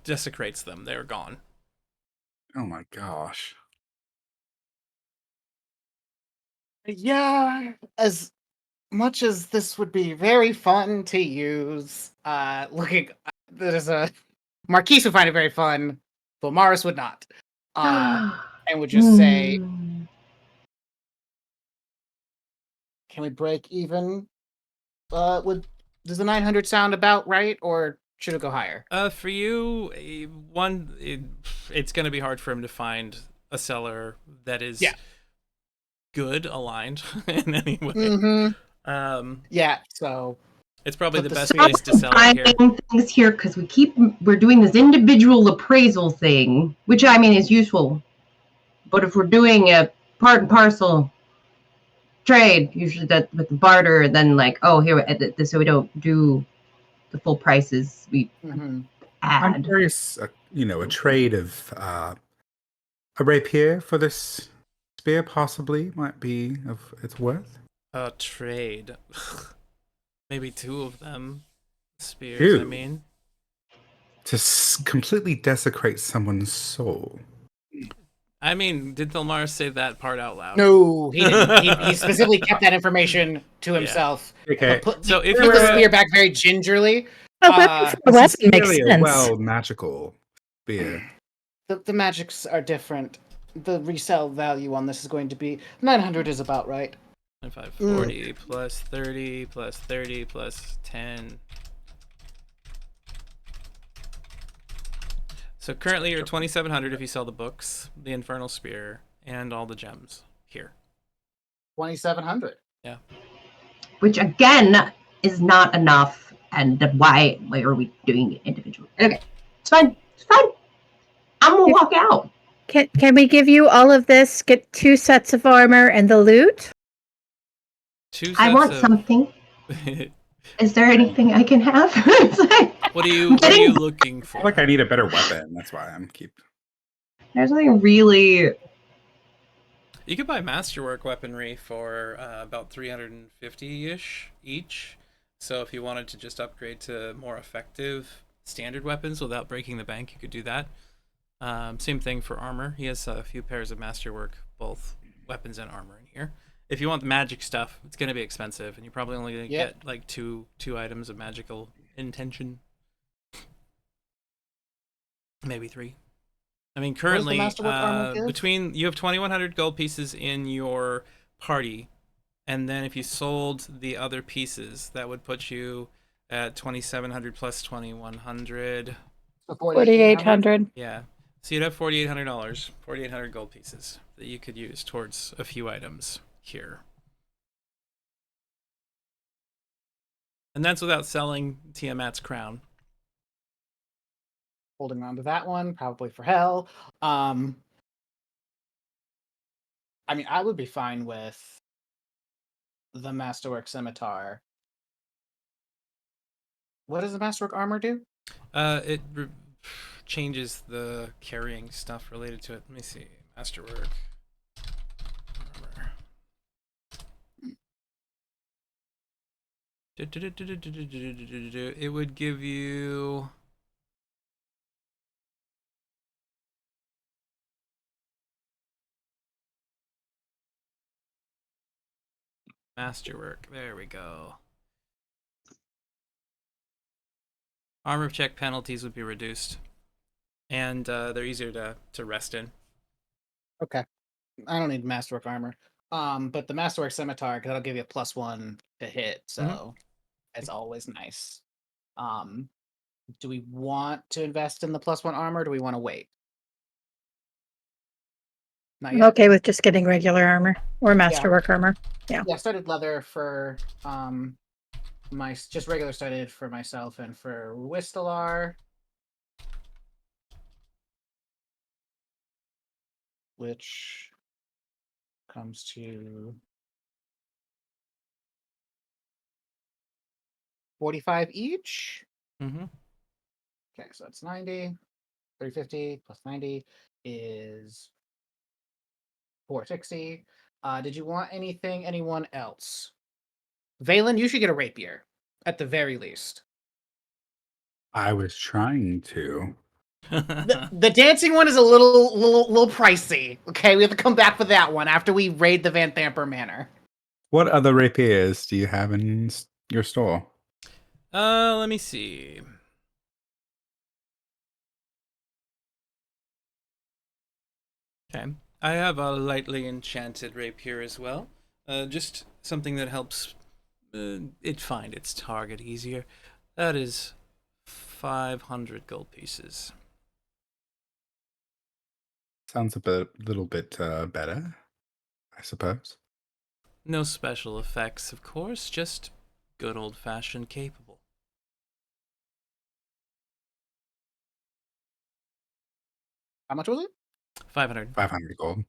desecrates them. They're gone. Oh my gosh. Yeah, as much as this would be very fun to use, there's a Marquise would find it very fun, but Morris would not. And would just say, Hmm. "Can we break even?" Does the 900 sound about right, or should it go higher? For you, it's going to be hard for him to find a seller that is good aligned in any way. Mm-hmm. Yeah, so It's probably But the the best sale- place to sell it here. Finding things here because we're doing this individual appraisal thing, which I mean is useful. But if we're doing a part and parcel trade, usually that with the barter, then like, oh, here, so we don't do the full prices, we mhm. I'm add. curious, a trade of a rapier for this spear possibly might be of its worth. A trade. Maybe 2 of them. Spears, I Two? mean. To completely desecrate someone's soul. I mean, did Thelmar say that part out loud? No, he didn't. He specifically kept that information to himself. Okay. So if Put you the were spear back very gingerly. A weapon for a This weapon is makes clearly a sense. well magical spear. The magics are different. The resale value on this is going to be 900 is about right. 540 plus 30 plus 30 plus 10. So currently you're 2,700 if you sell the books, the Infernal Spear, and all the gems here. 2,700. Yeah. Which again is not enough. And why are we doing it individually? Okay, it's fine. It's fine. I'm gonna walk out. Can we give you all of this? Get 2 sets of armor and the loot? 2 sets I want of... something. Is there anything I can have? What are you looking I for? feel like I need a better weapon. That's why I'm keep. There's something really. You could buy masterwork weaponry for about 350-ish each. So if you wanted to just upgrade to more effective standard weapons without breaking the bank, you could do that. Same thing for armor. He has a few pairs of masterwork, both weapons and armor in here. If you want the magic stuff, it's going to be expensive, and you're probably only going to get like two items of magical intention. Maybe 3. I mean, currently, between you have 2,100 gold pieces in your party, and then if you sold the other pieces, that would put you at 2,700 plus 2,100. 4,800. Yeah, so you'd have $4,800, 4,800 gold pieces that you could use towards a few items here, and that's without selling Tiamat's crown. Holding on to that one, probably for hell. I mean, I would be fine with the Masterwork Scimitar. What does the Masterwork Armor do? It changes the carrying stuff related to it. Let me see. Masterwork armor. It would give you... Masterwork. There we go. Armor check penalties would be reduced, and they're easier to rest in. Okay, I don't need Masterwork Armor. But the Masterwork Scimitar, because that'll give you a +1 to hit, so it's always nice. Do we want to invest in the +1 armor? Or do we want to wait? Not I'm yet. okay with just getting regular armor or masterwork armor. Yeah. Yeah, studded leather for my just regular studded for myself and for Wistelar. Which comes to 45 each. Mm-hmm. Okay, so that's 90. 350 plus 90 is 460. Did you want anyone else? Valen, you should get a rapier, at the very least. I was trying to. The dancing one is a little pricey. Okay, we have to come back for that one after we raid the Van Thamper Manor. What other rapiers do you have in your store? Let me see. Okay, I have a lightly enchanted rapier as well. Just something that helps it find its target easier. That is 500 gold pieces. Sounds little bit better, I suppose. No special effects, of course, just good old-fashioned capable. How much was it? 500. 500 gold.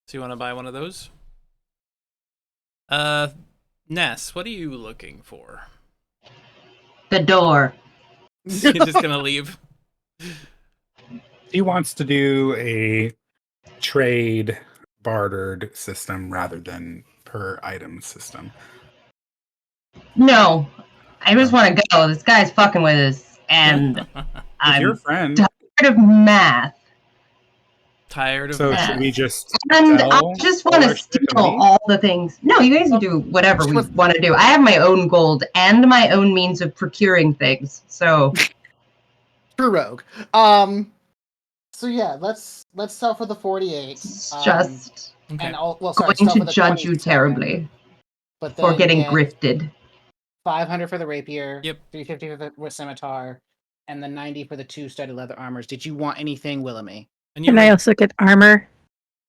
So you want to buy one of those? Ness, what are you looking for? The door. You're just gonna leave? He wants to do a trade bartered system rather than per item system. No, I just want to go. This guy's fucking with us, and If your I'm friend, tired of math. Tired of So math. should we just And I sell just all want our to shit steal and leave? all the things. No, you guys can do whatever we want to do. I have my own gold and my own means of procuring things. So True rogue. So yeah, let's sell for the 48. it's just Okay. And sell going for to the judge you 27, terribly but for then getting get grifted. 500 for the rapier. Yep. 350 for the scimitar, and then 90 for the 2 studded leather armors. Did you want anything, Willamy? And you Can I also get armor?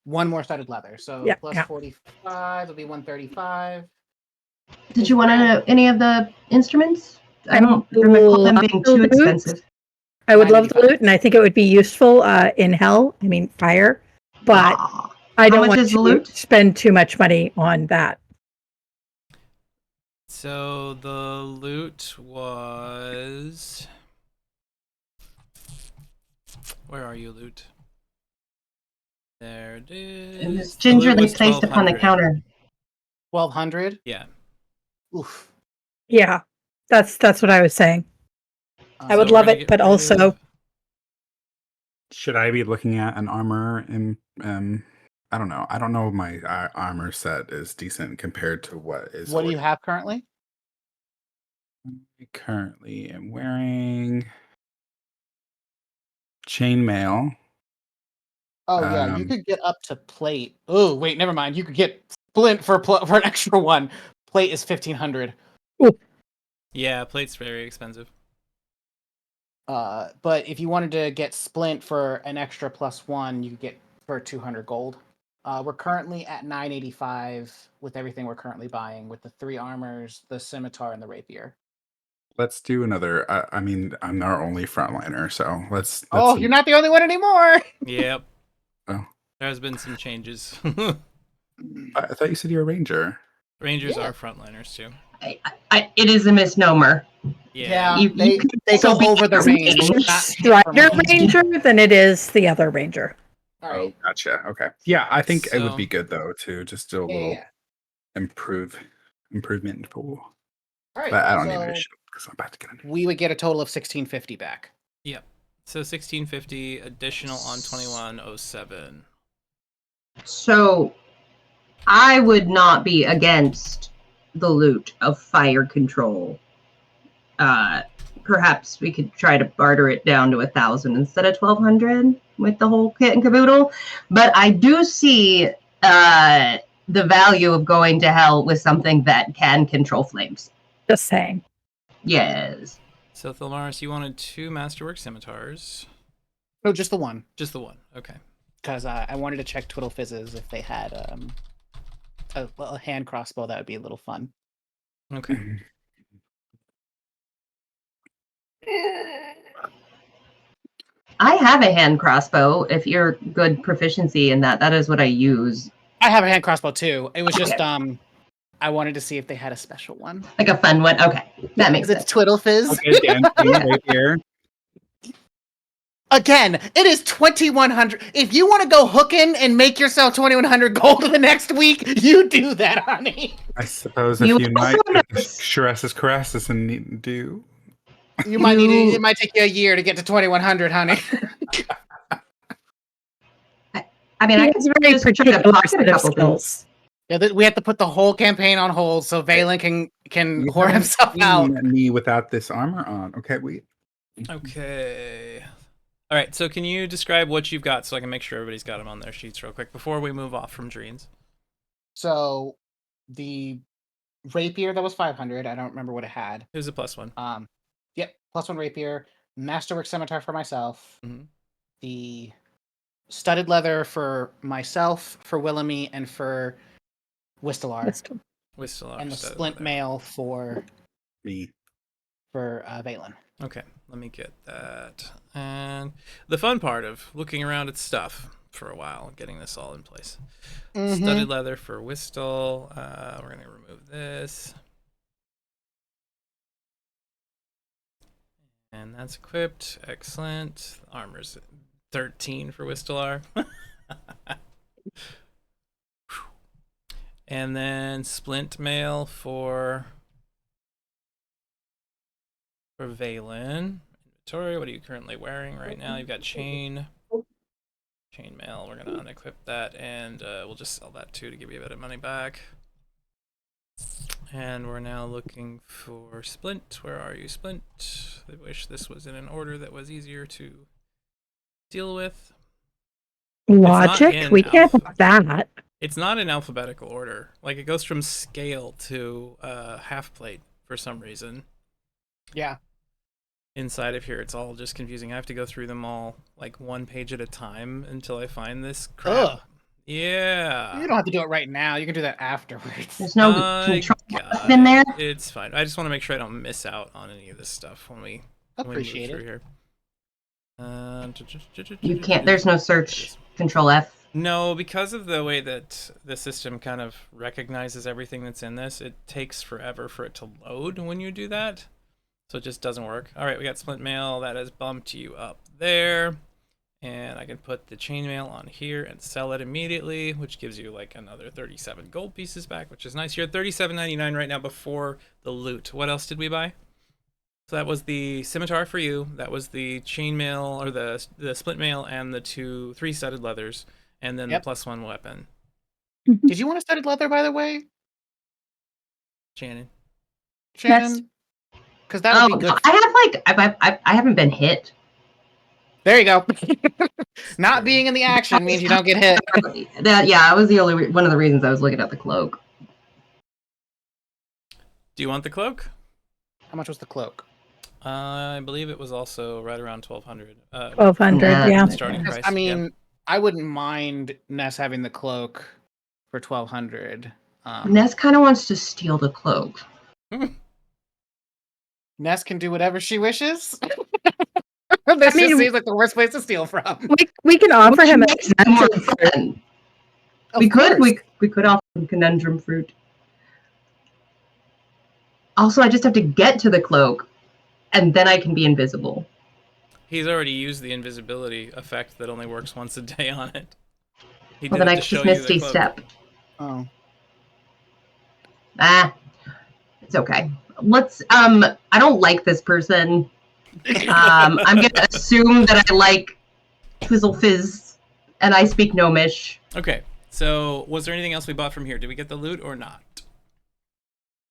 1 more studded leather, so Yeah, plus yeah. 45 will be 135. Did you want to know any of the instruments? I don't I'd recall them love being the too loot. expensive. I would love the 985. loot, and I think it would be useful in hell. I mean, fire. But Ah. I How don't much want is the to loot? spend too much money on that. So the loot was. Where are you, loot? There it is. It was The loot gingerly was placed upon the 1200. counter. 1200. Yeah. Oof. Yeah, that's what I was saying. I would So we're love gonna it, get but rid also of- Should I be looking at an armor? And I don't know. I don't know if my armor set is decent compared to what is. What do you have currently? I currently am wearing chainmail. Oh yeah, you could get up to plate. Oh wait, never mind. You could get splint for an extra one. Plate is 1500. Yeah, plate's very expensive. But if you wanted to get splint for an extra +1, you could get for 200 gold. We're currently at 985 with everything we're currently buying, with the 3 armors, the scimitar, and the rapier. Let's do another. I mean, I'm our only frontliner, so let's. Oh, you're not the only one anymore. Yep. Oh. There's been some changes. I thought you said you're a ranger. Rangers Yeah. are frontliners too. It is a misnomer. Yeah, You- they so go over the because range. it's not hit Strider from- Ranger than it is the other Ranger. All Oh, right. gotcha. Okay. Yeah, I think it would So- be good though to just do a Yeah, little yeah. improvement pool. All right. But I don't need so an issue because I'm about to get in. we would get a total of 1650 back. Yep. So 1650 additional on 2107. So I would not be against the loot of fire control. Perhaps we could try to barter it down to 1,000 instead of 1,200 with the whole kit and caboodle. But I do see the value of going to hell with something that can control flames. Just saying. Yes. So Thilmaris, you wanted 2 masterwork scimitars. No, just the one, Just the one. Okay. because I wanted to check Twiddle Fizzes if they had a hand crossbow. That would be a little fun. Okay. I have a hand crossbow. If you're good proficiency in that, that is what I use. I have a hand crossbow too. It was just Okay. I wanted to see if they had a special one. Like a fun one. Okay. That makes Because sense. it's Twiddle Fizz. Okay, dancing right here. Again, it is 2,100. If you want to go hooking and make yourself 2,100 gold the next week, you do that, honey. I suppose You if you might also notice- caresses and need to do. You might need You- it might take you a year to get to 2,100, honey. I mean, I It's can very just try to particular pocket set a of couple things. skills. Yeah, we have to put the whole campaign on hold so Valen can You whore haven't himself seen out. me without this armor on. Okay, wait. Okay. All right. So can you describe what you've got so I can make sure everybody's got them on their sheets real quick before we move off from dreams? So the rapier that was 500, I don't remember what it had. Who's a +1? Yep, +1 rapier, masterwork scimitar for myself. Mhm. The studded leather for myself, for Willamy, and for Wistelar. Whistler. And the splint mail for Me. Valen. Okay, let me get that. And the fun part of looking around at stuff for a while and getting this all in place. Studded leather for Whistle. We're going to remove this. And that's equipped. Excellent. Armor's 13 for Whistler. And then splint mail for Valen. Inventory, what are you currently wearing right now? You've got chain. Chainmail, we're gonna unequip that, and we'll just sell that too to give you a bit of money back. And we're now looking for Splint. Where are you, Splint? I wish this was in an order that was easier to deal with. Logic? We can't have that. It's not in alphabetical order. Like, it goes from scale to half plate for some reason. Yeah. Inside of here, it's all just confusing. I have to go through them all, like, one page at a time until I find this crap. Ugh. Yeah. You don't have to do it right now. You can do that afterwards. There's no control in there. It's fine. I just want to make sure I don't miss out on any of this stuff when we Appreciate move through it. here. You can't. There's no search. Control F. No, because of the way that the system kind of recognizes everything that's in this, it takes forever for it to load when you do that. So it just doesn't work. All right, we got Splint Mail. That has bumped you up there. And I can put the chainmail on here and sell it immediately, which gives you like another 37 gold pieces back, which is nice. You're at $37.99 right now before the loot. What else did we buy? So that was the scimitar for you. That was the chainmail, or the Splint Mail, and the 3 studded leathers, and then the +1 weapon. Did you want a studded leather, by the way, Shannon? Because that would be good. I haven't been hit. There you go. Not being in the action means you don't get hit. That was the only one of the reasons I was looking at the cloak. Do you want the cloak? How much was the cloak? I believe it was also right around 1,200. 1,200, yeah. Starting price. I mean, I wouldn't mind Ness having the cloak for 1,200. Ness kind of wants to steal the cloak. Ness can do whatever she wishes. This just seems like the worst place to steal from. We can offer him more fun. We could offer him conundrum fruit. Also, I just have to get to the cloak, and then I can be invisible. He's already used the invisibility effect that only works once a day on it. Well, then I just Misty Step. Oh. It's okay. Let's. I don't like this person. I'm gonna assume that I like Twizzle Fizz, and I speak Gnomish. Okay. So, was there anything else we bought from here? Did we get the loot or not?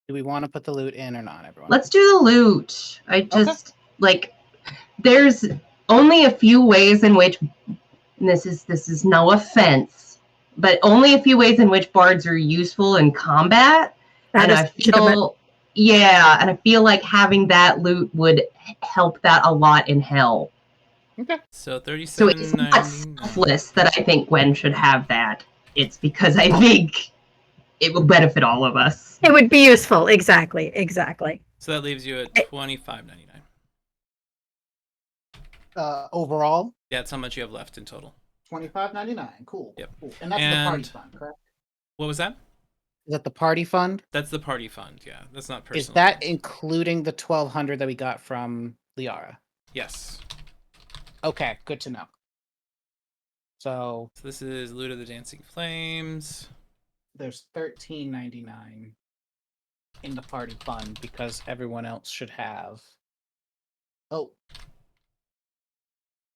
Do we want to put the loot in or not, everyone? Let's do the loot. I just there's only a few ways in which this is no offense, but only a few ways in which bards are useful in combat. And I feel like having that loot would help that a lot in hell. Okay. So $37.99. So it's not selfless that I think Gwen should have that. It's because I think it will benefit all of us. It would be useful. Exactly. So that leaves you at $25.99. Overall? Yeah, that's how much you have left in total. $25.99. Cool. Yep. Cool. And that's the party fund, correct? What was that? Is that the party fund? That's the party fund, yeah. That's not personal. Is that including the 1,200 that we got from Liara? Yes. Okay, good to know. So this is Loot of the Dancing Flames. There's $13.99 in the party fund because everyone else should have. Oh.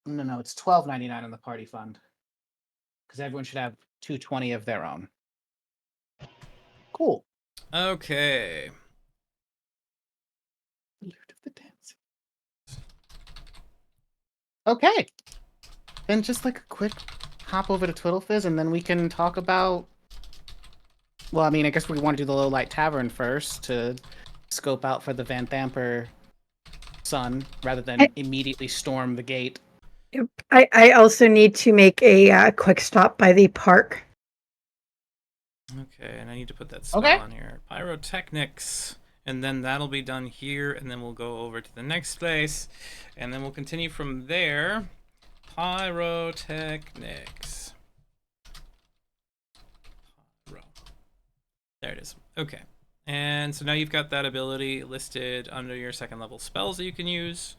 No, it's $12.99 in the party fund. Because everyone should have $2.20 of their own. Cool. Okay. Loot of the Dancing. Okay. Then just like a quick hop over to Twiddlefizz and then we can talk about. Well, I mean, I guess we want to do the Low Light Tavern first to scope out for the Van Thamper son rather than immediately storm the gate. I also need to make a quick stop by the park. Okay, and I need to put that spell on here. Pyrotechnics. And then that'll be done here, and then we'll go over to the next place, and then we'll continue from there. Pyrotechnics. There it is. Okay. And so now you've got that ability listed under your second level spells that you can use.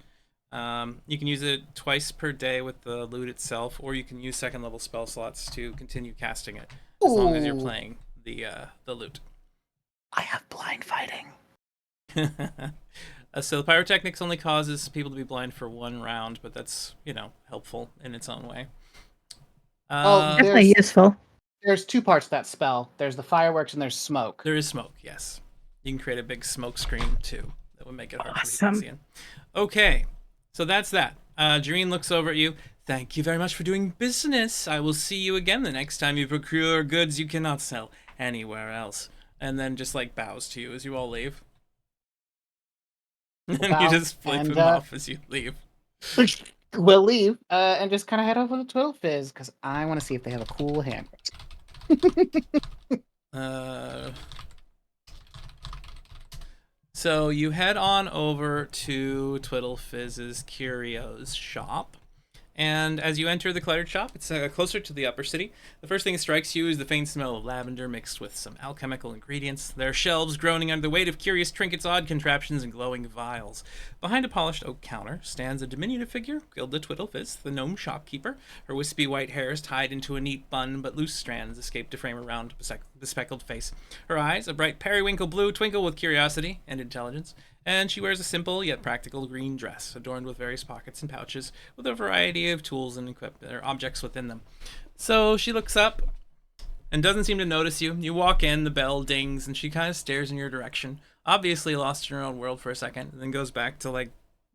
You can use it twice per day with the loot itself, or you can use second level spell slots to continue casting it as long as you're playing the loot. I have blind fighting. So the pyrotechnics only causes people to be blind for 1 round, but that's, helpful in its own way. Definitely useful. There's two parts to that spell. There's the fireworks and there's smoke. There is smoke, yes. You can create a big smoke screen, too. That would make it hard for people to Awesome. see it. Okay, so that's that. Jareen looks over at you. Thank you very much for doing business. I will see you again the next time you procure goods you cannot sell anywhere else. And then just, like, bows to you as you all leave. And you bow, just flip and, him off as you leave. We'll leave and just kind of head over to Twiddle Fizz because I want to see if they have a cool hand. So you head on over to Twiddle Fizz's Curios shop. And as you enter the cluttered shop, it's closer to the upper city. The first thing that strikes you is the faint smell of lavender mixed with some alchemical ingredients. There are shelves groaning under the weight of curious trinkets, odd contraptions, and glowing vials. Behind a polished oak counter stands a diminutive figure, Gilda Twiddlefizz, the gnome shopkeeper. Her wispy white hair is tied into a neat bun, but loose strands escape to frame a round, bespectacled face. Her eyes, a bright periwinkle blue, twinkle with curiosity and intelligence. And she wears a simple yet practical green dress, adorned with various pockets and pouches, with a variety of tools and objects within them. So she looks up and doesn't seem to notice you. You walk in, the bell dings, and she kind of stares in your direction, obviously lost in her own world for a second, and then goes back to, like,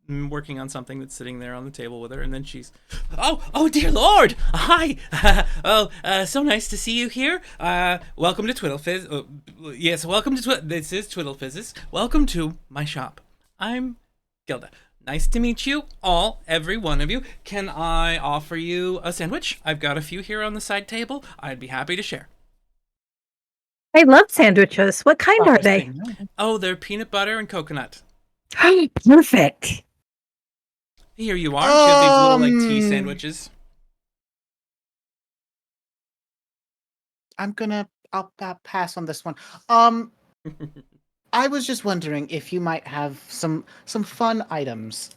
working on something that's sitting there on the table with her, and then she's, oh dear Lord, hi, so nice to see you here. Welcome to Twiddlefizz. Yes, welcome to this is Twiddlefizz's. Welcome to my shop. I'm Gilda. Nice to meet you all, every one of you. Can I offer you a sandwich? I've got a few here on the side table. I'd be happy to share. I love sandwiches. What kind are they? Oh, they're peanut butter and coconut. Perfect. Here you are. She has these little, like, tea sandwiches. I'll pass on this one. I was just wondering if you might have some fun items.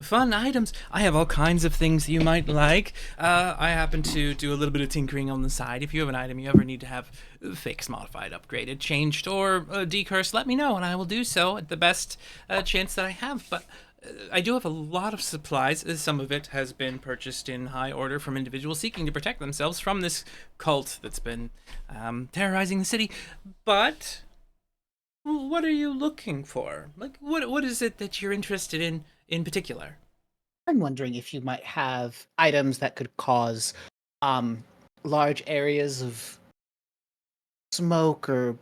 Fun items? I have all kinds of things you might like. I happen to do a little bit of tinkering on the side. If you have an item you ever need to have fixed, modified, upgraded, changed, or decursed, let me know, and I will do so at the best chance that I have. But I do have a lot of supplies. Some of it has been purchased in high order from individuals seeking to protect themselves from this cult that's been terrorizing the city. But what are you looking for? Like, what is it that you're interested in particular? I'm wondering if you might have items that could cause large areas of smoke, or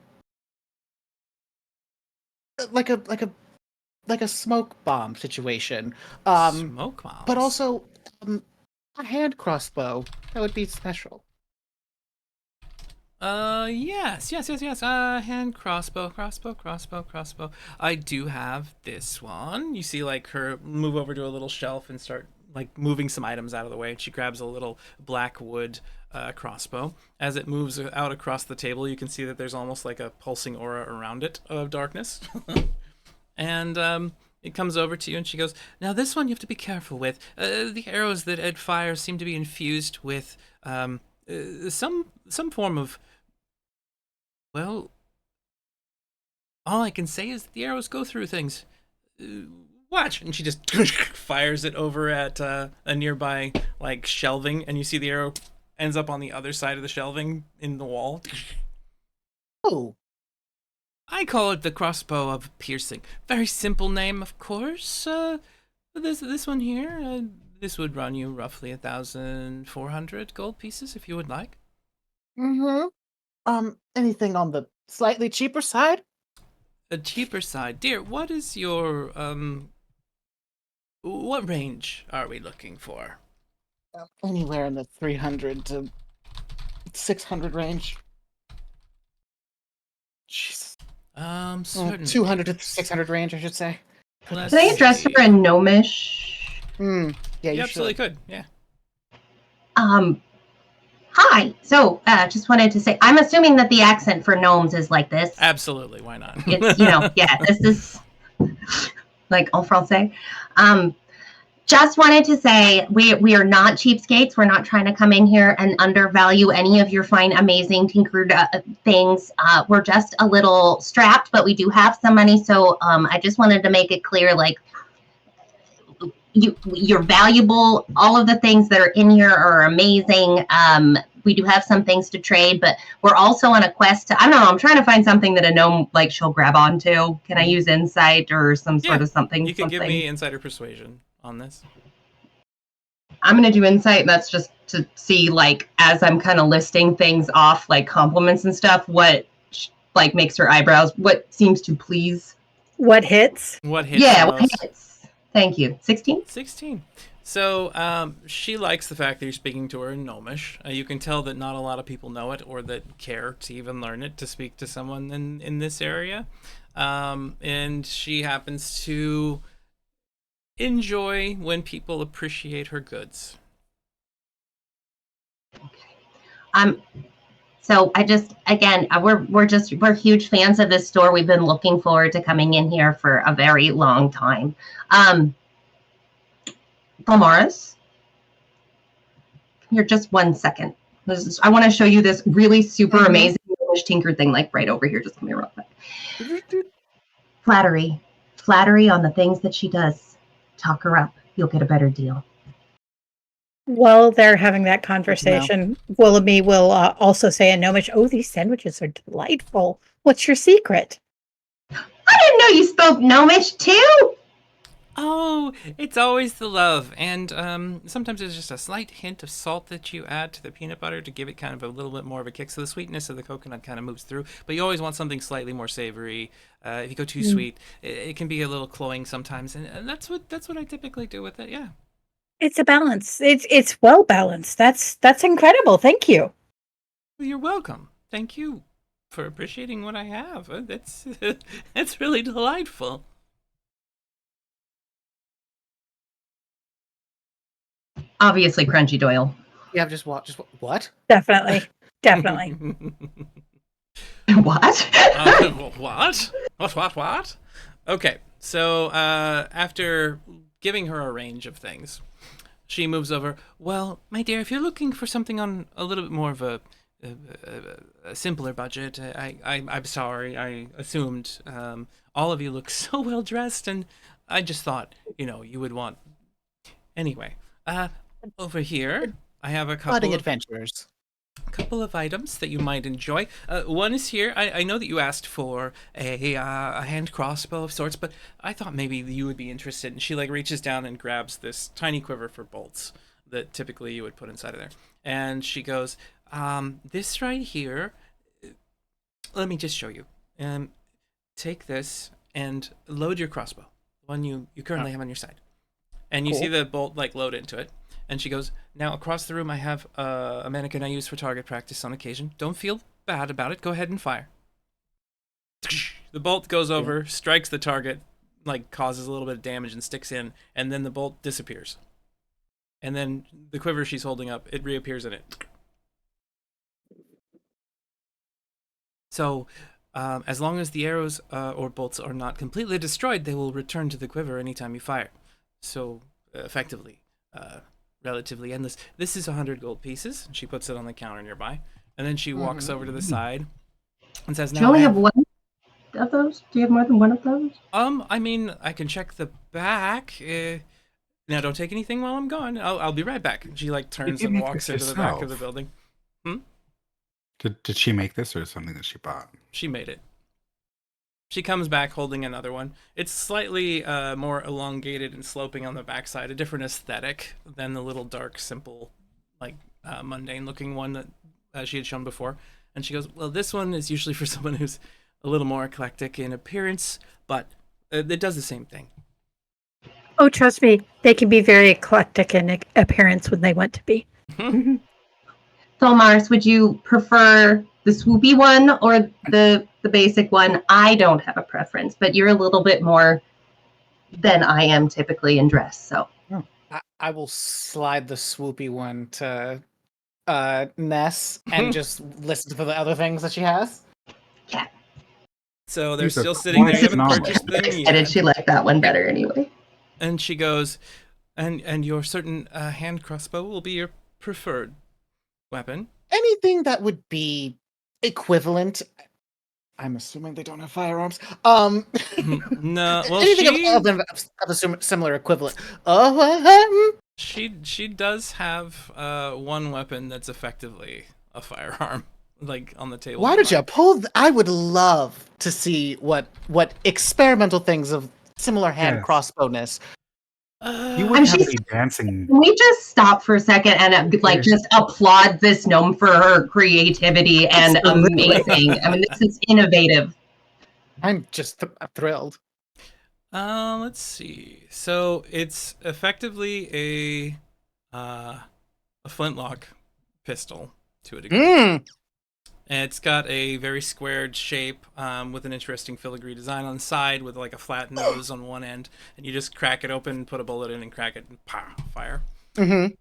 like a smoke bomb situation. Smoke bombs. But also a hand crossbow. That would be special. Yes. Hand crossbow. I do have this one. You see, like, her move over to a little shelf and start, like, moving some items out of the way. She grabs a little black wood crossbow. As it moves out across the table, you can see that there's almost like a pulsing aura around it of darkness. And it comes over to you, and she goes, "Now this one you have to be careful with. The arrows that it fires seem to be infused with some form of, well, all I can say is that the arrows go through things. Watch." And she just fires it over at a nearby, like, shelving, and you see the arrow ends up on the other side of the shelving in the wall. Oh. I call it the crossbow of piercing. Very simple name, of course. This one here, this would run you roughly 1,400 gold pieces if you would like. Anything on the slightly cheaper side? The cheaper side, dear. What is your what range are we looking for? Anywhere in the 300 to 600 range. Jeez. Certain. 200 to 600 range, I should say. Let's Can I address her see. in gnomish? Yeah, You you absolutely should. could. Yeah. Hi. So, just wanted to say, I'm assuming that the accent for gnomes is like this. Absolutely. Why not? It's, yeah, this is like en français. Just wanted to say we are not cheapskates. We're not trying to come in here and undervalue any of your fine, amazing tinkered things. We're just a little strapped, but we do have some money. So I just wanted to make it clear, like, you're valuable. All of the things that are in here are amazing. We do have some things to trade, but we're also on a quest to, I don't know, I'm trying to find something that a gnome, like, she'll grab onto. Can I use insight or some sort of something? You can give me insider persuasion on this. I'm going to do insight, and that's just to see, like, as I'm kind of listing things off, like compliments and stuff, what, like, makes her eyebrows, what seems to please. What hits? What hits? Yeah, the what most? hits. Thank you. 16? 16. So she likes the fact that you're speaking to her in Gnomish. You can tell that not a lot of people know it or that care to even learn it to speak to someone in this area. And she happens to enjoy when people appreciate her goods. So I just, again, we're huge fans of this store. We've been looking forward to coming in here for a very long time. Palmaris, here just 1 second. I want to show you this really super amazing tinker thing, like right over here. Just come here real quick. Flattery on the things that she does. Talk her up. You'll get a better deal. While they're having that conversation, Willoughby will also say in Gnomish, "Oh, these sandwiches are delightful. What's your secret?" I didn't know you spoke Gnomish too. Oh, it's always the love. And sometimes there's just a slight hint of salt that you add to the peanut butter to give it kind of a little bit more of a kick. So the sweetness of the coconut kind of moves through. But you always want something slightly more savory. If you go too sweet, it can be a little cloying sometimes. And that's what I typically do with it, yeah. It's a balance. It's well balanced. That's incredible. Thank you. You're welcome. Thank you for appreciating what I have. That's really delightful. Obviously, Crunchy Doyle. Yeah, just what? Definitely. What? What? Okay, so after giving her a range of things, she moves over. Well, my dear, if you're looking for something on a little bit more of a simpler budget, I'm sorry. I assumed all of you look so well dressed, and I just thought, you would want. Anyway, over here, I have a couple of items that you might enjoy. One is here. I know that you asked for a hand crossbow of sorts, but I thought maybe you would be interested. And she reaches down and grabs this tiny quiver for bolts that typically you would put inside of there. And she goes, this right here, let me just show you. Take this and load your crossbow, the one you currently have on your side. And you see the bolt load into it. And she goes, now across the room I have a mannequin I use for target practice on occasion. Don't feel bad about it. Go ahead and fire. The bolt goes over, strikes the target, causes a little bit of damage and sticks in, and then the bolt disappears. And then the quiver she's holding up, it reappears in it. So, as long as the arrows or bolts are not completely destroyed, they will return to the quiver anytime you fire. So, effectively, relatively endless. This is 100 gold pieces. She puts it on the counter nearby. And then she walks over to the side and says, "Do you only have one of those? Do you have more than one of those?" I mean, I can check the back. Now, don't take anything while I'm gone. I'll be right back. And she turns and walks into the back of the building. Did she make this, or something that she bought? She made it. She comes back holding another one. It's slightly more elongated and sloping on the backside, a different aesthetic than the little dark, simple, mundane-looking one that she had shown before. And she goes, well, this one is usually for someone who's a little more eclectic in appearance, but it does the same thing. Oh, trust me, they can be very eclectic in appearance when they want to be. So, Mars, would you prefer the swoopy one or the basic one? I don't have a preference, but you're a little bit more than I am typically in dress, so. I will slide the swoopy one to Ness and just listen for the other things that she has. Yeah. So they're still sitting there. You haven't purchased them yet. And she liked that one better anyway. And she goes, and your certain hand crossbow will be your preferred weapon. Anything that would be equivalent. I'm assuming they don't have firearms. No, well, anything of a similar equivalent. Oh, she does have one weapon that's effectively a firearm, like on the table. why did you pull? I would love to see what experimental things of similar hand Yes. crossbowness. You wouldn't have she's- any dancing. Can we just stop for a second and like just applaud this gnome for her creativity and amazing? I mean, this is innovative. I'm just thrilled. Let's see. So it's effectively a flintlock pistol to a degree. Mm. And it's got a very squared shape with an interesting filigree design on the side with like a flat nose on one end. And you just crack it open, put a bullet in, and crack it, and pow, fire. Mm-hmm.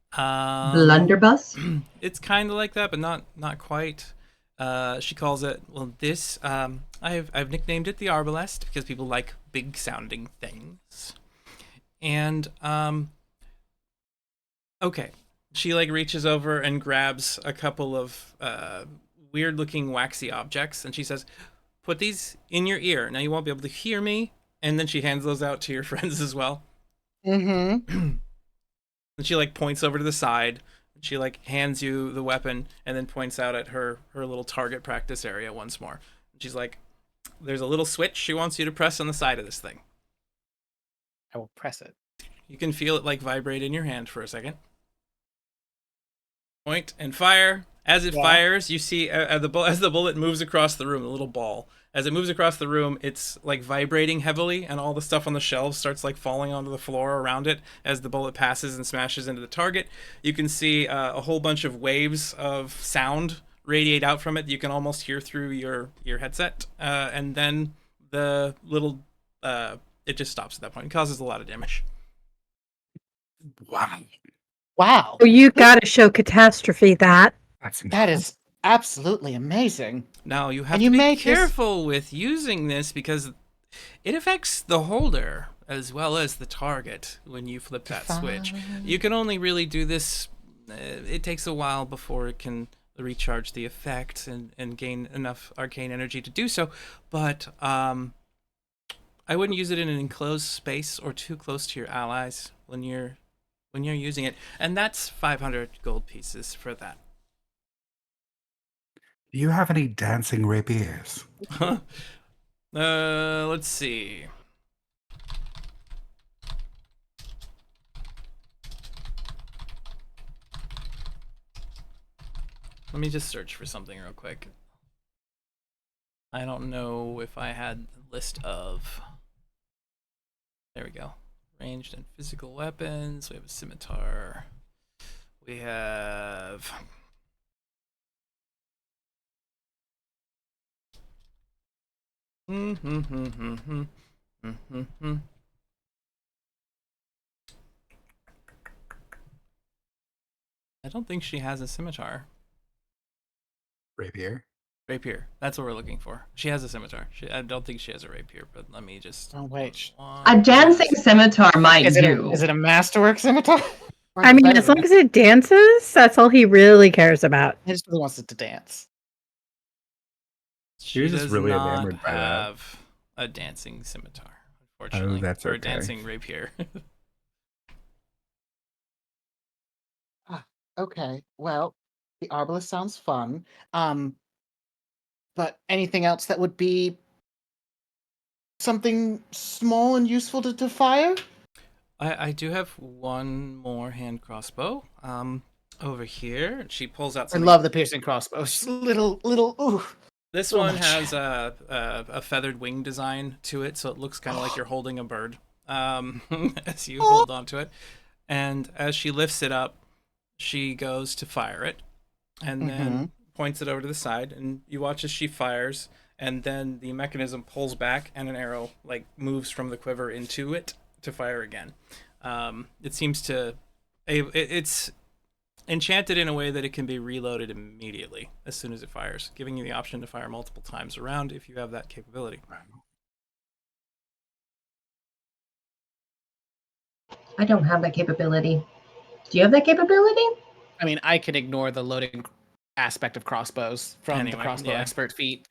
Blunderbuss? It's kind of like that, but not quite. She calls it, well, this, I've nicknamed it the Arbalest because people like big sounding things. And, okay. She like reaches over and grabs a couple of weird looking waxy objects and she says, put these in your ear. Now you won't be able to hear me. And then she hands those out to your friends as well. Mm-hmm. And she like points over to the side. She like hands you the weapon and then points out at her little target practice area once more. She's like, there's a little switch she wants you to press on the side of this thing. I will press it. You can feel it like vibrate in your hand for a second. Point and fire. As it fires, you see as the bullet moves across the room, the little ball. As it moves across the room, it's like vibrating heavily, and all the stuff on the shelves starts like falling onto the floor around it as the bullet passes and smashes into the target. You can see a whole bunch of waves of sound radiate out from it. You can almost hear through your headset, and then the little it just stops at that point. It causes a lot of damage. Wow. Oh, you gotta show Catastrophe that. That is absolutely amazing. Now you have you to be make this- careful with using this because it affects the holder as well as the target when you flip that switch. You can only really do this. It takes a while before it can recharge the effect and gain enough arcane energy to do so. But I wouldn't use it in an enclosed space or too close to your allies when you're using it. And that's 500 gold pieces for that. Do you have any dancing rapiers? Let's see. Let me just search for something real quick. I don't know if I had a list of... There we go. Ranged and physical weapons. We have a scimitar. We have... I don't think she has a scimitar. Rapier? Rapier. That's what we're looking for. She has a scimitar. I don't think she has a rapier, but let me just... Oh, wait. A dancing scimitar might Is do. it a masterwork scimitar? I mean, as long as it dances, that's all he really cares about. He just really wants it to dance. She was just does really not enamored by that. have a dancing scimitar, unfortunately. Oh, that's or a okay. dancing rapier. Okay, well, the Arbalest sounds fun. But anything else that would be something small and useful to fire? I do have one more hand crossbow. Over here, she pulls out I something. love the piercing crossbow. It's just little, ooh. This so one much. has a feathered wing design to it, so it looks kind of like you're holding a bird as you hold onto it. And as she lifts it up, she goes to fire it, and then points it over to the side. And you watch as she fires, and then the mechanism pulls back, and an arrow like moves from the quiver into it to fire again. It seems to, it's enchanted in a way that it can be reloaded immediately as soon as it fires, giving you the option to fire multiple times around if you have that capability. I don't have that capability. Do you have that capability? I mean, I can ignore the loading aspect of crossbows from Anyway, the crossbow yeah. expert feat.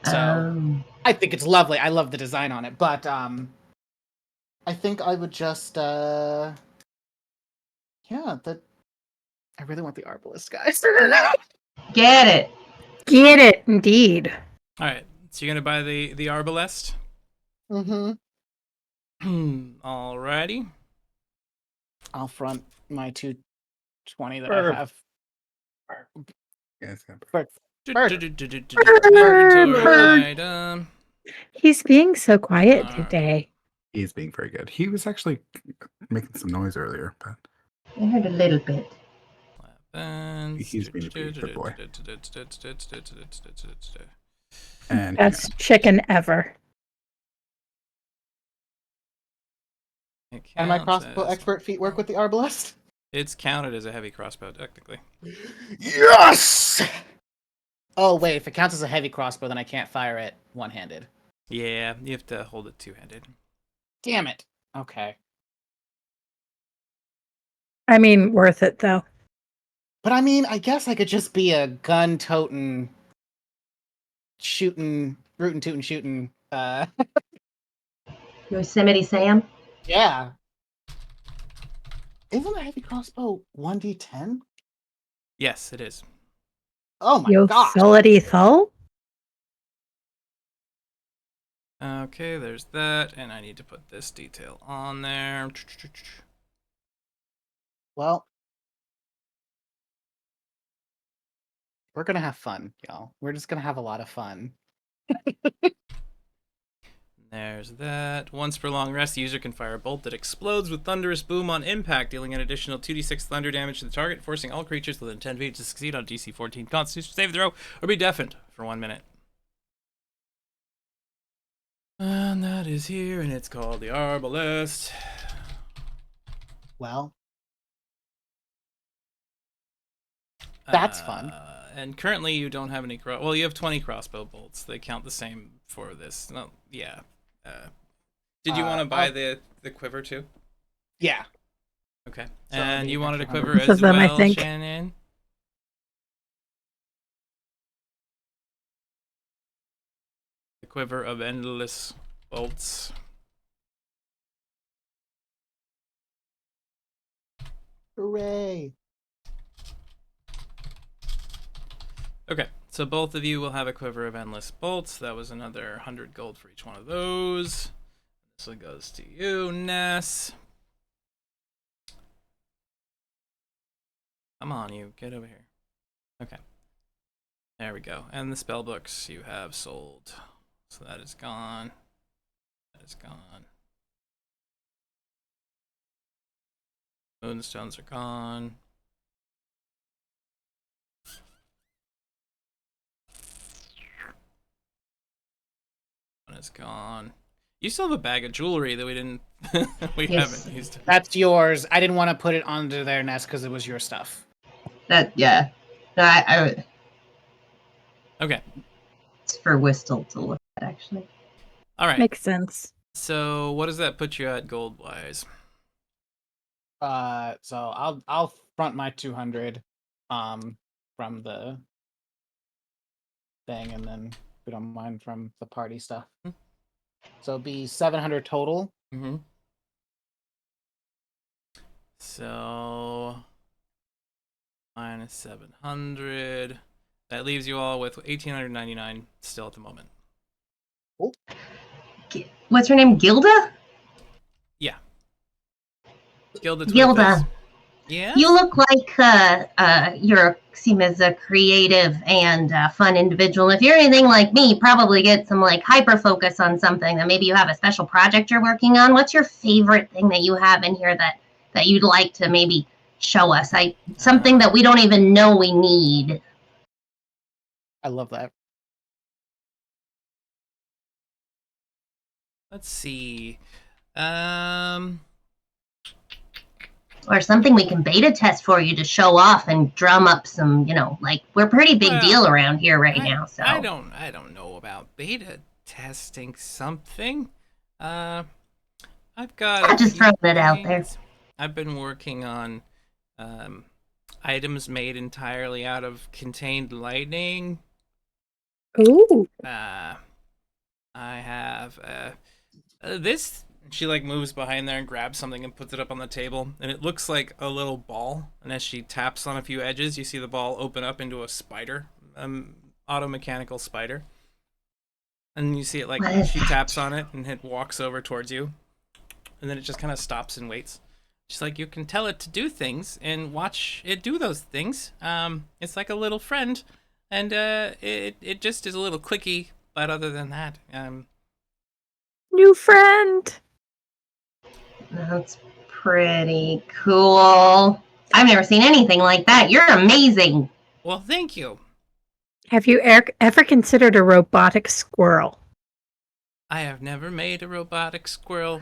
So I think it's lovely. I love the design on it, but I think I would just I really want the arbalist, guys. Get it. Get it, indeed. All right. So you're gonna buy the arbalest. Mm-hmm. Alrighty. I'll front my 220 that Burp. I have. Yeah, it's gonna be- But Burp. Item. He's being so quiet Alright. today. He's being very good. He was actually making some noise earlier, but I heard a little bit. he's being a pretty good boy. And Best chicken ever. and my crossbow expert feat work with the arbalest. It's counted as a heavy crossbow, technically. Yes. Oh wait, if it counts as a heavy crossbow, then I can't fire it one-handed. Yeah, you have to hold it two-handed. Damn it. Okay. I mean, worth it though. But I mean, I guess I could just be a gun-toting, shooting, rootin' tootin' shooting. Yosemite Sam. Yeah. Isn't a heavy crossbow 1d10? Yes, it is. Oh my gosh. Yosemite Thull? Okay, there's that, and I need to put this detail on there. Well, we're gonna have fun, y'all. We're just gonna have a lot of fun. There's that. Once per long rest, the user can fire a bolt that explodes with thunderous boom on impact, dealing an additional 2d6 thunder damage to the target, forcing all creatures within 10 feet to succeed on DC 14 Constitution save throw or be deafened for 1 minute. And that is here, and it's called the Arbalest. Well, that's fun. And currently, you don't have any. Well, you have 20 crossbow bolts. They count the same for this. No, yeah. Did you want to buy the quiver too? Yeah. Okay. So And the you wanted a extra quiver Both as of them, I well, think. Shannon? The quiver of endless bolts. Hooray. Okay, so both of you will have a quiver of endless bolts. That was another 100 gold for each one of those. This one goes to you, Ness. Come on, you. Get over here. Okay. There we go. And the spell books you have sold. So that is gone. That is gone. Moonstones are gone. One is gone. You still have a bag of jewelry that we didn't we Yes. haven't used. That's yours. I didn't want to put it onto their nest because it was your stuff. Yeah. No, I Okay. it's for Whistle to look at actually. All right. Makes sense. So what does that put you at gold wise? So I'll front my 200 from the thing, and then if you don't mind from the party stuff. So it'd be 700 total. Mm-hmm. So minus 700. That leaves you all with 1,899 still at the moment. What's her name? Gilda? Yeah. Gilda. Gilda. Yeah. You look like seem as a creative and fun individual. If you're anything like me, probably get some like hyper focus on something that maybe you have a special project you're working on. What's your favorite thing that you have in here that you'd like to maybe show us? Something that we don't even know we need. I love that. Let's see. Or something we can beta test for you to show off and drum up some, like we're pretty big deal around here now. So I don't know about beta testing something. I've got. I'm just throwing it out there. I've been working on items made entirely out of contained lightning. Ooh. I have this. She like moves behind there and grabs something and puts it up on the table, and it looks like a little ball. And as she taps on a few edges, you see the ball open up into a spider, auto-mechanical spider. And you see it like What is she that? taps on it and it walks over towards you, and then it just kind of stops and waits. She's like, you can tell it to do things and watch it do those things. It's like a little friend, and it just is a little clicky, but other than that, New friend. That's pretty cool. I've never seen anything like that. You're amazing. well, thank you. Have you ever considered a robotic squirrel? I have never made a robotic squirrel.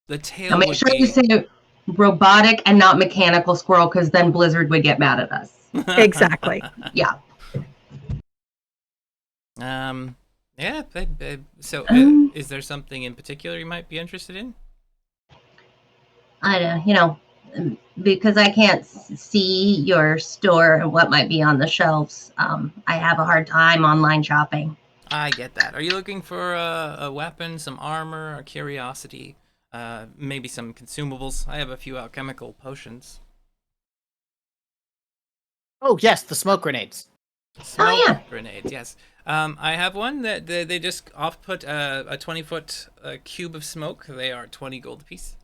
The Now tail make would sure be you say robotic and not mechanical squirrel, because then Blizzard would get mad at us. Exactly. Yeah. Yeah. So, is there something in particular you might be interested in? I don't, because I can't see your store and what might be on the shelves. I have a hard time online shopping. I get that. Are you looking for a weapon, some armor, a curiosity, maybe some consumables? I have a few alchemical potions. Oh yes, the smoke grenades. Smoke yeah. grenades, yes. I have one that they just put a 20-foot cube of smoke. They are 20 gold apiece.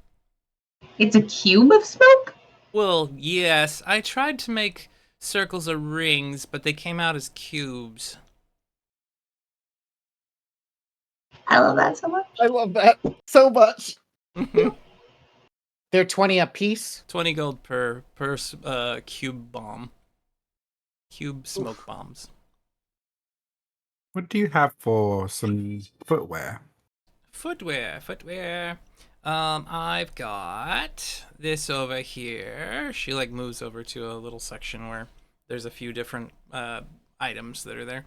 It's a cube of smoke? Well, yes. I tried to make circles or rings, but they came out as cubes. I love that so much. I love that so much. They're 20 a piece. 20 gold per cube bomb. Cube smoke bombs. What do you have for some footwear? Footwear. I've got this over here. She like moves over to a little section where there's a few different items that are there.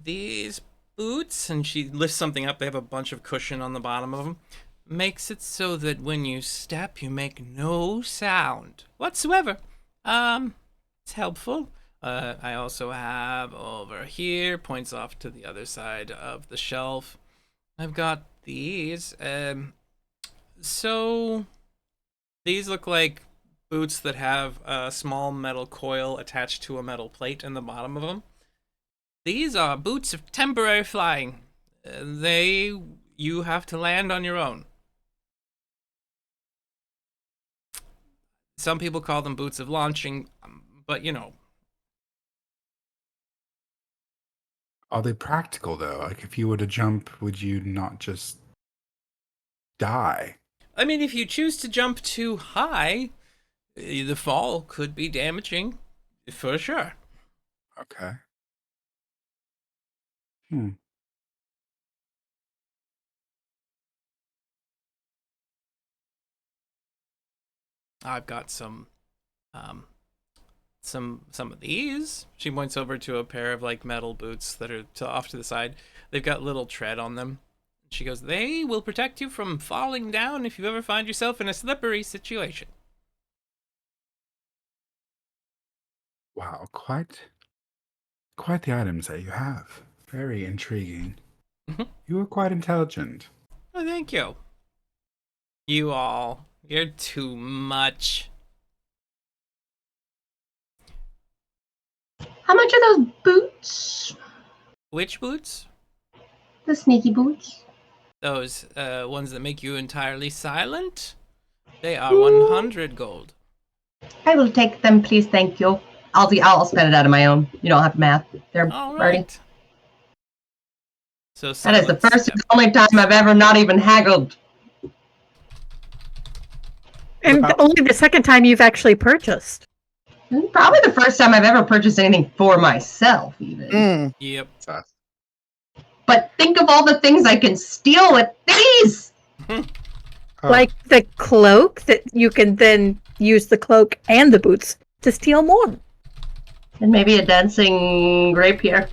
These boots, and she lifts something up. They have a bunch of cushion on the bottom of them. Makes it so that when you step, you make no sound whatsoever. It's helpful. I also have over here, points off to the other side of the shelf. I've got these. So these look like boots that have a small metal coil attached to a metal plate in the bottom of them. These are boots of temporary flying. You have to land on your own. Some people call them boots of launching, but Are they practical though? Like if you were to jump, would you not just die? I mean, if you choose to jump too high, the fall could be damaging, for sure. Okay. I've got some of these. She points over to a pair of like metal boots that are off to the side. They've got little tread on them. She goes, they will protect you from falling down if you ever find yourself in a slippery situation. Wow, quite the items that you have. Very intriguing. You are quite intelligent. Oh, thank you. You're too much. How much are those boots? Which boots? The sneaky boots? Those ones that make you entirely silent? They are 100 gold. I will take them, please. Thank you. I'll spend it out of my own. You don't have to math. There, All Marty. right. So That is the silent first step. and only time I've ever not even haggled. And only the second time you've actually purchased. Probably the first time I've ever purchased anything for myself, even. Yep. But think of all the things I can steal with these! Like the cloak, that you can then use the cloak and the boots to steal more. And maybe a dancing rapier.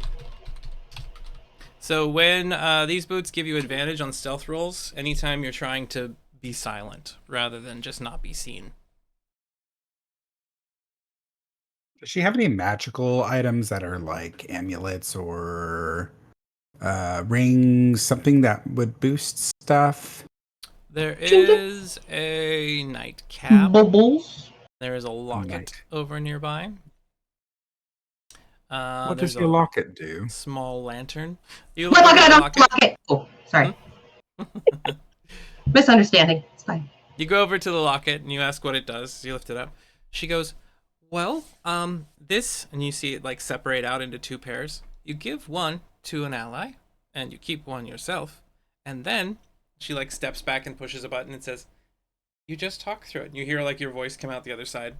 So when these boots give you advantage on stealth rolls, anytime you're trying to be silent rather than just not be seen. Does she have any magical items that are like amulets or rings, something that would boost stuff? There is a nightcap. Bubbles. There is a locket Night. over nearby. What There's does your locket do? small lantern. You Well, look look, over I the don't locket. lock it. Oh, sorry. Misunderstanding. It's fine. You go over to the locket and you ask what it does. You lift it up. She goes, well, this, and you see it like separate out into two pairs. You give one to an ally and you keep one yourself. And then she like steps back and pushes a button and says, you just talk through it. And you hear like your voice come out the other side.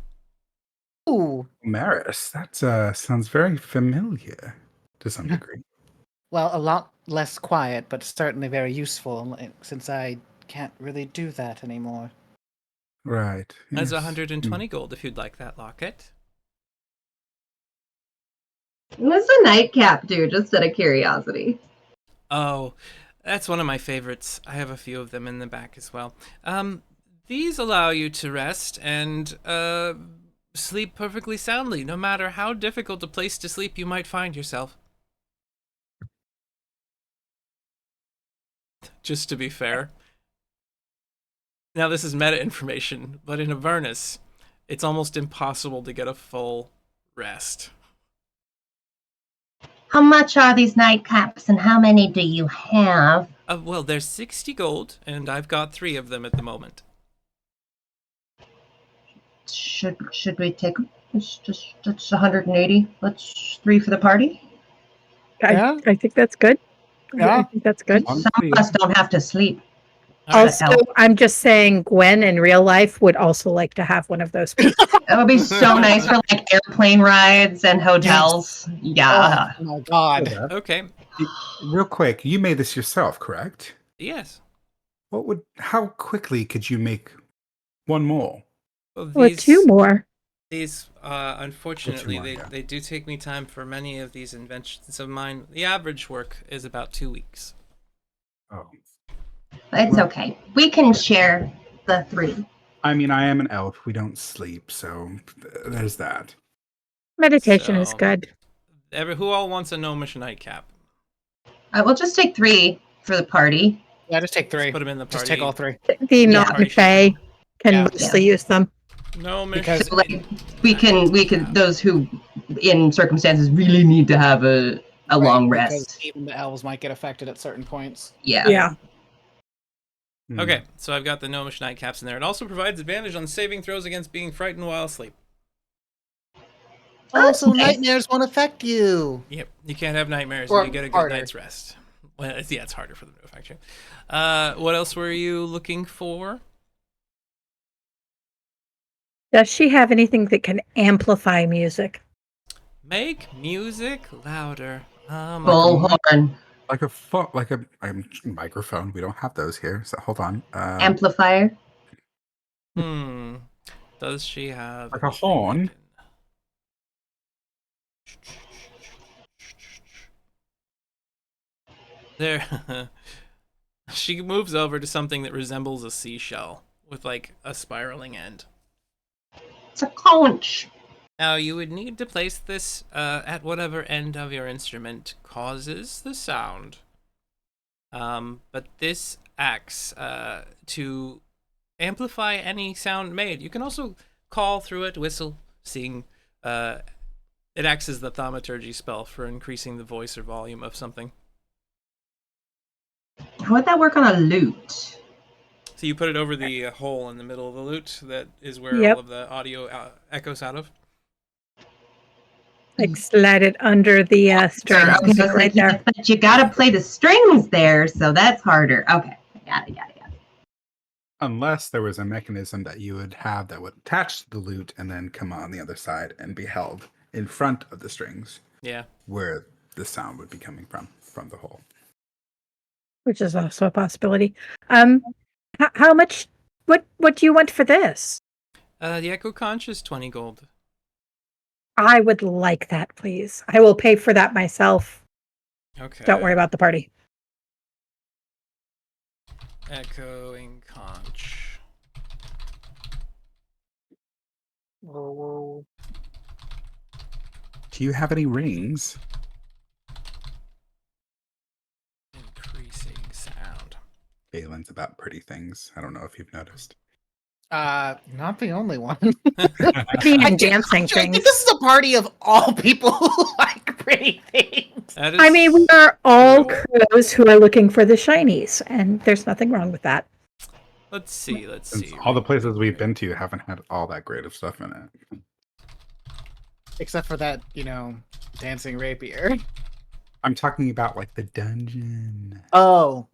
Ooh. Maris, that sounds very familiar to some degree. Well, a lot less quiet, but certainly very useful, since I can't really do that anymore. Right. That's yes. 120 gold if you'd like that locket. What's the nightcap do, just out of curiosity? Oh, that's one of my favorites. I have a few of them in the back as well. These allow you to rest and sleep perfectly soundly, no matter how difficult a place to sleep you might find yourself. Just to be fair. Now, this is meta information, but in Avernus, it's almost impossible to get a full rest. How much are these nightcaps and how many do you have? Well, there's 60 gold, and I've got 3 of them at the moment. Should we take them? That's 180. That's 3 for the party. Yeah. I think that's good. I Yeah. think that's good. Some of us don't have to sleep. All right. Also, I'm just saying Gwen in real life would also like to have one of those. It would be so nice for like airplane rides and hotels. Yeah. Oh my god. Okay. Real quick, you made this yourself, correct? Yes. How quickly could you make one more? Well, Or 2 more. These, unfortunately, more, yeah. they do take me time for many of these inventions of mine. The average work is about 2 weeks. Oh. It's okay. We can share the 3. I mean, I am an elf. We don't sleep, so there's that. Meditation is So- good. Who all wants a gnomish nightcap? We'll just take 3 for the party. Yeah, just take 3. Let's put them in the party. Just take all 3. The Yeah. non-fae can Yeah. mostly use them. Gnomish. Because- So, like, we can those who in circumstances really need to have a long Because rest. even the elves might get affected at certain points. Yeah. Yeah. Hmm. Okay, so I've got the gnomish nightcaps in there. It also provides advantage on saving throws against being frightened while asleep. Also, nice. nightmares won't affect you. Yep, you can't have nightmares Or when you get a good harder. night's rest. Well, it's harder for them to affect you. What else were you looking for? Does she have anything that can amplify music? Make music louder. Bullhorn, Like a microphone. We don't have those here, so hold on. amplifier. Does she have Like a anything horn? that There. She moves over to something that resembles a seashell with like a spiraling end. It's a conch. Now, you would need to place this at whatever end of your instrument causes the sound. But this acts to amplify any sound made. You can also call through it, whistle, sing. It acts as the thaumaturgy spell for increasing the voice or volume of something. How would that work on a lute? So you put it over the hole in the middle of the lute that is where Yep. all of the audio echoes out of. Like slide it under the strings. Okay, I was right like, there. yeah, but you gotta play the strings there, so that's harder. Okay, got it. Unless there was a mechanism that you would have that would attach to the lute and then come on the other side and be held in front of the strings, Yeah. where the sound would be coming from the hole. Which is also a possibility. How much? What do you want for this? The Echo Conch is 20 gold. I would like that, please. I will pay for that myself. Okay. Don't worry about the party. Echoing Conch. Do you have any rings? Increasing sound. Valen's about pretty things. I don't know if you've noticed. Not the only one. Pretty and dancing I things. think this is a party of all people who like pretty things. That is I mean, we are all true. crows who are looking for the shinies, and there's nothing wrong with that. Let's see. Since all the places we've been to haven't had all that great of stuff in it. Except for that, dancing rapier. I'm talking about like the dungeon. Oh,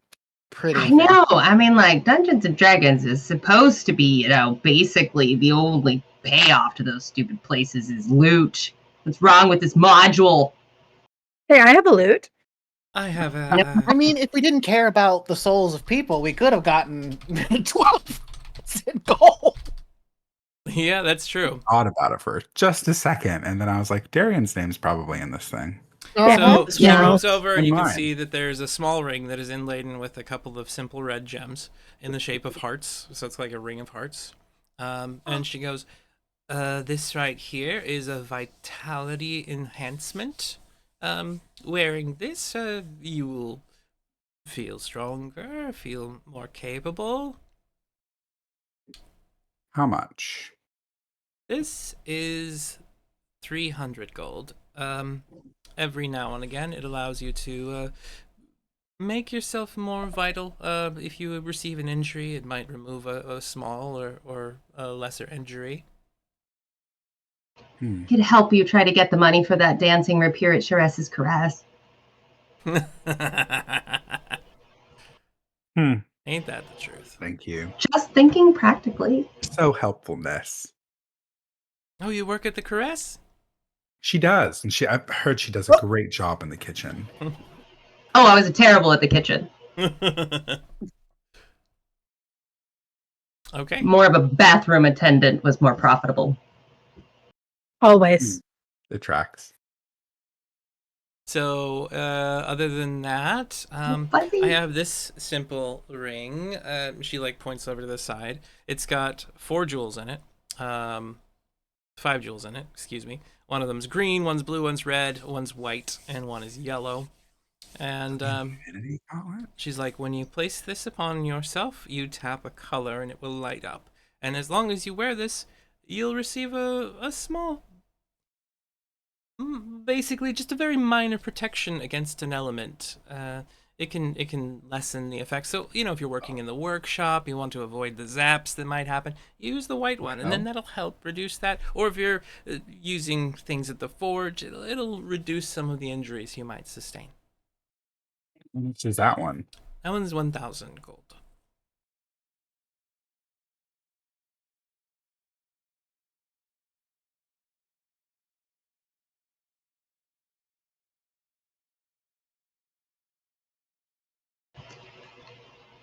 pretty. I know. I mean, like, Dungeons and Dragons is supposed to be, basically the only payoff to those stupid places is loot. What's wrong with this module? Hey, I have a loot. I have I mean, if we didn't care about the souls of people, we could have gotten 12 gold. Yeah, that's true. Thought about it for just a second, and then I was like, Darian's name's probably in this thing. So she Yeah. moves over, and you can Mine. see that there's a small ring that is inladen with a couple of simple red gems in the shape of hearts. So it's like a ring of hearts. And she goes, "This right here is a vitality enhancement. Wearing this, you will feel stronger, feel more capable. How much? This is 300 gold. Every now and again, it allows you to make yourself more vital. If you receive an injury, it might remove a small or a lesser injury." Could help you try to get the money for that dancing rapier at Sharess's Caress. Ain't Hmm. that the truth? Thank you. Just thinking practically. So helpfulness. Oh, you work at the Caress? She does, and I've heard she does a great job in the kitchen. Oh, I was terrible at the kitchen. Okay. More of a bathroom attendant was more profitable. Always. It tracks. So, other than that, Fuzzy. I have this simple ring. She points over to the side. It's got 4 jewels in it. 5 jewels in it, excuse me. One of them's green, one's blue, one's red, one's white, and one is yellow. And Infinity Gauntlet? she's like, when you place this upon yourself, you tap a color and it will light up. And as long as you wear this, you'll receive a small, basically just a very minor protection against an element. It can lessen the effects. So, if you're working in the workshop, you want to avoid the zaps that might happen, use the white one, and then that'll help reduce that. Or if you're using things at the forge, it'll reduce some of the injuries you might sustain. How much is that one? That one's 1,000 gold.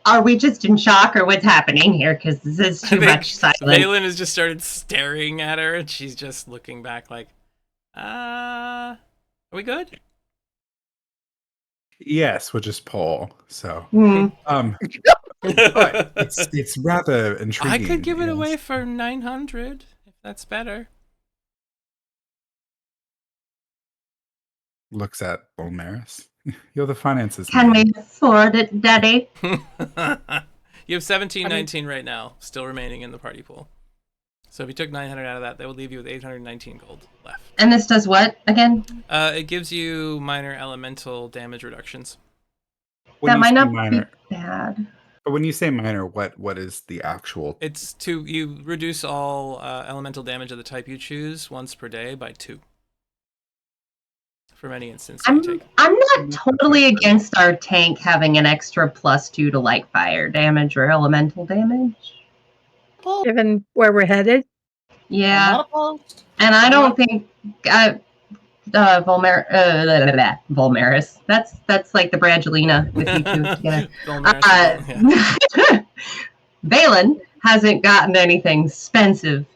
Are we just in shock or what's happening here? Because this is too much silence. Valen has just started staring at her, and she's just looking back like, are we good? Yes, we'll just poll. So, Hmm. but it's rather intriguing. I could give it yes. away for 900, if that's better. Looks at Volmaris. You're the finances. Can man. we afford it, Daddy? You have 1719 right now, still remaining in the party pool. So if you took 900 out of that would leave you with 819 gold left. And this does what again? It gives you minor elemental damage reductions. When That you might say not minor, be bad. but when you say minor, what is the actual? It's you reduce all elemental damage of the type you choose once per day by 2. For any instance you take. I'm not totally against our tank having an extra +2 to fire damage or elemental damage. Given where we're headed. Yeah, Not opposed. and I don't think Volmaris. That's like the Brangelina with you two together. Volmaris, yeah. Valen hasn't gotten anything expensive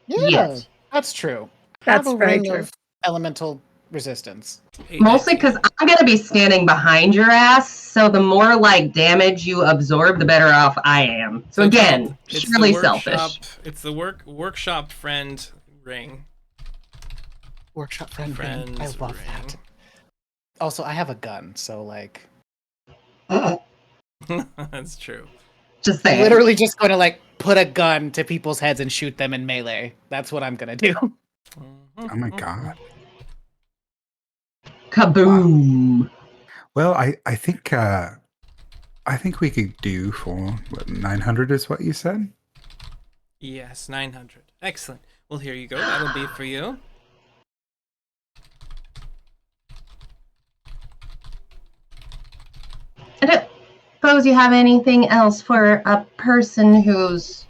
Yeah, yet. that's true. That's Have a very ring true. of elemental resistance. Mostly because I'm gonna be standing behind your ass, so the more damage you absorb, the better off I am. So again, it's surely the selfish. It's the workshop friend ring. Workshop friend ring. I Friends love ring. that. Also, I have a gun, so like, That's true. Just saying. literally just going to like put a gun to people's heads and shoot them in melee. That's what I'm gonna do. Oh my god. Kaboom. Well, I think we could do for what, 900 is what you said. Yes, 900. Excellent. Well, here you go. That'll be for you. I don't suppose you have anything else for a person who's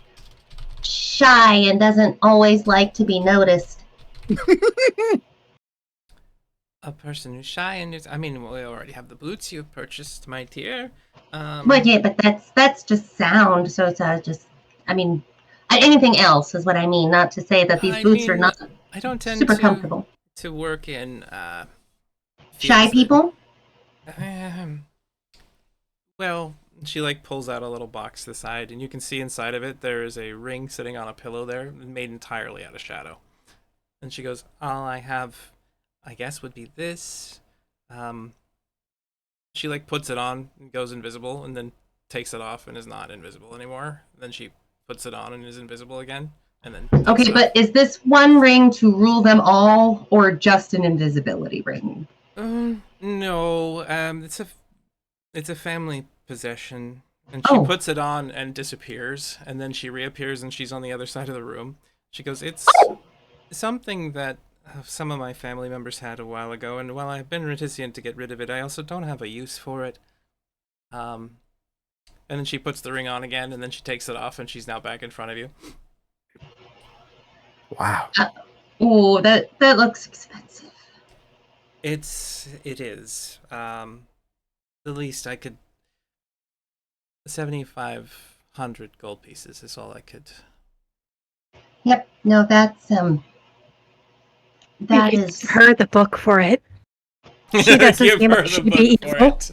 shy and doesn't always like to be noticed. A person who's shy and is, I mean, we already have the boots you've purchased, my dear. But yeah, but that's just sound. So it's just, I mean, anything else is what I mean. Not to say that these boots are mean, not I don't tend super comfortable. to work in Shy fields people. that- well, she like pulls out a little box to the side, and you can see inside of it there is a ring sitting on a pillow there, made entirely out of shadow. And she goes, "All I have, I guess, would be this." She like puts it on and goes invisible, and then takes it off and is not invisible anymore. Then she puts it on and is invisible again, and then takes Okay, it but off. is this one ring to rule them all, or just an invisibility ring? No, it's a family possession, and she Oh. puts it on and disappears, and then she reappears and she's on the other side of the room. She goes, "It's something that some of my family members had a while ago, and while I've been reticent to get rid of it, I also don't have a use for it." And then she puts the ring on again, and then she takes it off, and she's now back in front of you. Wow. Oh, that looks expensive. It is. The least I could. 7,500 gold pieces is all I could. Yep. No, that's that We is. give her the book for it. She doesn't Give seem her like the she'd book be for evil. it.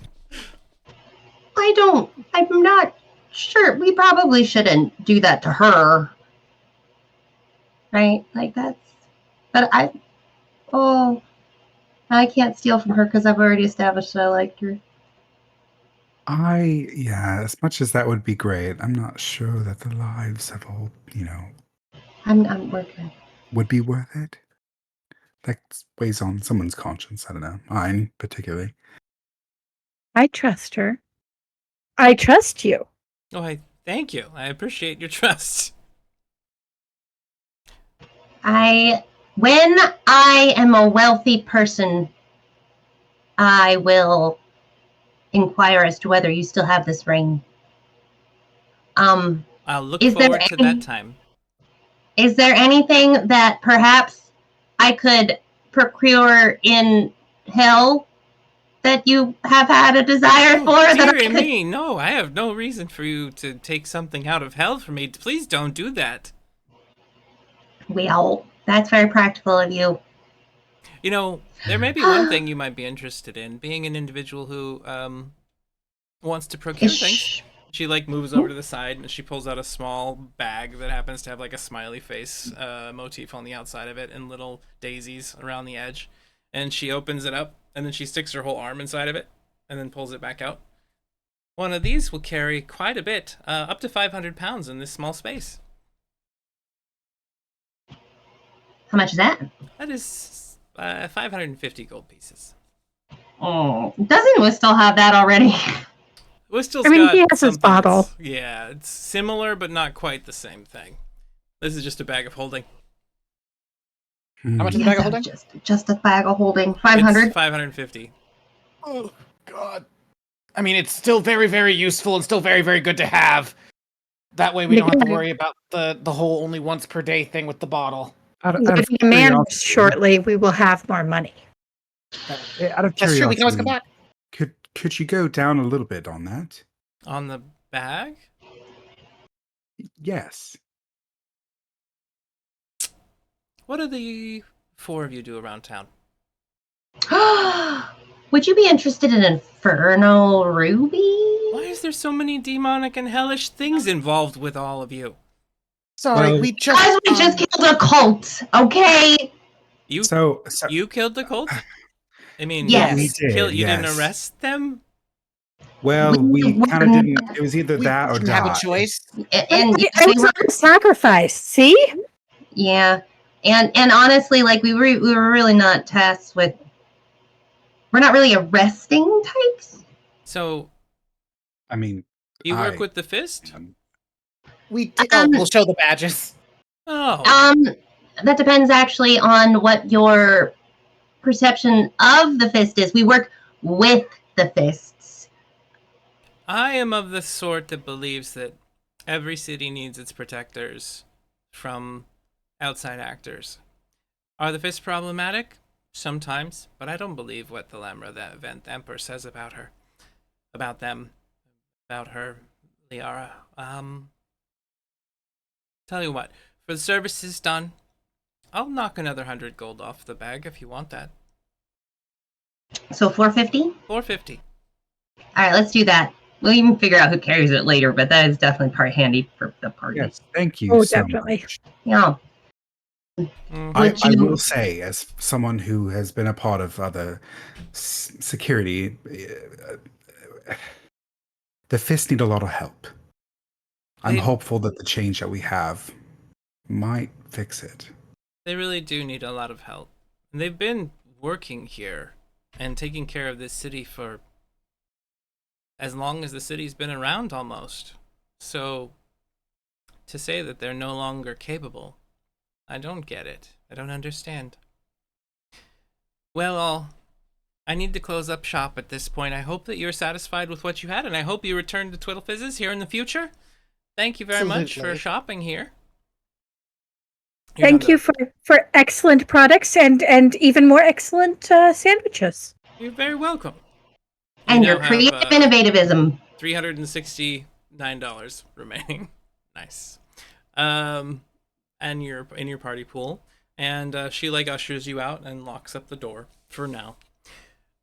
I'm not sure. We probably shouldn't do that to her. Right? Like but I can't steal from her because I've already established that I liked her. Yeah, as much as that would be great, I'm not sure that the lives of all, I'm working. would be worth it. That weighs on someone's conscience. I don't know. Mine, particularly. I trust her. I trust you. Oh, thank you. I appreciate your trust. When I am a wealthy person, I will inquire as to whether you still have this ring. I'll look Is there forward to that time. Is there anything that perhaps I could procure in hell that you have had a desire for? That I Dearie could... me, no, I have no reason for you to take something out of hell for me. Please don't do that. Well, that's very practical of you. You know, there may be one thing you might be interested in, being an individual who wants to procure things. She like moves over to the side and she pulls out a small bag that happens to have like a smiley face motif on the outside of it and little daisies around the edge. And she opens it up and then she sticks her whole arm inside of it and then pulls it back out. One of these will carry quite a bit, up to 500 pounds in this small space. How much is that? That is 550 gold pieces. Oh, doesn't we still have that already? Whistel's I mean, got he has his something bottle. Yeah, it's similar, but not quite the same thing. This is just a bag of holding. How much is the bag of holding? Just a bag of holding. 500. It's 550. Oh God. I mean, it's still very, very useful and still very, very good to have. That way, we don't have to worry about the whole only once per day thing with the bottle. Out If of we manage curiosity- shortly, we will have more money. Out of That's true. We can always come curiosity, back. Could you go down a little bit on that? On the bag? Yes. What do the four of you do around town? Would you be interested in Infernal Ruby? Why is there so many demonic and hellish things involved with all of you? Sorry, Well, we Guys, we just killed a cult, okay? You So you killed the cult? I mean, Yes. we did. you didn't yes. arrest them? Well, we kind of didn't. It was either We that or didn't have a die. choice. And I yes, we was were, on sacrifice. See? yeah, and honestly, like we were really not tasked with. We're not really arresting types. So I mean, you work I with the fist? am. We did. Um, We'll show the badges. Oh. That depends actually on what your perception of the fist is. We work with the fists. I am of the sort that believes that every city needs its protectors from outside actors. Are the fists problematic? Sometimes, but I don't believe what the Lamra, the event Emperor, says about her. About them. About her, Liara. Tell you what, for the services done, I'll knock another 100 gold off the bag if you want that. So 450. 450. All right, let's do that. We'll even figure out who carries it later, but that is definitely part handy for the party. Yes, thank you Oh, so definitely. much. Yeah. Mhm. I will say, as someone who has been a part of other security, the fists need a lot of help. I'm They- hopeful that the change that we have might fix it. They really do need a lot of help. And they've been working here and taking care of this city for as long as the city's been around almost. So to say that they're no longer capable, I don't get it. I don't understand. Well, I need to close up shop at this point. I hope that you're satisfied with what you had, and I hope you return to Twiddle Fizzes here in the future. Thank you very much for Absolutely. shopping here. You're Thank done you for excellent products and even more excellent sandwiches. You're very welcome. And now your have, creative innovativism. $369 remaining. Nice. And you're in your party pool, and she like ushers you out and locks up the door for now.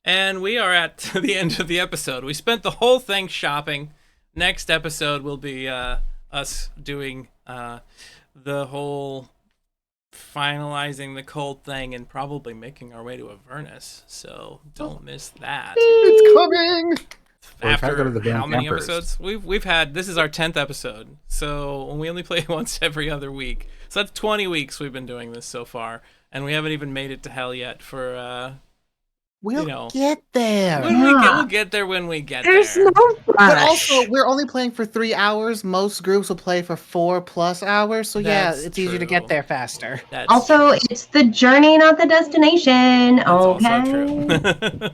And we are at the end of the episode. We spent the whole thing shopping. Next episode will be us doing the whole finalizing the cold thing and probably making our way to Avernus. So don't miss that. It's coming. Or if I go After to the how many Vampires. episodes we've had, this is our 10th episode, so we only play once every other week, so that's 20 weeks we've been doing this so far, and we haven't even made it to hell yet for We'll get there. we'll get there when we get There's there. no rush. But also, we're only playing for 3 hours. Most groups will play for 4+ hours. So yeah, That's it's easier to true. get there faster. That's Also, true. it's the journey, not the destination. That's Okay. also true.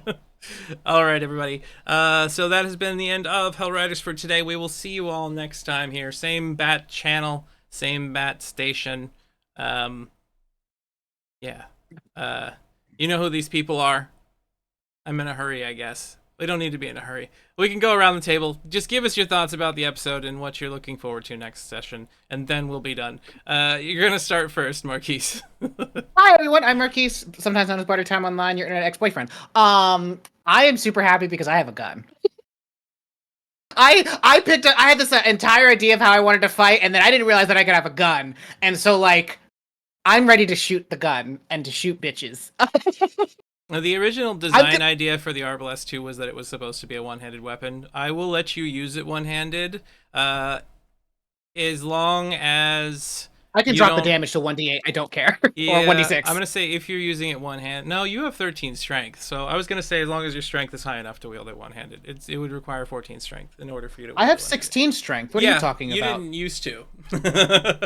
All right, everybody. So that has been the end of Hellriders for today. We will see you all next time here. Same bat channel, same bat station. Yeah. You know who these people are? I'm in a hurry, I guess. We don't need to be in a hurry. We can go around the table. Just give us your thoughts about the episode and what you're looking forward to next session, and then we'll be done. You're gonna start first, Marquise. Hi everyone, I'm Marquise, sometimes known as Buttertime Online, your internet ex-boyfriend. I am super happy because I have a gun. I had this entire idea of how I wanted to fight, and then I didn't realize that I could have a gun, and so like, I'm ready to shoot the gun and to shoot bitches. Now, the original design idea for the Arbalest 2 was that it was supposed to be a one-handed weapon. I will let you use it one-handed, as long as I can you drop the don't- damage to 1d8. I don't care. Yeah, Or 1d6. I'm gonna say if you're using it one hand. No, you have 13 strength. So I was gonna say as long as your strength is high enough to wield it one-handed, it would require 14 strength in order for you to. I wield have it one-handed. 16 strength. What are you talking about? You didn't used to.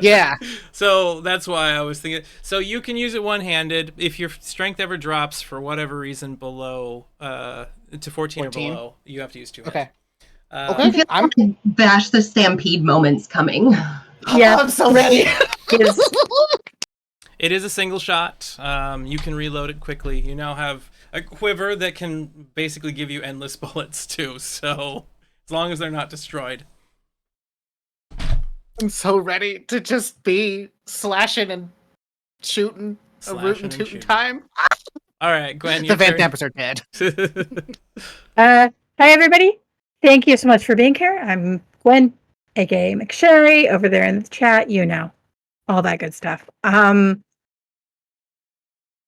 Yeah. So that's why I was thinking. So you can use it one-handed. If your strength ever drops for whatever reason below to 14 or below, you have to use two hands. Okay. I Okay. feel like Bash the Stampede moment's coming. Yeah, I'm so ready. It is a single shot. You can reload it quickly. You now have a quiver that can basically give you endless bullets too. So as long as they're not destroyed. I'm so ready to just be slashing and shooting a Slashing rootin' and tootin' shooting. time. All right, Gwen. The your Van turn. Dampers are dead. Hi everybody. Thank you so much for being here. I'm Gwen, aka McSherry, over there in the chat. You know, all that good stuff.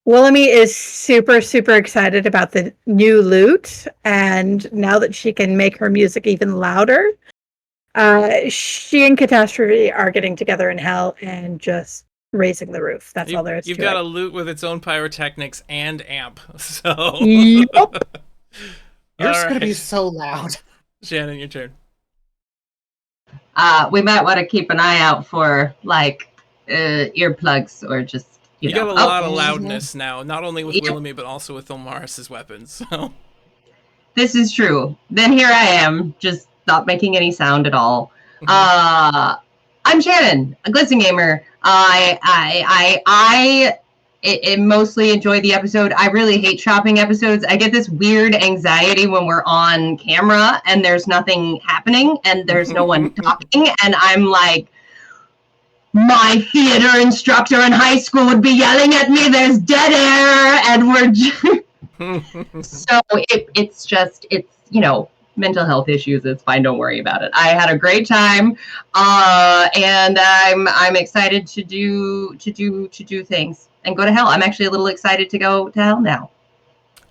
Willamie is super, super excited about the new loot, and now that she can make her music even louder, she and Catastrophe are getting together in hell and just raising the roof. That's all there is to it. You've got a loot with its own pyrotechnics and amp, so... Yep. Yours All gonna be right. so loud. Shannon, your turn. We might want to keep an eye out for like earplugs or just You know. got a lot of Mhm. loudness now, not only with Yep. Willamie, but also with Ilmaris's weapons, so... This is true. Then here I am, just not making any sound at all. I'm Shannon, a Glitzing Gamer. I mostly enjoy the episode. I really hate shopping episodes. I get this weird anxiety when we're on camera and there's nothing happening and there's no one talking, and I'm like, my theater instructor in high school would be yelling at me, there's dead air, and we're just... So it's mental health issues. It's fine. Don't worry about it. I had a great time, and I'm excited to do things and go to hell. I'm actually a little excited to go to hell now.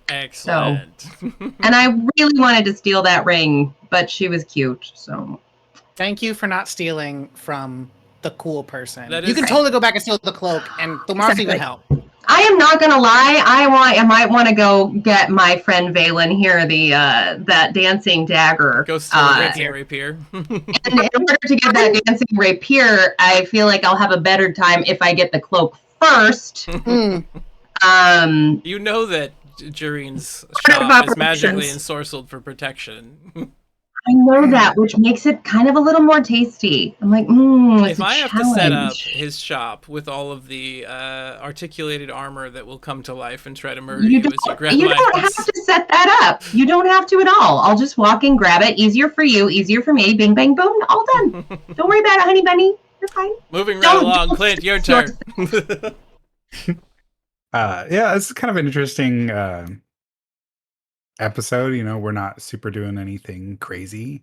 Excellent. And I really wanted to steal that ring, but she was cute. So Thank you for not stealing from the cool person. That You is- can totally go back and steal the cloak, and the Marcy Exactly. would help. I am not gonna lie. I might want to go get my friend Valen here that dancing dagger. Go steal a dancing rapier. And in order to get that dancing rapier, I feel like I'll have a better time if I get the cloak first. Mm. You know that Jarine's Part of shop is magically operations. ensorcelled for protection. I know that, which makes it kind of a little more tasty. I'm like, it's If a I have to set up challenge. his shop with all of the articulated armor that will come to life and try to murder You you as you grab You my don't have to set that up. You don't have to at all. I'll just walk in, grab it. Easier for you, easier for me. Bing, bang, boom. All done. Don't worry about it, honey bunny. You're fine. Moving right Don't- along, don't- Clint, your don't- turn. Yeah, it's kind of an interesting episode. You know, we're not super doing anything crazy,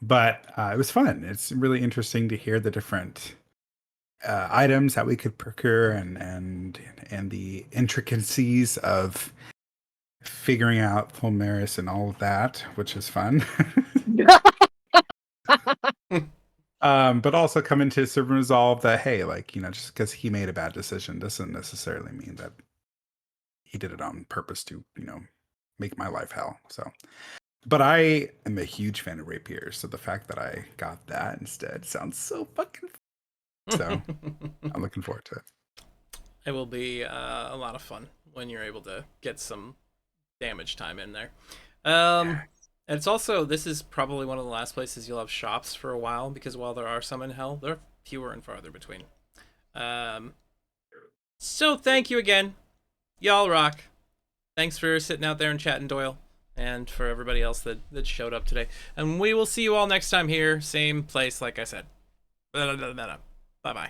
but it was fun. It's really interesting to hear the different items that we could procure and the intricacies of figuring out Fulmaris and all of that, which is fun. But also coming to some resolve that, hey, like, you know, just because he made a bad decision doesn't necessarily mean that he did it on purpose to, you know, make my life hell. So, but I am a huge fan of rapiers, so the fact that I got that instead sounds so fucking so I'm looking forward to it. It will be a lot of fun when you're able to get some damage time in there. And it's also, this is probably one of the last places you'll have shops for a while, because while there are some in hell, they're fewer and farther between. So thank you again. Y'all rock. Thanks for sitting out there and chatting, Doyle, and for everybody else that showed up today. And we will see you all next time here, same place, like I said. Bye-bye.